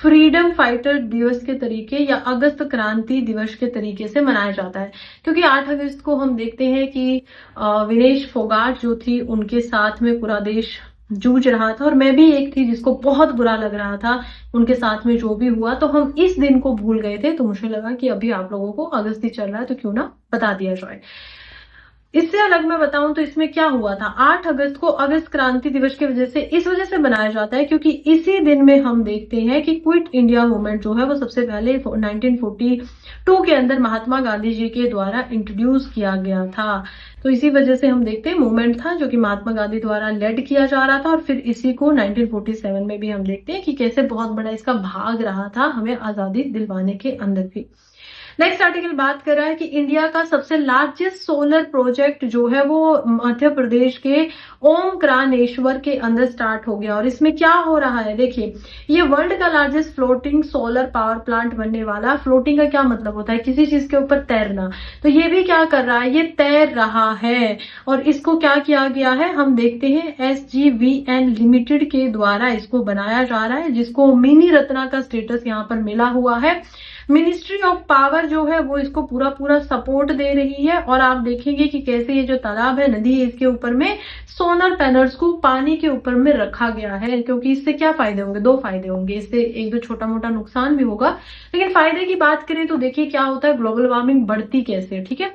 फ्रीडम फाइटर दिवस के तरीके या अगस्त क्रांति दिवस के तरीके से मनाया जाता है। क्योंकि 8 अगस्त को हम देखते हैं कि विनेश फोगाट जो थी उनके साथ में पूरा देश जूझ रहा था, और मैं भी एक थी जिसको बहुत बुरा लग रहा था उनके साथ में जो भी हुआ। तो हम इस दिन को भूल गए थे, तो मुझे लगा कि अभी आप लोगों को अगस्त ही चल रहा है तो क्यों ना बता दिया जाए। इससे अलग मैं बताऊं तो इसमें क्या हुआ था, 8 अगस्त को अगस्त क्रांति दिवस की वजह से इस वजह से बनाया जाता है क्योंकि इसी दिन में हम देखते हैं कि क्विट इंडिया मूवमेंट जो है वो सबसे पहले 1942 के अंदर महात्मा गांधी जी के द्वारा इंट्रोड्यूस किया गया था। तो इसी वजह से हम देखते हैं मूवमेंट था जो कि महात्मा गांधी द्वारा लेड किया जा रहा था, और फिर इसी को 1947 में भी हम देखते हैं कि कैसे बहुत बड़ा इसका भाग रहा था हमें आजादी दिलवाने के अंदर भी। नेक्स्ट आर्टिकल बात कर रहा है कि इंडिया का सबसे लार्जेस्ट सोलर प्रोजेक्ट जो है वो मध्य प्रदेश के ओमकारेश्वर के अंदर स्टार्ट हो गया। और इसमें क्या हो रहा है, देखिए ये वर्ल्ड का largest floating solar power plant बनने वाला। फ्लोटिंग का क्या मतलब होता है, किसी चीज के ऊपर तैरना। तो ये भी क्या कर रहा है, ये तैर रहा है। और इसको क्या किया गया है, हम देखते हैं SGVN लिमिटेड के द्वारा इसको बनाया जा रहा है, जिसको मिनी रत्ना का स्टेटस यहाँ पर मिला हुआ है। मिनिस्ट्री ऑफ पावर जो है वो इसको पूरा पूरा सपोर्ट दे रही है। और आप देखेंगे कि कैसे ये जो तालाब है, नदी है, इसके ऊपर में सोलर पैनल्स को पानी के ऊपर में रखा गया है। क्योंकि इससे क्या फायदे होंगे, दो फायदे होंगे, इससे एक दो छोटा मोटा नुकसान भी होगा, लेकिन फायदे की बात करें तो देखिए क्या होता है, ग्लोबल वार्मिंग बढ़ती कैसे है। ठीक है,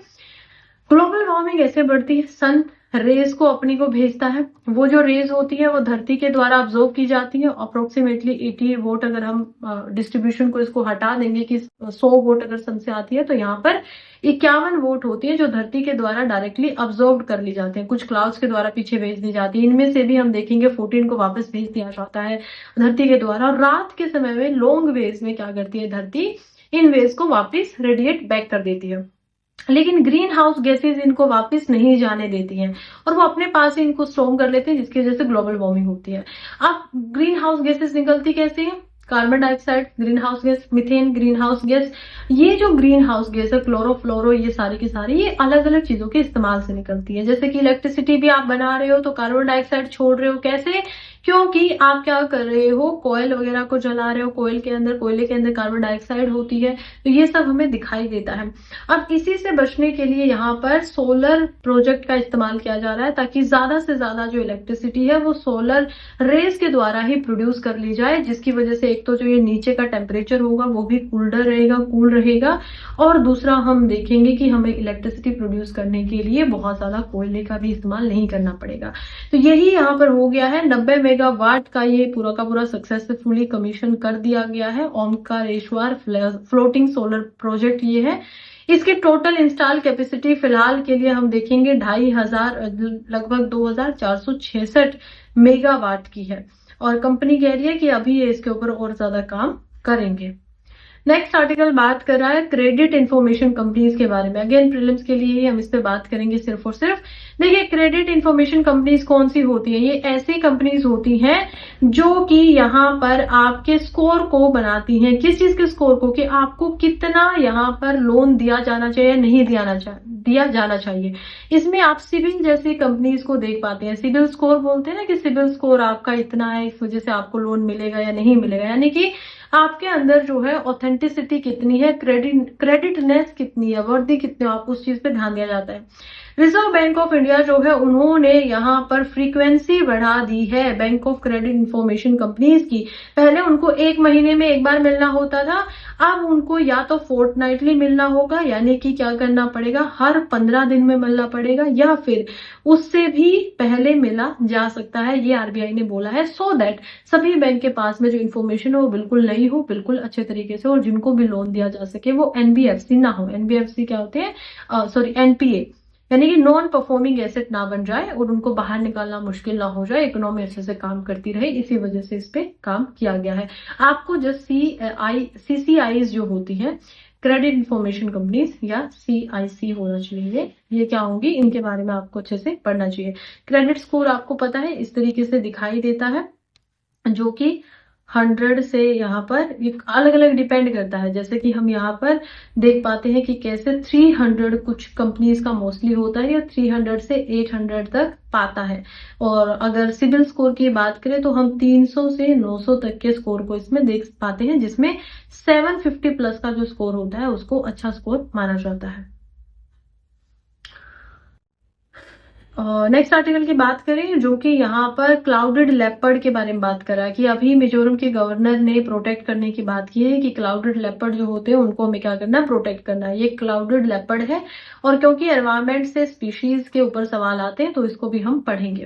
ग्लोबल वार्मिंग ऐसे बढ़ती है, सन रेज को अपनी को भेजता है। वो जो रेज होती है वो धरती के द्वारा ऑब्जॉर्व की जाती है। अप्रोक्सीमेटली 80 वोट अगर हम डिस्ट्रीब्यूशन को इसको हटा देंगे कि 100 वोट अगर सन से आती है, तो यहाँ पर 51 वोट होती है जो धरती के द्वारा डायरेक्टली ऑब्जॉर्व कर ली जाते हैं, कुछ क्लाउड्स के द्वारा पीछे भेज दी जाती है। इनमें से भी हम देखेंगे 14 को वापस भेज दिया जाता है धरती के द्वारा। और रात के समय में लॉन्ग वेज में क्या करती है धरती, इन वेज को वापिस रेडिएट बैक कर देती है। लेकिन ग्रीन हाउस गैसेज इनको वापस नहीं जाने देती हैं और वो अपने पास ही इनको स्टोर कर लेते हैं, जिसकी वजह से ग्लोबल वार्मिंग होती है। अब ग्रीन हाउस गैसेज निकलती कैसे है, carbon dioxide green house gas, methane green house gas. ये जो ग्रीन हाउस गैस है, क्लोरोफ्लोरो, ये सारी की सारी ये अलग अलग चीजों के इस्तेमाल से निकलती है। जैसे कि इलेक्ट्रिसिटी भी आप बना रहे हो तो कार्बन डाइऑक्साइड छोड़ रहे हो, कैसे, क्योंकि आप क्या कर रहे हो, कोयल वगैरह को जला रहे हो, कोयले के अंदर कार्बन डाइऑक्साइड होती है। तो ये सब हमें दिखाई देता है। अब इसी से बचने के लिए यहाँ पर सोलर प्रोजेक्ट का इस्तेमाल किया जा रहा है, ताकि ज्यादा से ज्यादा जो इलेक्ट्रिसिटी है वो सोलर रेज के द्वारा ही प्रोड्यूस कर ली जाए, जिसकी वजह से एक तो जो ये नीचे का टेम्परेचर होगा वो भी कूलर रहेगा, कूल रहेगा। और दूसरा हम देखेंगे कि हमें इलेक्ट्रिसिटी प्रोड्यूस करने के लिए बहुत ज्यादा कोयले का भी इस्तेमाल नहीं करना पड़ेगा। तो यही यहाँ पर हो गया है। 90 मेगावाट का ये पूरा का पूरा सक्सेसफुली कमीशन कर दिया गया है। ओमकारेश्वर फ्लोटिंग सोलर प्रोजेक्ट ये है। इसकी टोटल इंस्टॉल कैपेसिटी फिलहाल के लिए हम देखेंगे 2500 लगभग 2466 मेगावाट की है। और कंपनी कह रही है कि अभी ये इसके ऊपर और ज्यादा काम करेंगे। नेक्स्ट आर्टिकल बात कर रहा है क्रेडिट इंफॉर्मेशन कंपनीज के बारे में। अगेन प्रीलिम्स के लिए ही हम इस पे बात करेंगे सिर्फ और सिर्फ। देखिए क्रेडिट इंफॉर्मेशन कंपनीज कौन सी होती है, ये ऐसी कंपनीज होती हैं जो कि यहाँ पर आपके स्कोर को बनाती हैं। किस चीज के स्कोर को, कि आपको कितना यहाँ पर लोन दिया जाना चाहिए, नहीं दिया जाना चाहिए। इसमें आप सिबिल जैसी कंपनीज को देख पाते हैं। सिबिल स्कोर बोलते हैं ना कि सिबिल स्कोर आपका इतना है, इस वजह से आपको लोन मिलेगा या नहीं मिलेगा, यानी कि आपके अंदर जो है ऑथेंटिसिटी कितनी है, क्रेडिटनेस कितनी है, वर्दी कितनी है, आप उस चीज पे ध्यान दिया जाता है। रिजर्व बैंक ऑफ इंडिया जो है उन्होंने यहाँ पर फ्रीक्वेंसी बढ़ा दी है bank of credit information companies की। पहले उनको 1 महीने में एक बार मिलना होता था, अब उनको या तो फोर्टनाइटली मिलना होगा, यानी कि क्या करना पड़ेगा, हर 15 दिन में मिलना पड़ेगा, या फिर उससे भी पहले मिला जा सकता है। ये आरबीआई ने बोला है, सो दैट सभी बैंक के पास में जो इन्फॉर्मेशन है वो बिल्कुल नई हो, बिल्कुल अच्छे तरीके से, और जिनको भी लोन दिया जा सके वो एनबीएफसी ना हो। एनबीएफसी क्या होते हैं, सॉरी एनपीए, यानी कि नॉन परफॉर्मिंग एसेट ना बन जाए और उनको बाहर निकालना मुश्किल ना हो जाए, इकोनॉमी अच्छे से काम करती रहे। इसी वजह से इस पे काम किया गया है। आपको जो सीसीआईज जो होती है, क्रेडिट इंफॉर्मेशन कंपनीज, या सीआईसी होना चाहिए, ये क्या होंगी, इनके बारे में आपको अच्छे से पढ़ना चाहिए। क्रेडिट स्कोर आपको पता है इस तरीके से दिखाई देता है, जो कि 100 से यहाँ पर अलग अलग डिपेंड करता है। जैसे कि हम यहाँ पर देख पाते हैं कि कैसे 300 कुछ कंपनीज का मोस्टली होता है, या 300 से 800 तक पाता है। और अगर सिबिल स्कोर की बात करें तो हम 300 से 900 तक के स्कोर को इसमें देख पाते हैं, जिसमें 750 प्लस का जो स्कोर होता है उसको अच्छा स्कोर माना जाता है। नेक्स्ट आर्टिकल की बात करें, जो कि यहाँ पर क्लाउडेड लेपर्ड के बारे में बात कर रहा है कि अभी मिजोरम के गवर्नर ने प्रोटेक्ट करने की बात की है कि क्लाउडेड लेपर्ड जो होते हैं उनको हमें क्या करना है, प्रोटेक्ट करना है। ये क्लाउडेड लेपर्ड है और क्योंकि एनवायरमेंट से स्पीशीज के ऊपर सवाल आते हैं तो इसको भी हम पढ़ेंगे।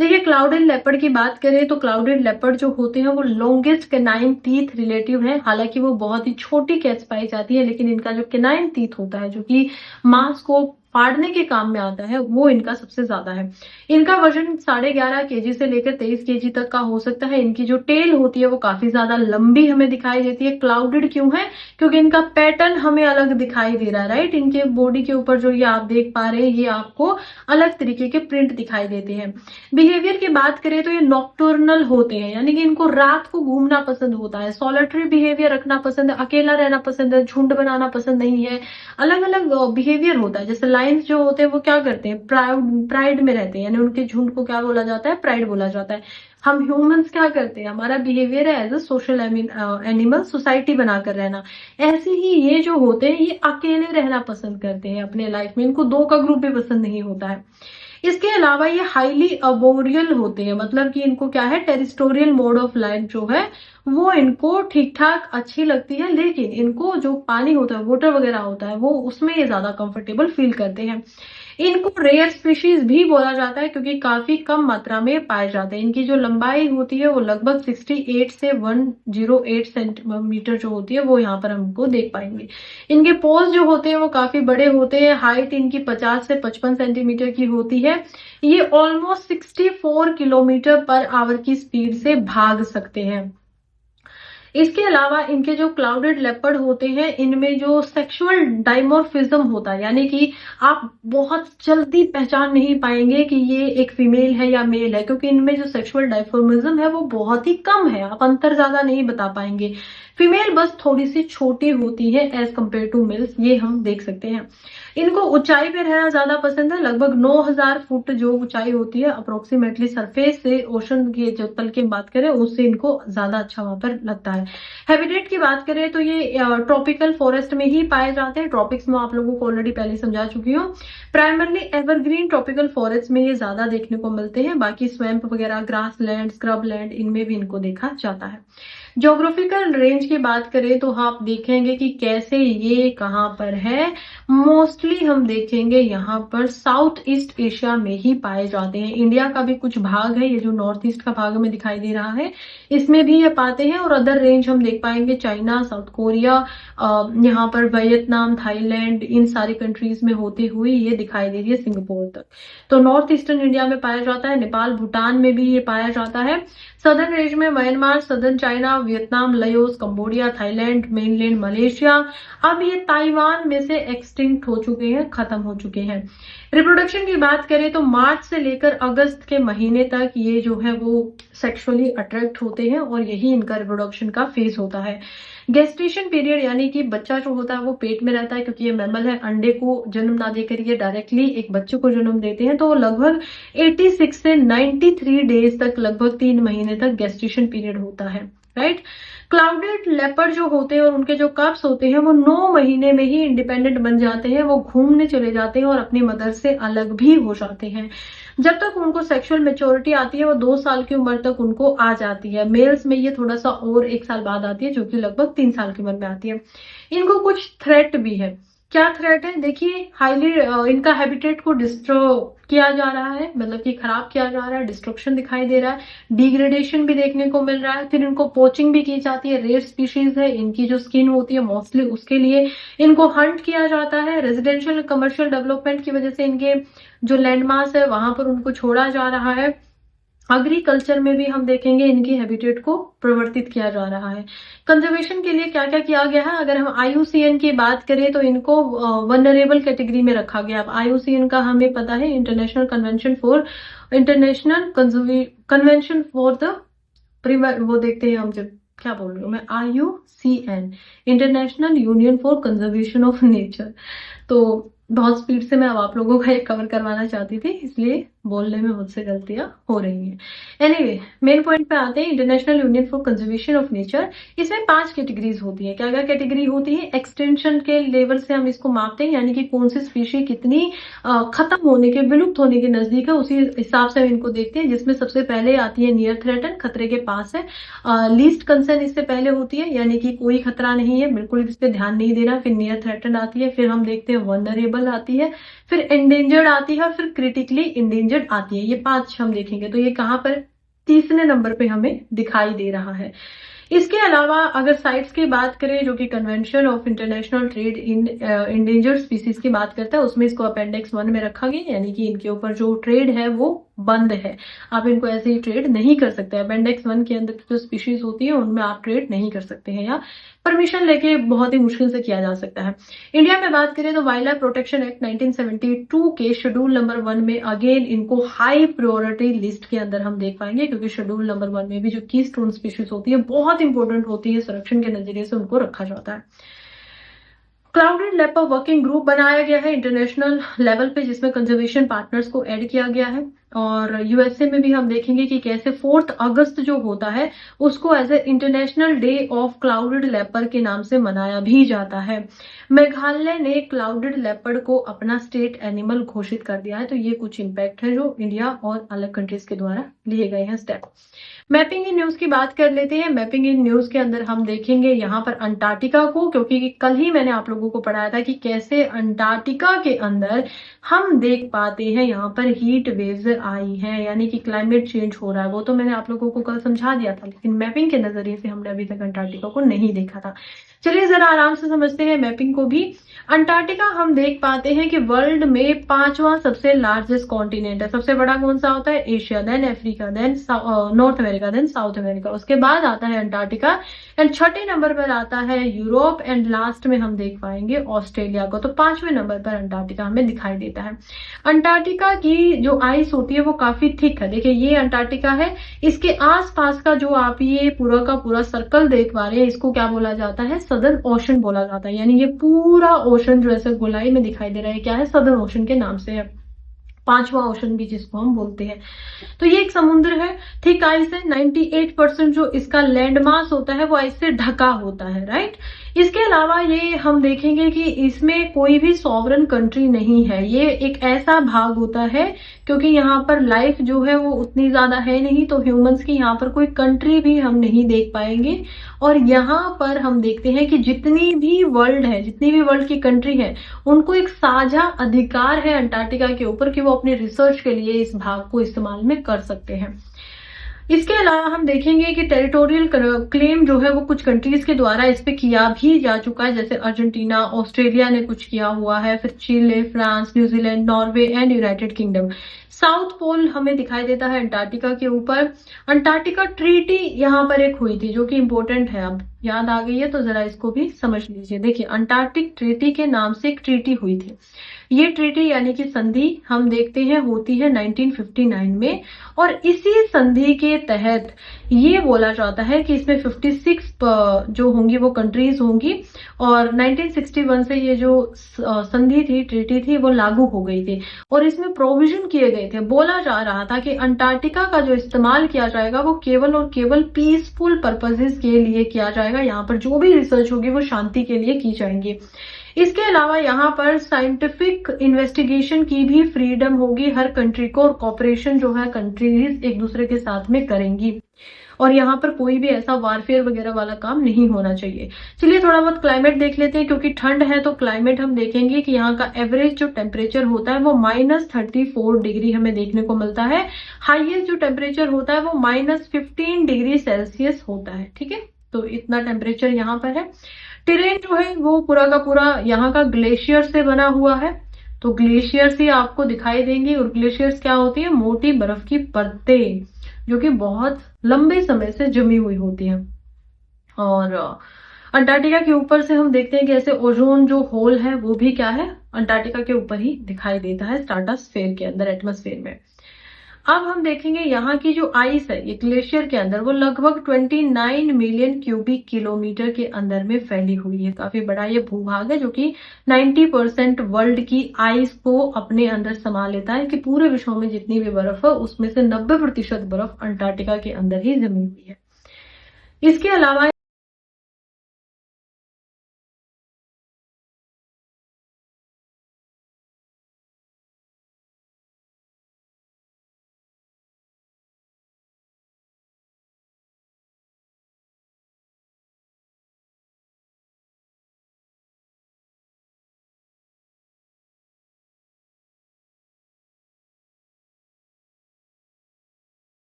देखिए, क्लाउडेड लेपर्ड की बात करें तो क्लाउडेड लेपर्ड जो होते हैं वो लॉन्गेस्ट कैनाइन टीथ रिलेटिव है। हालांकि वो बहुत ही छोटी कैट्स पाई जाती है, लेकिन इनका जो कैनाइन टीथ होता है, जो कि मांस को फाड़ने के काम में आता है, वो इनका सबसे ज्यादा है। इनका वजन 11.5 kg से लेकर 23 kg तक का हो सकता है। इनकी जो टेल होती है वो काफी ज्यादा लंबी हमें दिखाई देती है। क्लाउडेड क्यों है? क्योंकि इनका पैटर्न हमें अलग दिखाई दे रहा है, राइट। इनके बॉडी के ऊपर जो ये आप देख पा रहे हैं, ये आपको अलग तरीके के प्रिंट दिखाई देते हैं। बिहेवियर की बात करें तो ये नॉक्टर्नल होते हैं, यानी कि इनको रात को घूमना पसंद होता है, सॉलिटरी बिहेवियर रखना पसंद है, अकेला रहना पसंद है, झुंड बनाना पसंद नहीं है। अलग अलग बिहेवियर होता है। जैसे लायंस जो होते हैं वो क्या करते हैं, प्राइड में रहते हैं, यानी उनके झुंड को क्या बोला जाता है, प्राइड बोला जाता है। हम ह्यूमंस क्या करते हैं, हमारा बिहेवियर है as a social animal, society बनाकर रहना। ऐसे ही ये जो होते हैं ये अकेले रहना पसंद करते हैं अपने लाइफ में, इनको दो का ग्रुप भी पसंद नहीं होता है। इसके अलावा ये हाईली अबोरियल होते हैं, मतलब कि इनको क्या है, टेरिस्टोरियल मोड ऑफ लाइफ जो है वो इनको ठीक ठाक अच्छी लगती है, लेकिन इनको जो पानी होता है, वाटर वगैरह होता है, वो उसमें ये ज्यादा कंफर्टेबल फील करते हैं। इनको रेयर स्पीशीज भी बोला जाता है क्योंकि काफी कम मात्रा में पाए जाते हैं। इनकी जो लंबाई होती है वो लगभग 68 से 108 सेंटीमीटर जो होती है वो यहाँ पर हमको देख पाएंगे। इनके पोज जो होते हैं वो काफी बड़े होते हैं। हाइट इनकी 50 से 55 सेंटीमीटर की होती है। ये ऑलमोस्ट 64 किलोमीटर पर आवर की स्पीड से भाग सकते हैं। इसके अलावा इनके जो क्लाउडेड लेपर्ड होते हैं, इनमें जो सेक्सुअल डाइमोर्फिज्म होता है, यानी कि आप बहुत जल्दी पहचान नहीं पाएंगे कि ये एक फीमेल है या मेल है, क्योंकि इनमें जो सेक्सुअल डाइफॉर्मिज्म है वो बहुत ही कम है। आप अंतर ज्यादा नहीं बता पाएंगे। फीमेल बस थोड़ी सी छोटी होती है एज कम्पेयर टू मेल्स, ये हम देख सकते हैं। इनको ऊंचाई पे रहना ज्यादा पसंद है। लगभग 9000 फुट जो ऊंचाई होती है अप्रोक्सीमेटली सरफेस से, ओशन के जो तल की बात करें उससे इनको ज्यादा अच्छा वहां पर लगता है। हैबिटेट की बात करें तो ये ट्रॉपिकल फॉरेस्ट में ही पाए जाते हैं। ट्रॉपिक्स में आप लोगों को ऑलरेडी पहले समझा चुकी हूँ। प्राइमरली एवरग्रीन ट्रॉपिकल फॉरेस्ट में ये ज्यादा देखने को मिलते हैं। बाकी स्वैम्प वगैरह, ग्रास लैंड, स्क्रब लैंड, इनमें भी इनको देखा जाता है। ज्योग्राफिकल रेंज की बात करें तो आप देखेंगे कि कैसे ये कहाँ पर है। मोस्टली हम देखेंगे यहाँ पर साउथ ईस्ट एशिया में ही पाए जाते हैं। इंडिया का भी कुछ भाग है, ये जो नॉर्थ ईस्ट का भाग हमें दिखाई दे रहा है, इसमें भी ये पाते हैं। और अदर रेंज हम देख पाएंगे चाइना, साउथ कोरिया, यहाँ पर वियतनाम, थाईलैंड, इन सारी कंट्रीज में होते हुए ये दिखाई दे रही है सिंगापुर तक। तो नॉर्थ ईस्टर्न इंडिया में पाया जाता है। नेपाल, भूटान में भी ये पाया जाता है। सदर्न रेंज में Myanmar, southern China, Vietnam, Laos, Cambodia, Thailand, mainland Malaysia. अब ये ताइवान में से एक्सटिंक्ट हो चुके हैं, खत्म हो चुके हैं। रिप्रोडक्शन की बात करें तो मार्च से लेकर अगस्त के महीने तक ये जो है वो सेक्सुअली अट्रैक्ट होते हैं और यही इनका रिप्रोडक्शन का फेज होता है। गेस्टेशन पीरियड, यानी कि बच्चा जो होता है वो पेट में रहता है, क्योंकि ये मैमल है, अंडे को जन्म ना देकर ये डायरेक्टली एक बच्चे को जन्म देते हैं। तो लगभग 86 से 93 डेज तक, लगभग 3 महीने तक गेस्टेशन पीरियड होता है, राइट। क्लाउडेड लेपर्ड जो होते हैं और उनके जो कप्स होते हैं वो 9 महीने में ही इंडिपेंडेंट बन जाते हैं। वो घूमने चले जाते हैं और अपनी मदर से अलग भी हो जाते हैं। जब तक उनको सेक्सुअल मेच्योरिटी आती है वो 2 साल की उम्र तक उनको आ जाती है। मेल्स में ये थोड़ा सा और 1 साल बाद आती है, जो कि लगभग 3 साल की उम्र में आती है। इनको कुछ थ्रेट भी है। क्या थ्रेट है? देखिए, हाईली इनका हैबिटेट को डिस्ट्रॉय किया जा रहा है, मतलब कि खराब किया जा रहा है, डिस्ट्रक्शन दिखाई दे रहा है, डिग्रेडेशन भी देखने को मिल रहा है। फिर इनको पोचिंग भी की जाती है। रेयर स्पीशीज है, इनकी जो स्किन होती है मोस्टली उसके लिए इनको हंट किया जाता है। रेजिडेंशियल कमर्शियल डेवलपमेंट की वजह से इनके जो लैंडमार्क है वहां पर उनको छोड़ा जा रहा है। एग्रीकल्चर में भी हम देखेंगे इनकी हैबिटेट को प्रवर्तित किया जा रहा है। कंजर्वेशन के लिए क्या क्या किया गया है? अगर हम IUCN की बात करें तो इनको वनरेबल कैटेगरी में रखा गया। अब IUCN का हमें पता है, इंटरनेशनल कन्वेंशन फॉर द वो देखते हैं हम, जब क्या बोल रही हूँ मैं, IUCN, international union for conservation of nature. तो बहुत स्पीड से मैं अब आप लोगों का ये कवर करवाना चाहती थी, इसलिए बोलने में मुझसे गलतियां हो रही हैं। एनीवे, मेन पॉइंट पे आते हैं। International union for conservation of nature, इसमें 5 कैटेगरीज होती है। क्या क्या कैटेगरी होती है? एक्सटेंशन के लेवल से हम इसको मापते हैं, यानी कि कौन सी स्पीशी कितनी खत्म होने के, विलुप्त होने के नजदीक है, उसी हिसाब से हम इनको देखते हैं। जिसमें सबसे पहले आती है नियर थ्रेटन, खतरे के पास है। लीस्ट कंसर्न इससे पहले होती है, यानी कि कोई खतरा नहीं है, बिल्कुल इस पे ध्यान नहीं देना। फिर नियर थ्रेटन आती है, फिर हम देखते हैं वनरेबल आती है, फिर एंडेंजर्ड आती है, और फिर क्रिटिकली इंडेंजर्ड आती है। ये 5 हम देखेंगे। तो ये कहाँ पर तीसरे नंबर पे हमें दिखाई दे रहा है। इसके अलावा अगर साइट्स की बात करें, जो कि convention of international trade in endangered species की बात करता है, उसमें इसको अपेंडिक्स 1 में रखा गया, यानी कि इनके ऊपर जो ट्रेड है वो बंद है। आप इनको ऐसे ही ट्रेड नहीं कर सकते। अपेंडिक्स 1 के अंदर जो स्पीशीज होती है उनमें आप ट्रेड नहीं कर सकते हैं, या परमिशन लेके बहुत ही मुश्किल से किया जा सकता है। इंडिया में बात करें तो वाइल्ड लाइफ प्रोटेक्शन एक्ट 1972 के शेड्यूल नंबर 1 में अगेन इनको हाई प्रायोरिटी लिस्ट के अंदर हम देख पाएंगे, क्योंकि शेड्यूल नंबर 1 में भी जो की स्टोन स्पीशीज होती है बहुत इंपॉर्टेंट होती है, संरक्षण के नजरिए से उनको रखा जाता है। क्लाउडेड लेपर्ड वर्किंग ग्रुप बनाया गया है इंटरनेशनल लेवल पे, जिसमें कंजर्वेशन पार्टनर्स को ऐड किया गया है। और यूएसए में भी हम देखेंगे कि कैसे 4 अगस्त जो होता है उसको as a international day of clouded leopard के नाम से मनाया भी जाता है। मेघालय ने क्लाउडेड लेपर्ड को अपना स्टेट एनिमल घोषित कर दिया है। तो ये कुछ इम्पैक्ट है जो इंडिया और अलग कंट्रीज के द्वारा लिए गए हैं स्टेप। मैपिंग इन न्यूज की बात कर लेते हैं। मैपिंग इन न्यूज के अंदर हम देखेंगे यहाँ पर अंटार्कटिका को, क्योंकि कल ही मैंने आप लोगों को पढ़ाया था कि कैसे अंटार्कटिका के अंदर हम देख पाते हैं यहाँ पर हीट वेव्स आई हैं, यानी कि क्लाइमेट चेंज हो रहा है। वो तो मैंने आप लोगों को कल समझा दिया था, लेकिन मैपिंग के नजरिए से हमने अभी तक अंटार्कटिका को नहीं देखा था। चलिए जरा आराम से समझते हैं मैपिंग को भी। अंटार्कटिका हम देख पाते हैं कि वर्ल्ड में 5वां सबसे लार्जेस्ट कॉन्टिनेंट है। सबसे बड़ा कौन सा होता है? Asia, then Africa, then North America, then South America, उसके बाद आता है अंटार्कटिका, एंड छठे नंबर पर आता है यूरोप, एंड लास्ट में हम देख पाएंगे ऑस्ट्रेलिया को। तो 5वें नंबर पर अंटार्कटिका हमें दिखाई देता है। अंटार्कटिका की जो आइस होती है वो काफी थिक है। देखिए ये अंटार्कटिका है, इसके आसपास का जो आप ये पूरा का पूरा सर्कल देख पा रहे हैं, इसको क्या बोला जाता है? सदर्न ओशन बोला जाता है। यानी ये पूरा ओशन जो ऐसे गोलाई में दिखाई दे रहा है, क्या है? सदर्न ओशन के नाम से है। 5वां ओशन भी जिसको हम बोलते हैं। तो ये एक समुद्र है, थिक आइस है। 98% जो इसका लैंड मास होता है वो आइस से ढका होता है, राइट। इसके अलावा ये हम देखेंगे कि इसमें कोई भी सॉवरन कंट्री नहीं है। ये एक ऐसा भाग होता है क्योंकि यहाँ पर लाइफ जो है वो उतनी ज्यादा है नहीं, तो ह्यूमंस की यहाँ पर कोई कंट्री भी हम नहीं देख पाएंगे। और यहाँ पर हम देखते हैं कि जितनी भी वर्ल्ड की कंट्री है, उनको एक साझा अधिकार है अंटार्कटिका के ऊपर कि वो अपने रिसर्च के लिए इस भाग को इस्तेमाल में कर सकते हैं। इसके अलावा हम देखेंगे कि टेरिटोरियल क्लेम जो है वो कुछ कंट्रीज के द्वारा इस पे किया भी जा चुका है, जैसे अर्जेंटीना, ऑस्ट्रेलिया ने कुछ किया हुआ है, फिर Chile, France, New Zealand, Norway and United Kingdom. South Pole हमें दिखाई देता है अंटार्कटिका के ऊपर। अंटार्कटिका ट्रीटी यहाँ पर एक हुई थी जो कि इंपॉर्टेंट है, अब याद आ गई है तो जरा इसको भी समझ लीजिए। देखिए अंटार्कटिक ट्रीटी के नाम से एक ट्रीटी हुई थी। ये ट्रीटी यानी कि संधि हम देखते हैं होती है 1959 में, और इसी संधि के तहत ये बोला जाता है कि इसमें 56 जो होंगी वो कंट्रीज होंगी, और 1961 से ये जो संधि थी, ट्रीटी थी, वो लागू हो गई थी। और इसमें प्रोविजन किए गए थे, बोला जा रहा था कि अंटार्कटिका का जो इस्तेमाल किया जाएगा वो केवल और केवल पीसफुल पर्पजेस के लिए किया जाएगा। यहाँ पर जो भी रिसर्च होगी वो शांति के लिए की जाएंगी। इसके अलावा यहाँ पर साइंटिफिक इन्वेस्टिगेशन की भी फ्रीडम होगी हर कंट्री को, और कॉपरेशन जो है कंट्रीज एक दूसरे के साथ में करेंगी, और यहाँ पर कोई भी ऐसा वारफेयर वगैरह वाला काम नहीं होना चाहिए। चलिए थोड़ा बहुत क्लाइमेट देख लेते हैं, क्योंकि ठंड है तो क्लाइमेट हम देखेंगे कि यहाँ का एवरेज जो टेम्परेचर होता है वो -34 डिग्री हमें देखने को मिलता है। हाईएस्ट जो टेम्परेचर होता है वो -15 डिग्री सेल्सियस होता है, ठीक है। तो इतना टेम्परेचर यहाँ पर है। टेरेन जो है वो पूरा का पूरा यहाँ का ग्लेशियर से बना हुआ है, तो ग्लेशियर्स ही आपको दिखाई देंगे। और ग्लेशियर्स क्या होती है? मोटी बर्फ की परतें जो कि बहुत लंबे समय से जमी हुई होती है। और अंटार्कटिका के ऊपर से हम देखते हैं कि ऐसे ओजोन जो होल है वो भी क्या है? अंटार्कटिका के ऊपर ही दिखाई देता है, स्ट्राटोस्फेयर के अंदर, एटमॉस्फेयर में। अब हम देखेंगे यहाँ की जो आइस है ये ग्लेशियर के अंदर वो लगभग 29 मिलियन क्यूबिक किलोमीटर के अंदर में फैली हुई है। काफी बड़ा ये भूभाग है जो कि 90% वर्ल्ड की आइस को अपने अंदर समा लेता है कि पूरे विश्व में जितनी भी बर्फ है उसमें से 90% बर्फ अंटार्कटिका के अंदर ही जमी हुई है। इसके अलावा